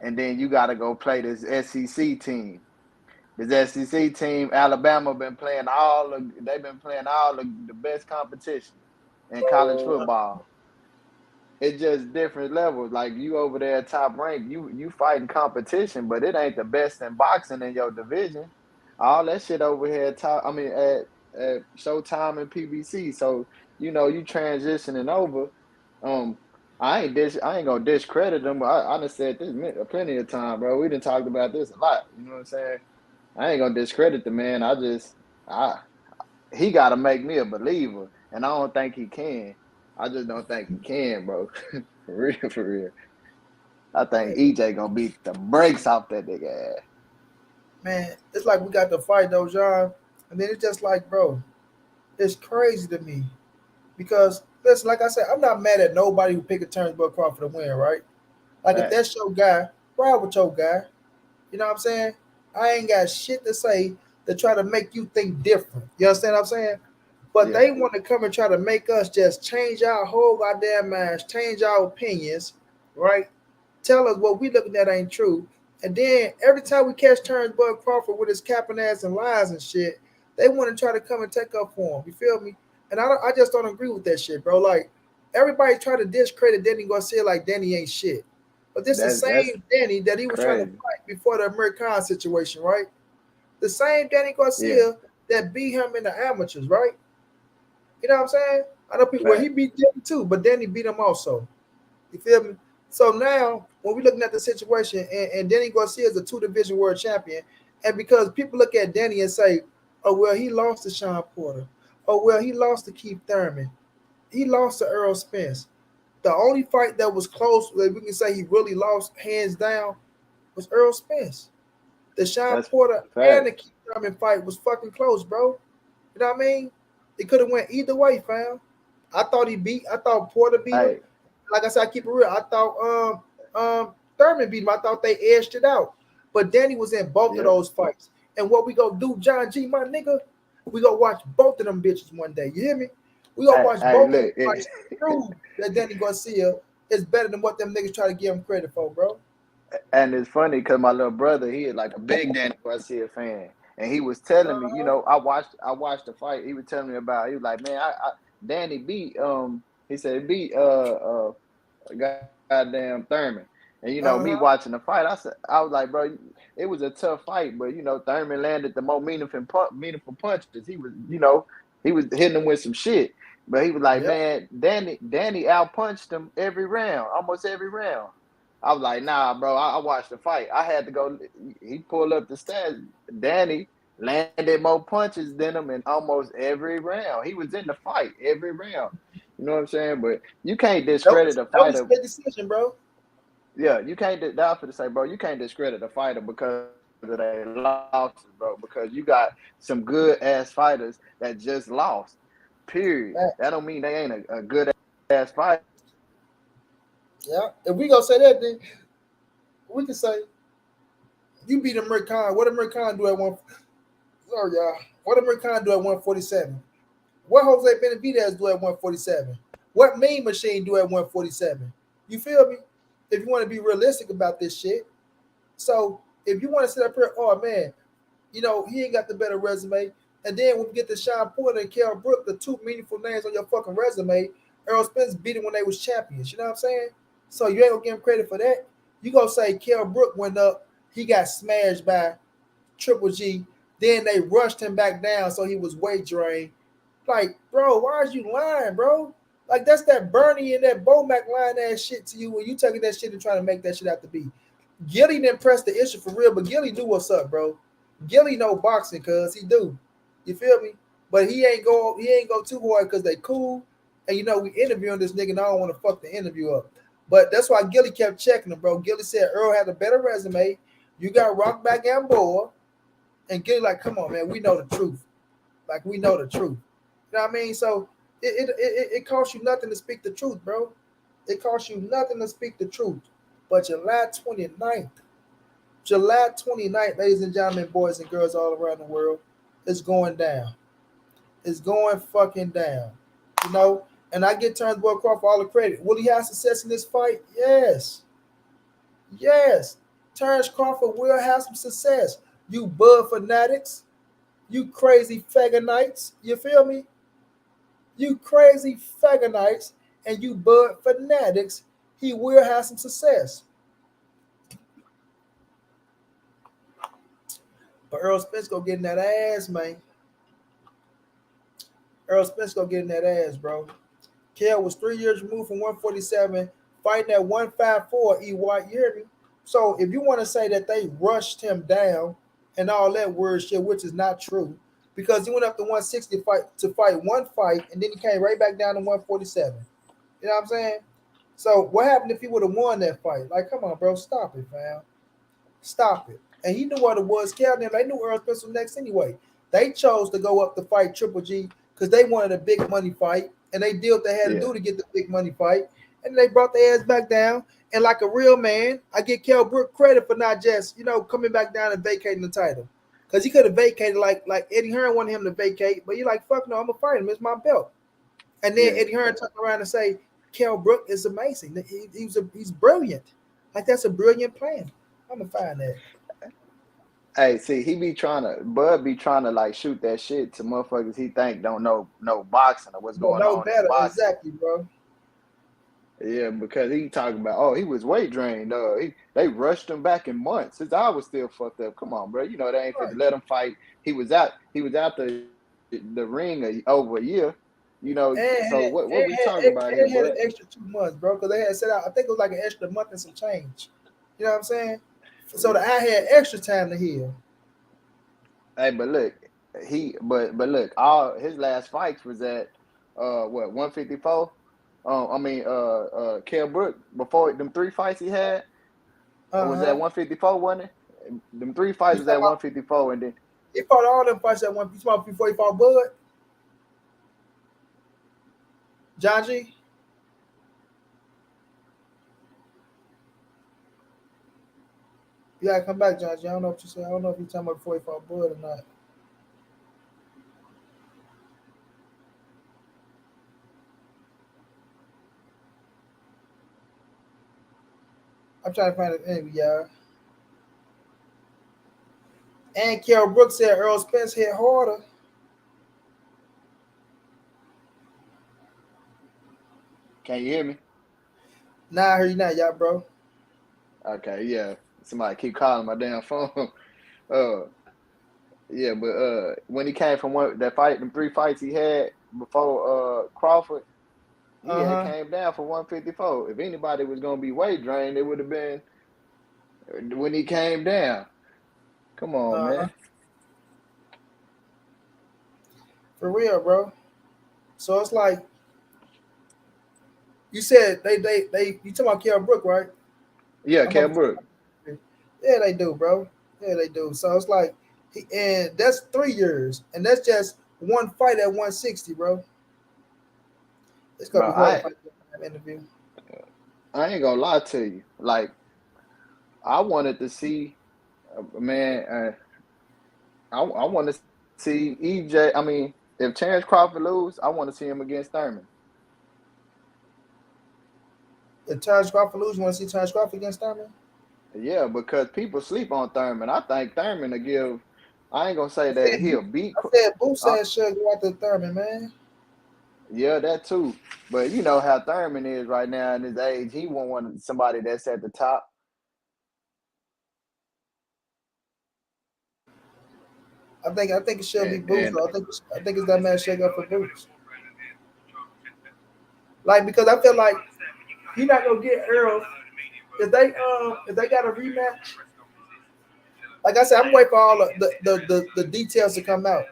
and then you got to go play this SEC team. This SEC team, Alabama, they've been playing all the best competition in college football. It's just different levels. Like you over there at top rank, you fighting competition, but it ain't the best in boxing in your division. All that shit over here at top. I mean at Showtime and PBC. So you transitioning over. Um, I ain't gonna discredit them. But I done said this plenty of time, bro. We done talked about this a lot. You know what I'm saying? I ain't gonna discredit the man. I he got to make me a believer, and I don't think he can. I just don't think he can, bro. For real. I think EJ gonna beat the brakes off that nigga ass. Man, it's like we got to fight though, John. And then it's just like, bro, it's crazy to me because listen, like I said, I'm not mad at nobody who picked a Terence Crawford to win, right? Like if Right. that's your guy, ride with your guy. You know what I'm saying? I ain't got shit to say to try to make you think different. You understand what I'm saying? But Yeah. they want to come and try to make us just change our whole goddamn minds, change our opinions, right? Tell us what we looking at ain't true. And then every time we catch turns Bud Crawford with his capping ass and lies and shit, they want to try to come and take up for him. You feel me? And I just don't agree with that shit, bro. Like everybody try to discredit Danny Garcia like Danny ain't shit. But this is the That's same Danny that he was trying to crazy. fight before the American situation, right? The same Danny Yeah. Garcia that beat him in the amateurs, right? You know what I'm saying? I know people. Well, Right. he beat Danny too, but Danny beat him also. You feel me? So now, when we're looking at the situation, and Danny Garcia is a two-division world champion, and because people look at Danny and say, "Oh well, he lost to Sean Porter. Oh well, he lost to Keith Thurman. He lost to Errol Spence." The only fight that was close, that we can say he really lost hands down, was Errol Spence. The Sean That's Porter and fact. the Keith Thurman fight was fucking close, bro. You know what I mean? It could have went either way, fam. I thought Porter beat him. Hey, Like I said, I keep it real. I thought Thurman beat him. I thought they edged it out. But Danny was in both of yeah. those fights. And what we gonna do, John G, my nigga, we gonna watch both of them bitches one day. You hear me? We gonna watch Hey, both of them look, fights to prove that Danny Garcia is better than what them niggas try to give him credit for, bro. and it's funny because my little brother, he is like a big Danny Garcia fan, and he was telling me, Uh-huh. I watched the fight. He was telling me about. He was like, man, Danny beat he said he beat goddamn Thurman. And me Uh-huh. watching the fight, I was like, bro, it was a tough fight, but Thurman landed the more meaningful punches. He was hitting him with some shit. But he was like, Yep. man, Danny outpunched him every round, almost every round. I was like, nah, bro, I watched the fight. I had to go. He pulled up the stats. Danny landed more punches than him in almost every round. He was in the fight every round. You know what I'm saying? But you can't discredit a That was a fighter. split decision, bro. Yeah, you can't. That's for to say, bro. You can't discredit a fighter because of their losses, bro. Because you got some good ass fighters that just lost. Period. That don't mean they ain't a good ass fighter. Yeah. If we gonna say that, then we can say you beat American. What American do at one? Sorry, y'all. What American do at 147? What Jose Benavidez do at 147? What Mean Machine do at 147? You feel me? If you want to be realistic about this shit. So if you want to sit up here, oh man, he ain't got the better resume. And then when we get to Sean Porter and Kell Brook, the two meaningful names on your fucking resume, Errol Spence beat him when they was champions. You know what I'm saying? So you ain't gonna give him credit for that. You gonna say Kell Brook went up, he got smashed by Triple G. Then they rushed him back down, so he was weight drained. Like, bro, why is you lying, bro? Like, that's that Bernie and that Bomac lying ass shit to you when you taking that shit and trying to make that shit out to be. Gilly didn't press the issue for real, but Gilly knew what's up, bro. Gilly know boxing, cuz he do. You feel me? But he ain't go too hard because they cool. And we interviewing this nigga and I don't want to fuck the interview up. But that's why Gilly kept checking him, bro. Gilly said Earl had a better resume. You got Rock back and Boa. And Gilly like, come on, man, we know the truth. Like, we know the truth. You know what I mean? So it costs you nothing to speak the truth, bro. It costs you nothing to speak the truth. But July 29th, ladies and gentlemen, boys and girls all around the world, it's going down. It's going fucking down. And I get Terence Boy Crawford all the credit. Will he have success in this fight? Yes. Yes. Terence Crawford will have some success. You Bud fanatics. You crazy fagonites. You feel me? You crazy fagonites and you Bud fanatics. He will have some success. But Errol Spence go get in that ass, man. Errol Spence go get in that ass, bro. Kel was 3 years removed from 147, fighting at 154. You hear me? So if you want to say that they rushed him down and all that word shit, which is not true, because he went up to 160 to fight one fight, and then he came right back down to 147. You know what I'm saying? So what happened if he would have won that fight? Like, come on, bro, stop it, fam. Stop it. And he knew what it was. Kel, they knew Errol Spence was next anyway. They chose to go up to fight Triple G because they wanted a big money fight, and they did what they had to do to get the big money fight, and they brought their ass back down. And like a real man, I give Kell Brook credit for not just, coming back down and vacating the title. Because he could have vacated like Eddie Hearn wanted him to vacate, but you're like, fuck no, I'm going to fight him. It's my belt. And then Eddie Hearn turned around and say, Kell Brook is amazing. He's brilliant. Like, that's a brilliant plan. I'm going to find that. Hey, see, Bud be trying to like shoot that shit to motherfuckers he think don't know boxing or what's going on in boxing. Exactly, bro. Yeah, because he talking about, he was weight drained. They rushed him back in months. His eye was still fucked up. Come on, bro. They ain't fit to let him fight. He was out the ring over a year. So what we talking about here, They had an extra 2 months, bro, because they had set out, I think it was like an extra month and some change. You know what I'm saying? So the eye had extra time to heal. Hey, but look, look, all his last fights was at 154. Kell Brook, before them 3 fights he had, was at 154, wasn't it? Them 3 fights was at 154, and then he fought all them fights at 154 before he fought Bud. John G. You gotta come back, John G. I don't know what you said. I don't know if you're talking about before he fought Bud or not. I'm trying to find it anyway, y'all. And Kell Brook said Errol Spence hit harder. Can you hear me? Nah, I hear you now, y'all, bro. Okay, yeah. Somebody keep calling my damn phone. Yeah, but when he came from them 3 fights he had before Crawford, he had came down from 154. If anybody was gonna be weight drained, it would have been when he came down. Come on, man. For real, bro. So it's like you said they you talking about Kell Brook, right? Yeah, Kell Brook. Yeah, they do, bro. Yeah, they do. So it's like and that's 3 years, and that's just one fight at 160, bro. It's gonna be hard to fight that interview. I ain't gonna lie to you. Like, I wanted to see, man. I want to see EJ. I mean, if Terence Crawford lose, I want to see him against Thurman. If Terence Crawford lose, you want to see Terence Crawford against Thurman? Yeah, because people sleep on Thurman. I think Thurman will give. I ain't gonna say that he'll beat. I said Boo said should go after Thurman, man. Yeah, that too. But you know how Thurman is right now in his age. He won't want somebody that's at the top. I think it should be Boots. And I think it's that man shake up for Boots. Like because I feel like you're not gonna get Errol if they got a rematch. Like I said, I'm waiting for all the details to come out.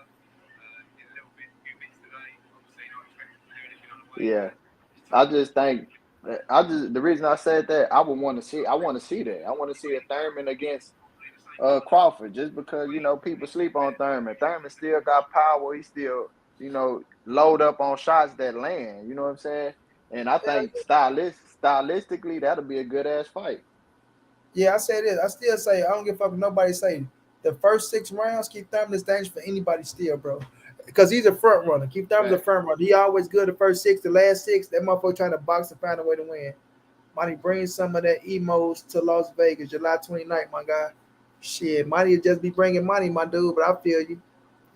yeah, I just think the reason I said that I would want to see I want to see that. I want to see a Thurman against Crawford just because people sleep on Thurman. Thurman still got power. He still load up on shots that land. You know what I'm saying? And I think stylistically that'll be a good ass fight. Yeah, I say this. I still say I don't give a fuck what nobody say. The first 6 rounds, Keith Thurman is dangerous for anybody still, bro. Because he's a front runner. Keith Thurman's a Fact. front runner. He always good the first 6, the last 6. That motherfucker trying to box and find a way to win. Monty, bring some of that emos to Las Vegas, July 29th, my guy. Shit, money just be bringing money, my dude. But I feel you.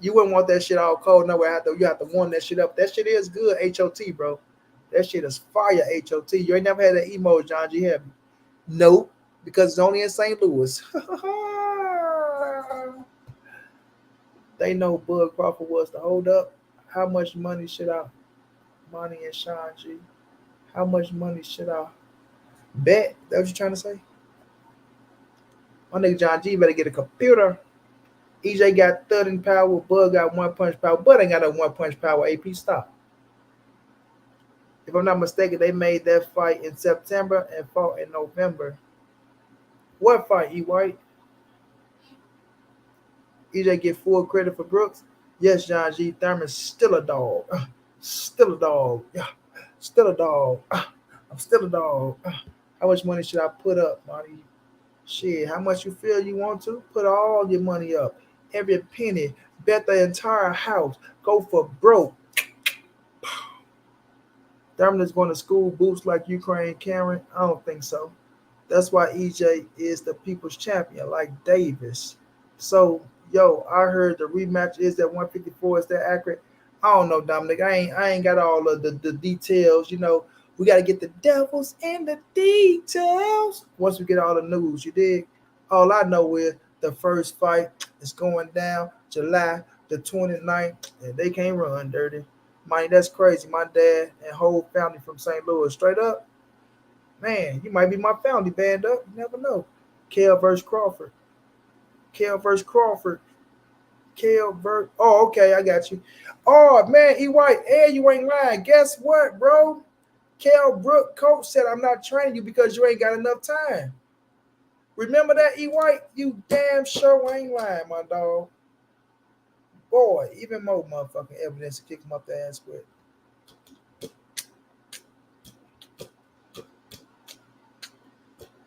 You wouldn't want that shit all cold nowhere. You have to warm that shit up. That shit is good, HOT, bro. That shit is fire, HOT. You ain't never had that emo, John G. Have you? Nope, because it's only in St. Louis. They know Bud Crawford was to hold up. How much money should I, Money and Sean G? How much money should I bet? That what you trying to say? My nigga John G better get a computer. EJ got 30 power. Bud got one punch power. Bud ain't got no one punch power. AP stop. If I'm not mistaken, they made that fight in September and fought in November. What fight, E. White? EJ get full credit for Brooks. Yes, John G. Thurman's still a dog. Still a dog. Yeah. Still a dog. I'm still a dog. How much money should I put up, Monty? Shit, how much you feel you want to? Put all your money up. Every penny. Bet the entire house. Go for broke. Thurman is going to school boots like Ukraine Karen? I don't think so. That's why EJ is the people's champion, like Davis. So, yo, I heard the rematch is that 154. Is that accurate? I don't know, Dominic. I ain't got all of the details. We got to get the devils in the details once we get all the news. You dig? All I know is the first fight is going down July the 29th, and they can't run dirty. Man, that's crazy. My dad and whole family from St. Louis. Straight up, man, you might be my family band up. You never know. Kel versus Crawford. Kel versus Crawford. Oh, okay, I got you. Oh, man, E. White, you ain't lying. Guess what, bro? Kel Brook coach said, I'm not training you because you ain't got enough time. Remember that, E. White? You damn sure ain't lying, my dog. Boy, even more motherfucking evidence to kick him up the ass with.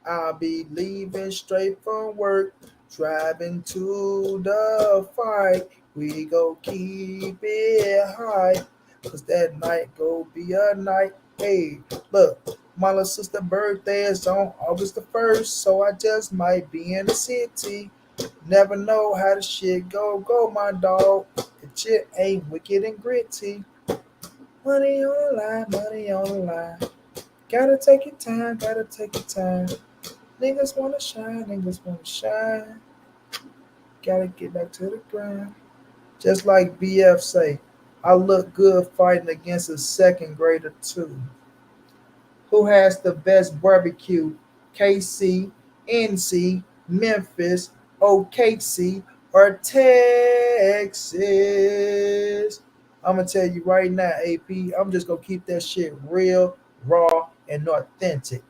I'll be leaving straight from work, driving to the fight. We go keep it high, cause that night go be a night. Hey, look, my little sister's birthday is on August the 1st, so I just might be in the city. Never know how the shit go, my dog. The shit ain't wicked and gritty. Money on the line, money on the line. Gotta take your time, gotta take your time. Niggas wanna shine. Gotta get back to the grind. Just like BF say, I look good fighting against a second grader too. Who has the best barbecue? KC, NC, Memphis, OKC, or Texas? I'm gonna tell you right now, AP. I'm just gonna keep that shit real, raw, and authentic.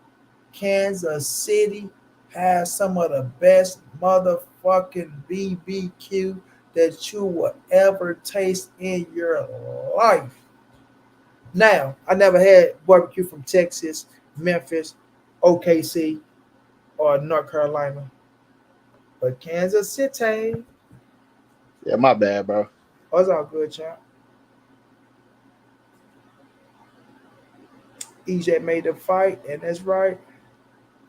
Kansas City has some of the best motherfucking BBQ that you will ever taste in your life. Now, I never had barbecue from Texas, Memphis, OKC, or North Carolina, but Kansas City. Yeah, my bad, bro. Oh, it's all good, champ. EJ made the fight, and that's right.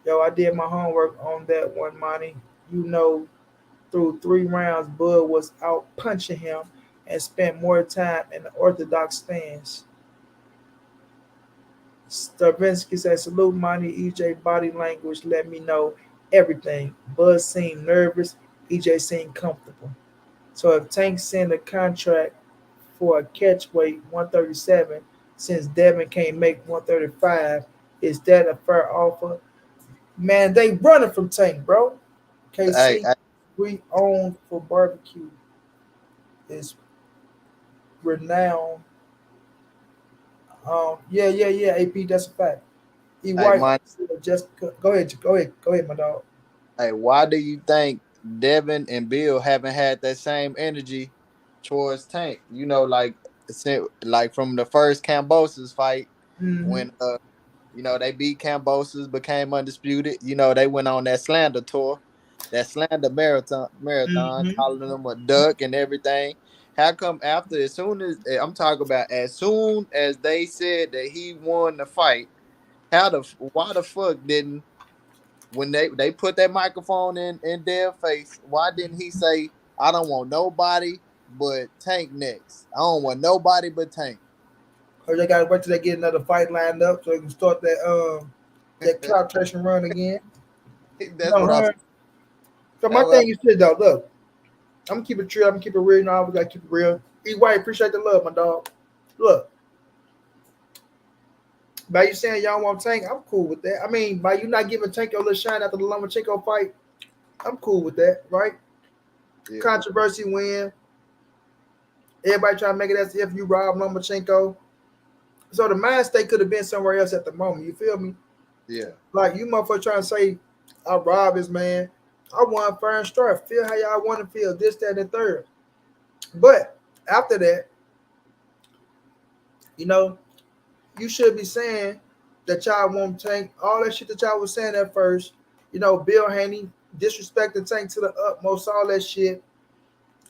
Yo, I did my homework on that one, Monty. Through 3 rounds, Bud was out punching him and spent more time in the orthodox stance. Stravinsky said, salute Monty. EJ body language let me know everything. Bud seemed nervous. EJ seemed comfortable. So if Tank signed a contract for a catch weight 137, since Devin can't make 135, is that a fair offer? Man, they running from Tank, bro. Hey, KC, we own for barbecue is renowned. Yeah. AP, that's a fact. E hey, White, man. just go ahead, my dog. Hey, why do you think Devin and Bill haven't had that same energy towards Tank? You know, like from the first Cambosis fight Mm-hmm. when they beat Cambosis, became undisputed. You know, they went on that slander tour, that slander marathon, Mm-hmm. calling them a duck and everything. How come after as soon as I'm talking about as soon as they said that he won the fight, why the fuck didn't when they put that microphone in their face, why didn't he say, I don't want nobody but Tank next? I don't want nobody but Tank. Cause they gotta wait till they get another fight lined up so they can start that cloud chasing run again. That's No, what I'm huh? So my that's what thing is this though, look, I'm gonna keep it true, I'm gonna keep it real, you know, we gotta keep it real. E White, appreciate the love, my dog. Look, by you saying y'all want Tank, I'm cool with that. I mean, by you not giving Tank your little shine after the Lomachenko fight, I'm cool with that, right? yeah. Controversy win. Everybody trying to make it as if you robbed Lomachenko. So the mind state could have been somewhere else at the moment. You feel me? Yeah. Like you motherfucker trying to say, I robbed this man. I won fair and square. Feel how y'all want to feel. This, that, and the third. But after that, you know, you should be saying that y'all won't Tank. All that shit that y'all was saying at first. You know, Bill Haney disrespecting Tank to the utmost. All that shit.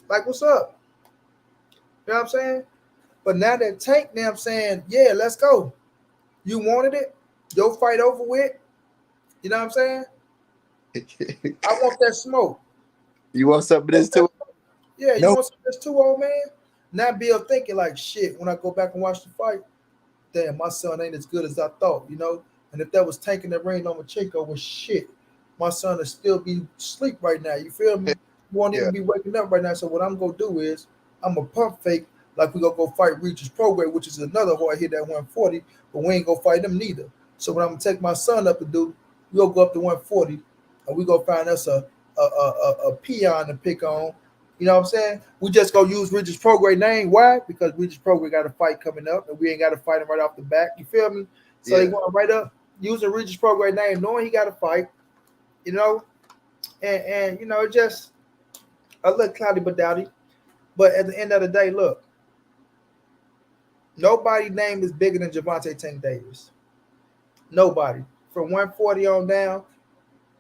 Like, what's up? You know what I'm saying? But now that Tank, now I'm saying, yeah, let's go. You wanted it. Your fight over with. You know what I'm saying? I want that smoke. You want some of this too? Yeah, you No. want some of this too, old man? Now Bill thinking like shit when I go back and watch the fight. Damn, my son ain't as good as I thought, you know? And if that was tanking the rain on Machinko was shit, my son would still be asleep right now. You feel me? He won't Yeah. even be waking up right now. So what I'm gonna do is I'm gonna pump fake like we gonna go fight Regis Prograde, which is another hard hit at 140, but we ain't gonna fight them neither. So what I'm gonna take my son up to do, we'll go up to 140 and we gonna find us a peon to pick on. You know what I'm saying? We just gonna use Regis Prograde name. Why? Because Regis Prograde got a fight coming up and we ain't gotta fight him right off the back. You feel me? So they Yeah. going right up using Regis Prograde name, knowing he got a fight, you know, and you know, just a little cloudy but dowdy. But at the end of the day, look, nobody's name is bigger than Javante Tank Davis. Nobody. From 140 on down,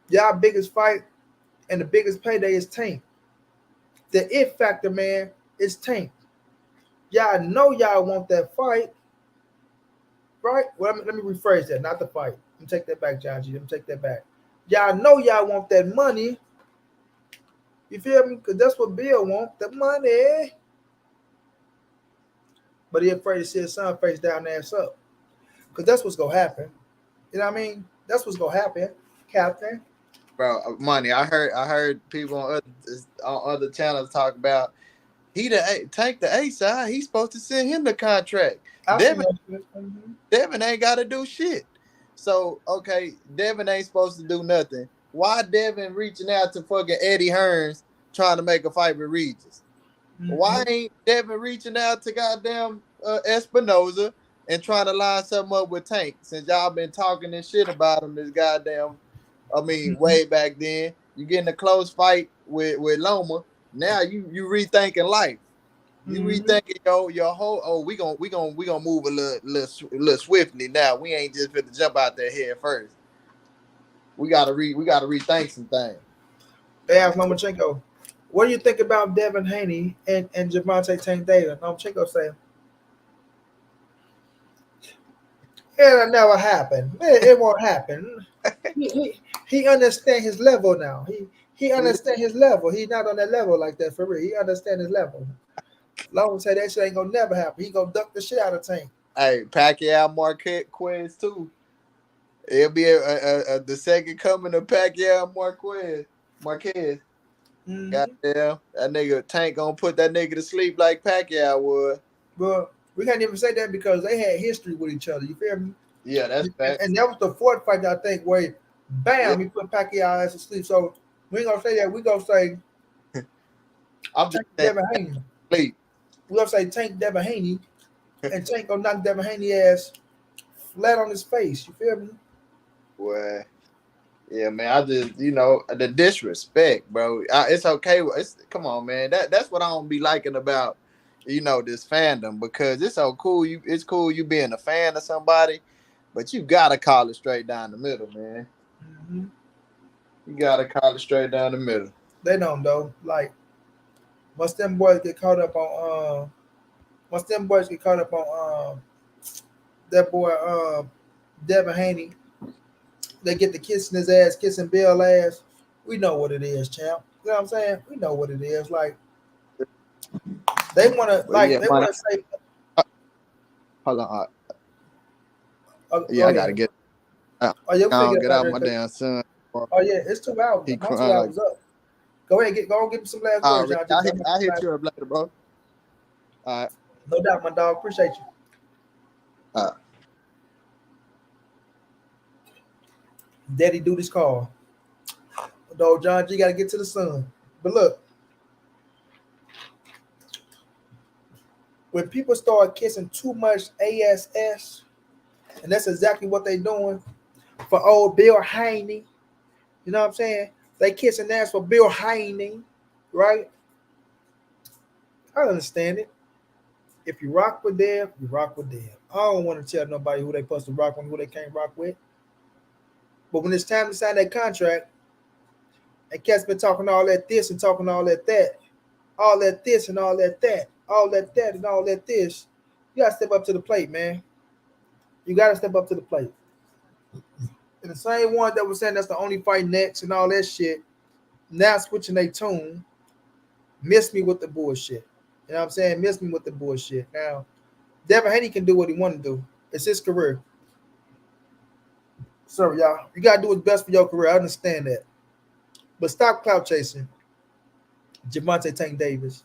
y'all biggest fight and the biggest payday is Tank. The it factor, man, is Tank. Y'all know y'all want that fight, right? Well, let me rephrase that, not the fight. Let me take that back, John G. Let me take that back. Y'all know y'all want that money. You feel me? Because that's what Bill want, the money. But he afraid to see his son face down, ass up. Because that's what's going to happen. You know what I mean? That's what's going to happen, Captain. Bro, money. I heard people on other channels talk about Tank the A side. He's supposed to send him the contract. Devin ain't got to do shit. So okay, Devin ain't supposed to do nothing. Why Devin reaching out to fucking Eddie Hearns trying to make a fight with Regis? Why ain't Devin reaching out to goddamn Espinoza and trying to line something up with Tank? Since y'all been talking this shit about him, this goddamn, way back then. You getting a close fight with Loma. Now you rethinking life. You rethinking your whole. Oh, we gonna move a little swiftly now. We ain't just fit to jump out there head first. We gotta rethink some things. They asked Lomachenko, what do you think about Devin Haney and Javante Tank Davis? Lomachenko said, it'll never happen. It won't happen. He understand his level now. He understand his level. He not on that level like that for real. He understand his level. Long say that shit ain't gonna never happen. He gonna duck the shit out of Tank. Hey, Pacquiao Marquez too. It'll be the second coming of Pacquiao Marquez. Mm-hmm. Goddamn, that nigga Tank gonna put that nigga to sleep like Pacquiao would. But we can't even say that because they had history with each other. You feel me? Yeah, that's facts. And that was the fourth fight that I think where, bam, Yeah. he put Pacquiao ass to sleep. So we ain't gonna say that. We gonna say I'm just Tank Devin Haney. sleep. We gonna say Tank Devin Haney, and Tank gonna knock Devin Haney ass flat on his face. You feel me? Boy. Yeah, man. I just, the disrespect, bro. It's okay. Come on, man. That's what I don't be liking about, this fandom, because it's so cool. It's cool you being a fan of somebody, but you gotta call it straight down the middle, man. Mm-hmm. You gotta call it straight down the middle. They don't though. Like once them boys get caught up on that boy Devin Haney, they get the kissing his ass, kissing Bill ass. We know what it is, champ. You know what I'm saying? We know what it is. Like they wanna say Hold on. yeah, I gotta get. Oh, you'll figure it Get out out my there. damn son. Oh yeah, it's 2 hours. He My 2 crying hours up. Go ahead, go and give me some last all words, right, y'all. I hit you up later, bro. All right. No doubt, my dog. Appreciate you. All right. Daddy do this call. Dog John G gotta get to the sun. But look, when people start kissing too much ASS, and that's exactly what they doing for old Bill Haney. You know what I'm saying? They kissing ass for Bill Haney, right? I understand it. If you rock with them, you rock with them. I don't want to tell nobody who they supposed to rock with, who they can't rock with. But when it's time to sign that contract, and Cat's been talking all that this and talking all that all that this and all that all that and all that this, you gotta step up to the plate, man. You gotta step up to the plate. And the same one that was saying that's the only fight next and all that shit, now switching their tune, miss me with the bullshit. You know what I'm saying? Miss me with the bullshit. Now, Devin Haney can do what he want to do. It's his career. So, y'all, you got to do what's best for your career. I understand that. But stop clout chasing Javante Tank Davis.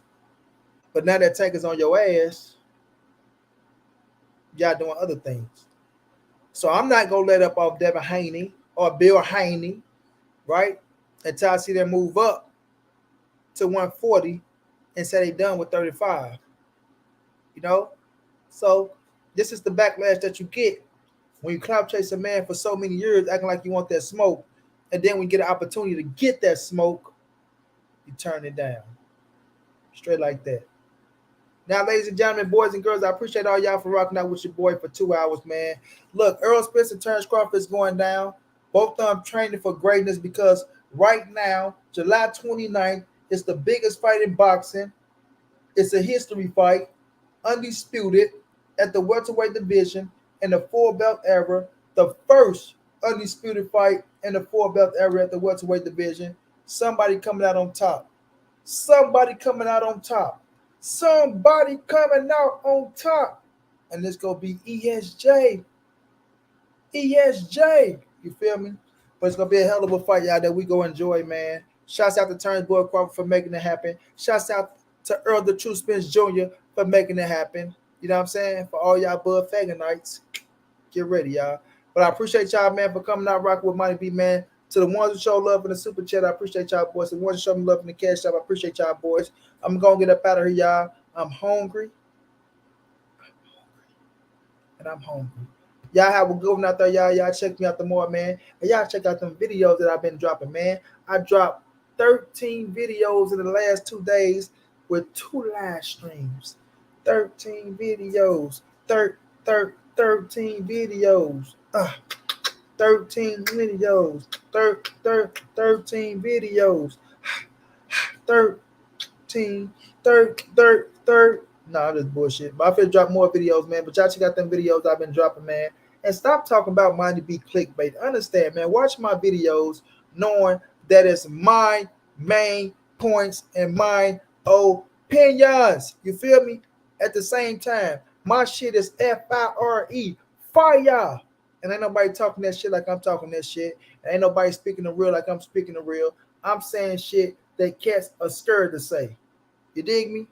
But now that Tank is on your ass, y'all doing other things. So I'm not going to let up off Devin Haney or Bill Haney, right? Until I see them move up to 140 and say they done with 35. You know? So this is the backlash that you get when you clout chase a man for so many years, acting like you want that smoke, and then when you get an opportunity to get that smoke, you turn it down. Straight like that. Now, ladies and gentlemen, boys and girls, I appreciate all y'all for rocking out with your boy for 2 hours, man. Look, Errol Spence and Terence Crawford is going down. Both of them training for greatness because right now, July 29th, is the biggest fight in boxing. It's a history fight, undisputed, at the welterweight division in the four-belt era. The first undisputed fight in the four-belt era at the welterweight division. Somebody coming out on top. Somebody coming out on top. Somebody coming out on top. And this going to be ESJ. ESJ. You feel me? But it's going to be a hell of a fight, y'all, that we go enjoy, man. Shouts out to Terence Boy Crawford for making it happen. Shouts out to Earl the True Spence Jr. for making it happen. You know what I'm saying? For all y'all Bud Fagonites, get ready, y'all. But I appreciate y'all, man, for coming out rocking with Money B, man. To the ones who show love in the super chat, I appreciate y'all, boys. The ones who show me love in the cash shop, I appreciate y'all, boys. I'm going to get up out of here, y'all. I'm hungry. And I'm hungry. Y'all have a good one out there, y'all. Y'all check me out the more, man. And y'all check out them videos that I've been dropping, man. I dropped 13 videos in the last 2 days with 2 live streams. 13 videos. 13 videos. 13 videos. 13 videos. 13. Nah, this bullshit. But I feel drop more videos, man. But y'all check out them videos I've been dropping, man. And stop talking about mine to be clickbait. Understand, man. Watch my videos knowing that it's my main points and my opinions. You feel me? At the same time, my shit is FIRE. Fire. And ain't nobody talking that shit like I'm talking that shit. And ain't nobody speaking the real like I'm speaking the real. I'm saying shit that cats are scared to say. You dig me?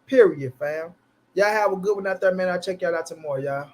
Period, fam. Y'all have a good one out there, man. I'll check y'all out tomorrow, y'all.